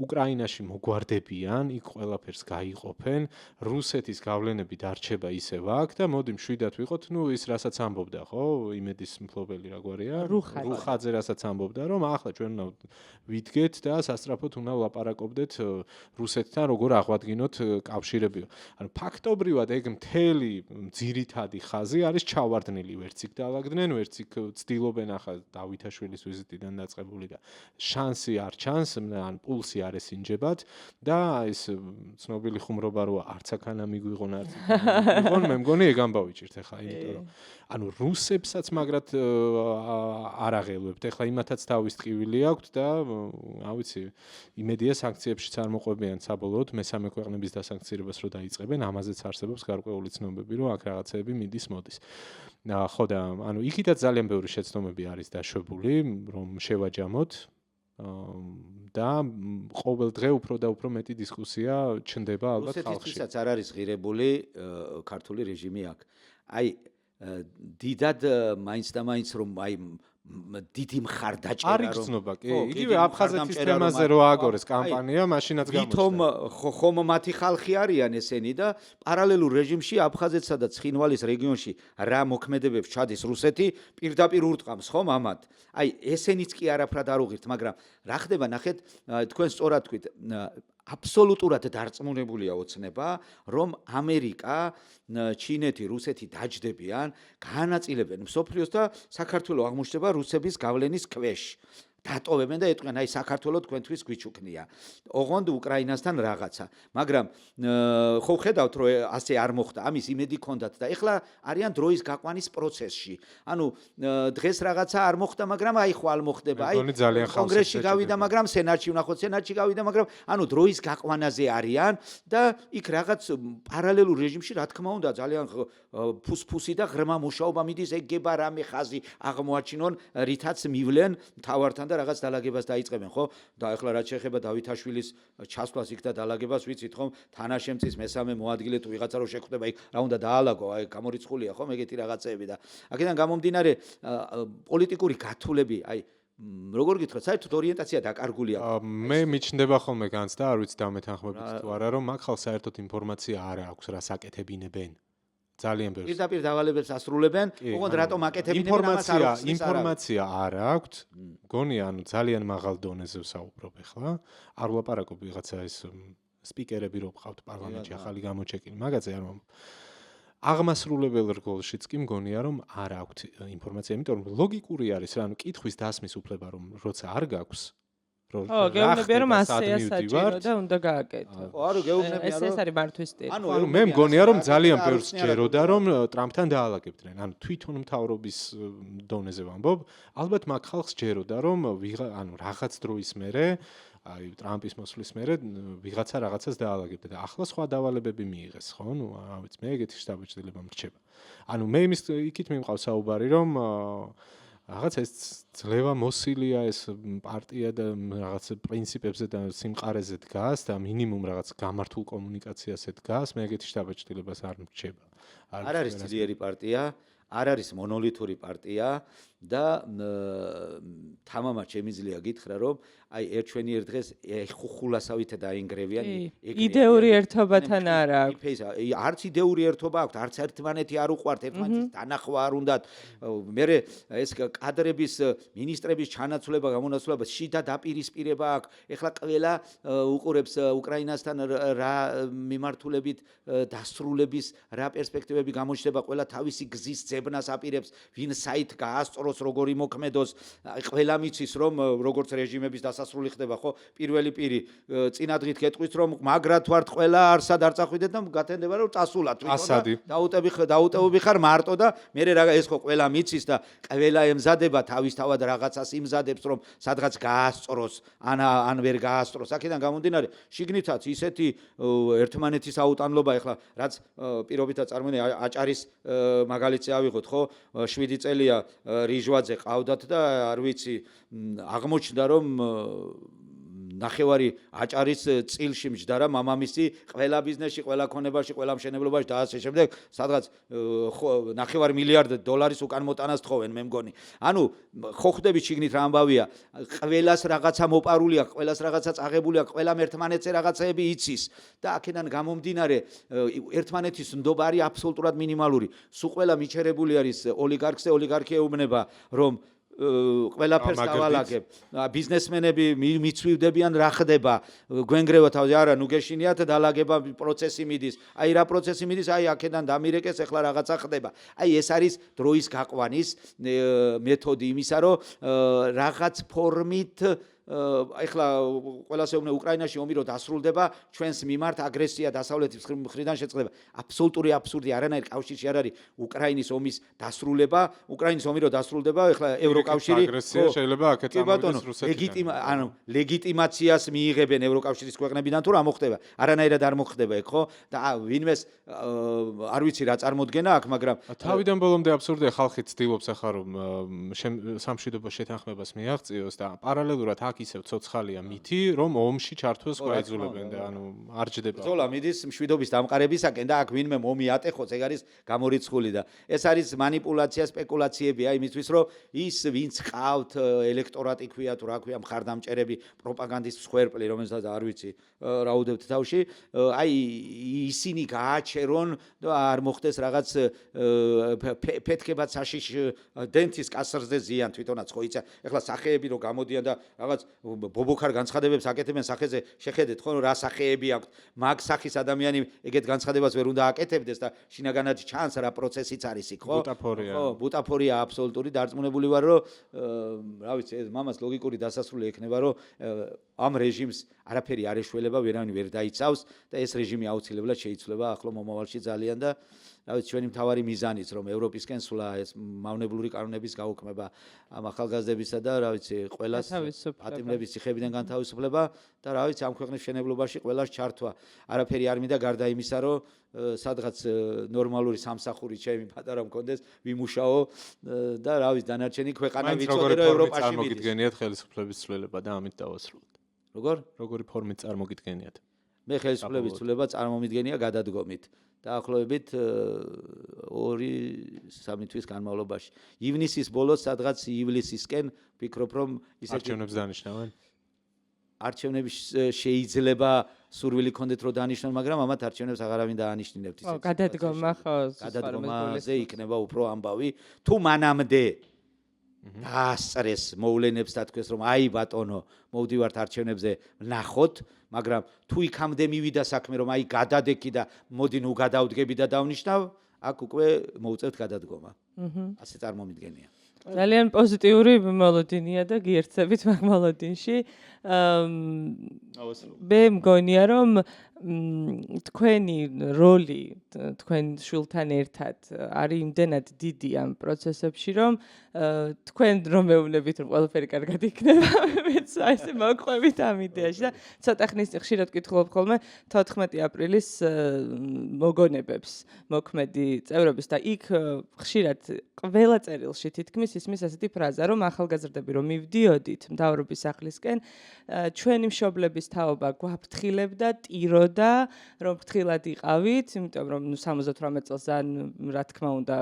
უკრაინაში მოგვარდებიან, იქ ყველაფერს გაიყოფენ, რუსეთის გავლენები დარჩება ისევ აქ და მოდი მშვიდად ვიყოთ, ის რასაც ამბობდა, ხო, იმედის მფლობელი რა გვარია, რუხაძე რასაც ამბობდა, რომ ახლა ჩვენ უნდა ვიდგეთ და სასწრაფოდ უნდა ვლაპარაკობდეთ რუსეთთან, როგორ აღვადგინოთ კავშირები. ანუ ფაქტობრივად ეგ მთელი ძირითადი ხაზი არის ჩავარდნილი, ვერც იქ დაალაგდნენ, ვერც იქ ცდილობენ ახლა დავითაშვილის ვიზიტიდან დაწყებული და შანსი არ ჩანს, ან პულსი არ ესინჯებათ და ეს ცნობილი ხუმრობა რო არც აქანა მიგვიღონ, არც მიგვიღონ, მე მგონი ეგ ამბავიჭირთ ახლა, იმიტომ რომ ანუ რუსებსაც მაგრად არ აღელვებთ, ახლა იმათაც თავის ტყივილი აქვთ და ავიცი, იმედია სანქციებშიც არ მოყვებიან საბოლოოდ მესამე ქვეყნების დასანქცირებას რო დაიწყებენ, ამაზეც არსებობს გარკვეული ცნობები, რომ აქ რაღაცეები მიდის მოდის. ხო და ანუ იქითაც ძალიან ბევრი შეცდომები არის დაშვებული, რომ შევაჯამოთ და ყოველ დღე უფრო და უფრო მეტი დისკუსია ჩნდება ალბათ ხალხში. რუსეთისთვისაც არ არის ღირებული ქართული რეჟიმი აქ. აი დიდად მაინც და მაინც რომ აი დიდი მხარდაჭერა რომ არის გზნობა, კი, იგივე აფხაზეთის თემაზე რო ააგორეს კამპანია, მაშინაც გამოჩნდა. ვითომ ხომ მათი ხალხი არიან ესენი და პარალელურ რეჟიმში აფხაზეთსა და ცხინვალის რეგიონში რა მოქმედებებს ჩადის რუსეთი, პირდაპირ ურტყამს ხომ ამათ. აი ესენიც კი არაფრად არ უღირთ, მაგრამ რა ხდება ნახეთ, თქვენ სწორად თქვით, აბსოლუტურად დარწმუნებულია ოცნება, რომ ამერიკა, ჩინეთი, რუსეთი დაჯდებიან, განაწილებენ მსოფლიოს და საქართველოს აღმოჩნდება რუსების გავლენის ქვეშ. დატოვებენ და ეტყვიან, აი საქართველოს თქვენთვის გვიჩუქნია. ოღონდ უკრაინასთან რაღაცა. მაგრამ ხო ხედავთ, რომ ასე არ მოხდა, ამის იმედი ქონდათ და ეხლა არიან დროის გაყვანის პროცესში. ანუ დღეს რაღაცა არ მოხდა, მაგრამ აი ხვალ მოხდება. აი კონგრესში გავიდა, მაგრამ სენატში ვნახოთ, სენატში გავიდა, მაგრამ ანუ დროის გაყვანაზე არიან და იქ რაღაც პარალელურ რეჟიმში, რა თქმა უნდა, ძალიან ფუსფუსი და ღრმა მუშაობა მიდის, ეგება რამე ხაზი აღმოაჩინონ, რითაც მივლენ მთავართან და რაღაც დალაგებას დაიწყებენ, ხო? და ახლა რაც შეეხება დავითაშვილის ჩასვლას იქ და დალაგებას, ვიცით ხომ, თანაშემწის მესამე მოადგილე თუ ვიღაცა რო შეხვდება იქ, რა უნდა დაალაგო, აი გამორიცხულია ხომ, ეგეთი რაღაცეები და აქედან გამომდინარე პოლიტიკური გათვლები, აი როგორ გითხრათ, საერთოდ ორიენტაცია დაკარგულია. მე მიჩნდება ხოლმე განცდა, არ ვიცი დამეთანხმებით თუ არა, რომ მაგ ხალხს საერთოდ ინფორმაცია არ აქვს, რას აკეთებინებენ. ძალიან ბევრს. პირდაპირ დავალებებს ასრულებენ, ოღონდ რატომ აკეთებინებენ ამას არ აქვს. ინფორმაცია არ აქვს. გონია, ანუ ძალიან მაღალ დონეზე ვსაუბრობ ახლა. არ ვლაპარაკობ ვიღაცა ეს სპიკერები რო ყავთ პარლამენტში ახალი გამოჩეკილი მაგაზე არ მომბ აღმასრულებელ რგოლშიც კი მგონია რომ არ აქვთ ინფორმაცია, იმიტომ რომ ლოგიკური არის რა, ანუ კითხვის დასმის უფლება რომ როცა არ გაქვს გეუბნებიან რომ ასეა საჭირო და უნდა გააკეთო. არა, გეუბნებიან რომ ეს არის მართვის სტილი. ანუ მე მგონია რომ ძალიან ბევრს ჯეროდა რომ ტრამპთან დაალაგებდნენ. ანუ თვითონ მთავრობის დონეზე ვამბობ, ალბათ მაგ ხალხს ჯეროდა რომ ანუ რაღაც დროის მერე აი ტრამპის მოსვლის მერე ვიღაცა რაღაცას დაალაგებდა და ახლა სხვა დავალებები მიიღეს, ხო? ნუ რა ვიცი, მე ეგეთი შთაბეჭდილება მრჩება. ანუ მე იმის იქით მიმყავს საუბარი რომ რაღაც ეს ძლევა მოსილია ეს პარტია და რაღაც პრინციპებზე და სიმყარეზე დგას და მინიმუმ რაღაც გამართულ კომუნიკაციაზე დგას, მე ეგეთი შთაბეჭდილებას არ მრჩება. არ არის ძლიერი პარტია, არ არის მონოლითური პარტია და თამამად შემიძლია გითხრა რომ აი ერთვენიერ დღეს ხუხულასავით დაინგრევიან იდეური ერთობათან არ აქვს. არც იდეური ერთობა აქვს, არც ერთმანეთი არ უყვართ, ერთმანეთის დანახვა არ უნდათ. მერე ეს კადრების მინისტრების ჩანაცვლება, გამონაცვლება შიდა დაპირისპირება აქვს. ეხლა ყველა უყურებს უკრაინასთან რა მიმართულებით დასრულების რა პერსპექტივები გამოჩნდება, ყველა თავისი გზის ძებნას აპირებს, ვინ საით გაასწოროს, როგორი მოქმედოს. ყველა მიცის რომ როგორც რეჟიმების დასასრული ხდება, ხო? პირველი პირი წინადღით გეტყვის რომ მაგრად ვართ ყველა არსად არ წახვიდეთ და გათენდება რომ წასულათ თვითონ დაუტევები ხარ მარტო და მე რა ეს ხო ყველა მიცის და ყველა ემზადება თავისთავად რაღაცას იმზადებს რომ სადღაც გაასწოროს ან ვერ გაასწოროს. აქედან გამომდინარე შიგნითაც ისეთი ერთმანეთის აუტანლობა ეხლა რაც პირობითად წარმოვიდგინე აჭარის მაგალითზე ავიღოთ, ხო? 7 წელია რიჟვაძე ყავდათ და არ ვიცი აღმოჩნდა რომ ნახევარი აჭარის წილში მჯდარა მამამისი ყველა ბიზნესში, ყველა ქონებაში, ყველა მშენებლობაში და ასე შემდეგ, სადღაც ნახევარი მილიარდ დოლარის უკან მოტანას თხოვენ, მე მგონი. ანუ ხო ხვდებით შიგნით რა ამბავია, ყველას რაღაცა მოპარული აქვს, ყველას რაღაცა წაღებული აქვს, ყველამ ერთმანეთზე რაღაცეები იცის და აქედან გამომდინარე ერთმანეთის ნდობა არის აბსოლუტურად მინიმალური. სულ ყველა მიჩერებული არის ოლიგარქზე, ოლიგარქი ეუბნება რომ ყველაფერს დავალაგებ. ბიზნესმენები მიცვივდებიან რა ხდება. გვენგრევა თავზე არა, ნუ გეშინიათ დალაგება პროცესი მიდის. აი რა პროცესი მიდის, აი აქედან დამირეკეს, ეხლა რაღაცა ხდება. აი ეს არის დროის გაყვანის მეთოდი იმისა, რომ რაღაც ფორმით ეხლა ყველას ეუბნება უკრაინაში ომი რო დასრულდება, ჩვენს მიმართ აგრესია დასავლეთის მხრიდან შეწყდება. აბსოლუტური აბსურდი, არანაირ კავშირში არ არის უკრაინის ომის დასრულება, უკრაინის ომი რო დასრულდება, ეხლა ევროკავშირი აგრესია შეიძლება აქეთ ამოიღოს რუსეთიდან. ანუ ლეგიტიმაციას მიიღებენ ევროკავშირის ქვეყნებიდან თუ რა მოხდება? არანაირად არ მოხდება ეგ, ხო? და ვინმეს არ ვიცი რა წარმოდგენა აქვს, მაგრამ თავიდან ბოლომდე აბსურდია, ხალხი ცდილობს ახლა რომ სამშვიდობო შეთანხმებას მიაღწიოს და პარალელურად აქ ისევ ცოცხალია მითი, რომ ომში ჩართვას გვაიძულებენ და ანუ არ ჯდება. ბრძოლა მიდის მშვიდობის დამყარებისაკენ და აქ ვინმე ომი ატეხოს, ეგ არის გამორიცხული და ეს არის манипуляция, სპეკულაციებია იმისთვის, რომ ის ვინც ყავთ ელექტორატი ქვია თუ რა ქვია, მხარდამჭერები, პროპაგანდის მსხვერპლი, რომელსაც არ ვიცი, რაუდევთ თავში, აი ისინი გააჩერონ და არ მოხდეს რაღაც ფეთქებად საშიშ დენთის კასრზე ზიან თვითონაც ხო იცი. ეხლა სახეები რო გამოდიან და რაღაც ბობოქარ განცხადებებს აკეთებენ სახეზე, შეხედეთ ხო რა სახეები აქვს. მაგ სახის ადამიანი ეგეთ განცხადებას ვერ უნდა აკეთებდეს და შინაგანად ჩანს რა პროცესიც არის იქ, ხო? ხო, ბუტაფორია აბსოლუტური დარწმუნებული ვარ, რომ რა ვიცი, ეს მამას ლოგიკური დასასრული ექნება, რომ ამ რეჟიმს არაფერი არ ეშველება, ვერავინ ვერ დაიცავს და ეს რეჟიმი აუცილებლად შეიცვლება ახლო მომავალში ძალიან და რა ვიცი, ჩვენი მთავარი მიზანიც რომ ევროპისკენ სულა ეს მავნებლური კანონების გაუქმება ამ ახალგაზრდებისა და რა ვიცი, ყველას პატიმრების ციხეებიდან განთავისუფლება და რა ვიცი, ამ ქვეყნის მშენებლობაში ყველას ჩართვა. არაფერი არ მინდა გარდა იმისა, რომ სადღაც ნორმალური სამსახური ჩემი პატარა მქონდეს, ვიმუშაო და რა ვიცი, დანარჩენი ქვეყანა ვიცოდე რომ ევროპაში მიდის. წარმოგიდგენიათ ხელისუფლების ცვლილება და ამით დავასრულოთ. როგორი ფორმით წარმოგიდგენიათ? მე ხელისუფლების ცვლილება წარმომიდგენია გადადგომით. დაახლოებით 2-3 თვის განმავლობაში. ივნისის ბოლოს, სადღაც ივლისისკენ ვფიქრობ, რომ ისეთი არჩევნებს დანიშნავენ. არჩევნები შეიძლება სურვილი ქონდეთ რომ დანიშნონ, მაგრამ ამათ არჩევნებს აღარავინ დაანიშნინებთ ისე. გადადგომა ხო? გადადგომაზე იქნება უფრო ამბავი. თუ მანამდე დაასწრეს მოვლენებს და თქვეს რომ აი ბატონო, მოვდივართ არჩევნებზე ვნახოთ, მაგრამ თუ იქამდე მივიდა საქმე რომ აი გადადექი და მოდი ნუ გადავდგები და დავნიშნავ, აქ უკვე მოუწევთ გადადგომა. ასე წარმომიდგენია. ძალიან პოზიტიური მოლოდინია და გიერთებით მაგ მოლოდინში. მე მგონია რომ თქვენი როლი თქვენ შვილთან ერთად არის იმდენად დიდი ამ პროცესებში რომ თქვენ რომ მეუბნებით რომ ყველაფერი კარგად იქნება მეც ასე მოყვებით ამ იდეაში და ცოტა ხნის ხშირად ვკითხულობ ხოლმე 14 აპრილის მოგონებებს მოქმედი წევრების და იქ ხშირად ყველა წერილში თითქმის ისმის ასეთი ფრაზა რომ ახალგაზრდები რომ მივდიოდით მთავრობის სახლისკენ ჩვენი მშობლების თაობა გვაფრთხილებდა, ტიროდა, რომ ფრთხილად იყავით, იმიტომ რომ 78 წელს ან რა თქმა უნდა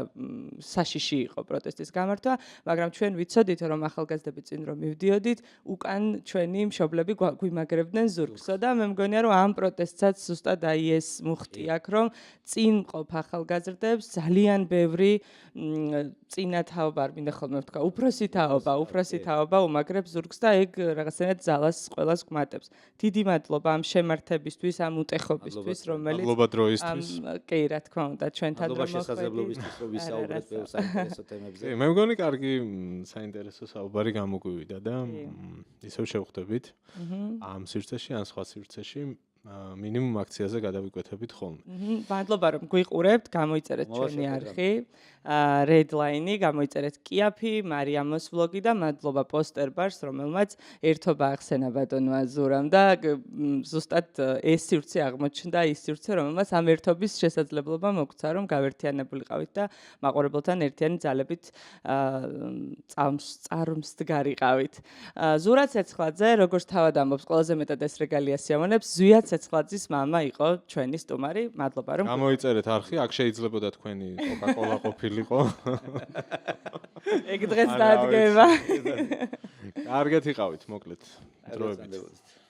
საშიში იყო პროტესტის გამართვა, მაგრამ ჩვენ ვიცოდით რომ ახალგაზრდები წინ რომ მივდიოდით, უკან ჩვენი მშობლები გვიმაგრებდნენ ზურგსო და მე მგონია რომ ამ პროტესტსაც ზუსტად აი ეს მუხტი აქვს, რომ წინ მყოფ ახალგაზრდებს ძალიან ბევრი წინა თაობა არ მინდა ხოლმე ვთქვა, უფროსი თაობა უმაგრებს ზურგს და ეგ რაღაცნაირად ძალას ყველას გვმატებს. დიდი მადლობა ამ შემართებისთვის, ამ უტეხობისთვის, რომელიც მადლობა დროისთვის. კი, რა თქმა უნდა, ჩვენთან რომ მოხვედით. შესაძლებლობისთვის რომ ვისაუბრეთ ბევრ საინტერესო თემებზე. მე მგონი კარგი საინტერესო საუბარი გამოგვივიდა და ისევ შევხვდებით ამ სივრცეში, ან სხვა სივრცეში. მინიმუმ აქციაზე გადავიკვეთებით ხოლმე. მადლობა რომ გვიყურებთ, გამოიწერეთ ჩვენი არხი, Redline-ი, გამოიწერეთ კიაფი, მარიამოს ვლოგი და მადლობა პოსტერბარს, რომელმაც ერთობა ახსენა ბატონო აზურამ და ზუსტად ეს სივრცე აღმოჩნდა, ის სივრცე, რომელმაც ამ ერთობის შესაძლებლობა მოგცა, რომ გავერთიანებულიყავით და მაყურებელთან ერთიანი ძალებით წარმსდგარიყავით. ზურა ცეცხლაძე, როგორც თავად ამბობს, ყველაზე მეტად ეს რეგალია სიამონებს, ზვია ცეცხლაძის მამა იყო ჩვენი სტუმარი. მადლობა რომ გამოიწერეთ არხი, აქ შეიძლებოდა თქვენი Coca-Cola ყოფილიყო. ეგ დღეს დადგება. კარგად იყავით, მოკლედ. დროებით.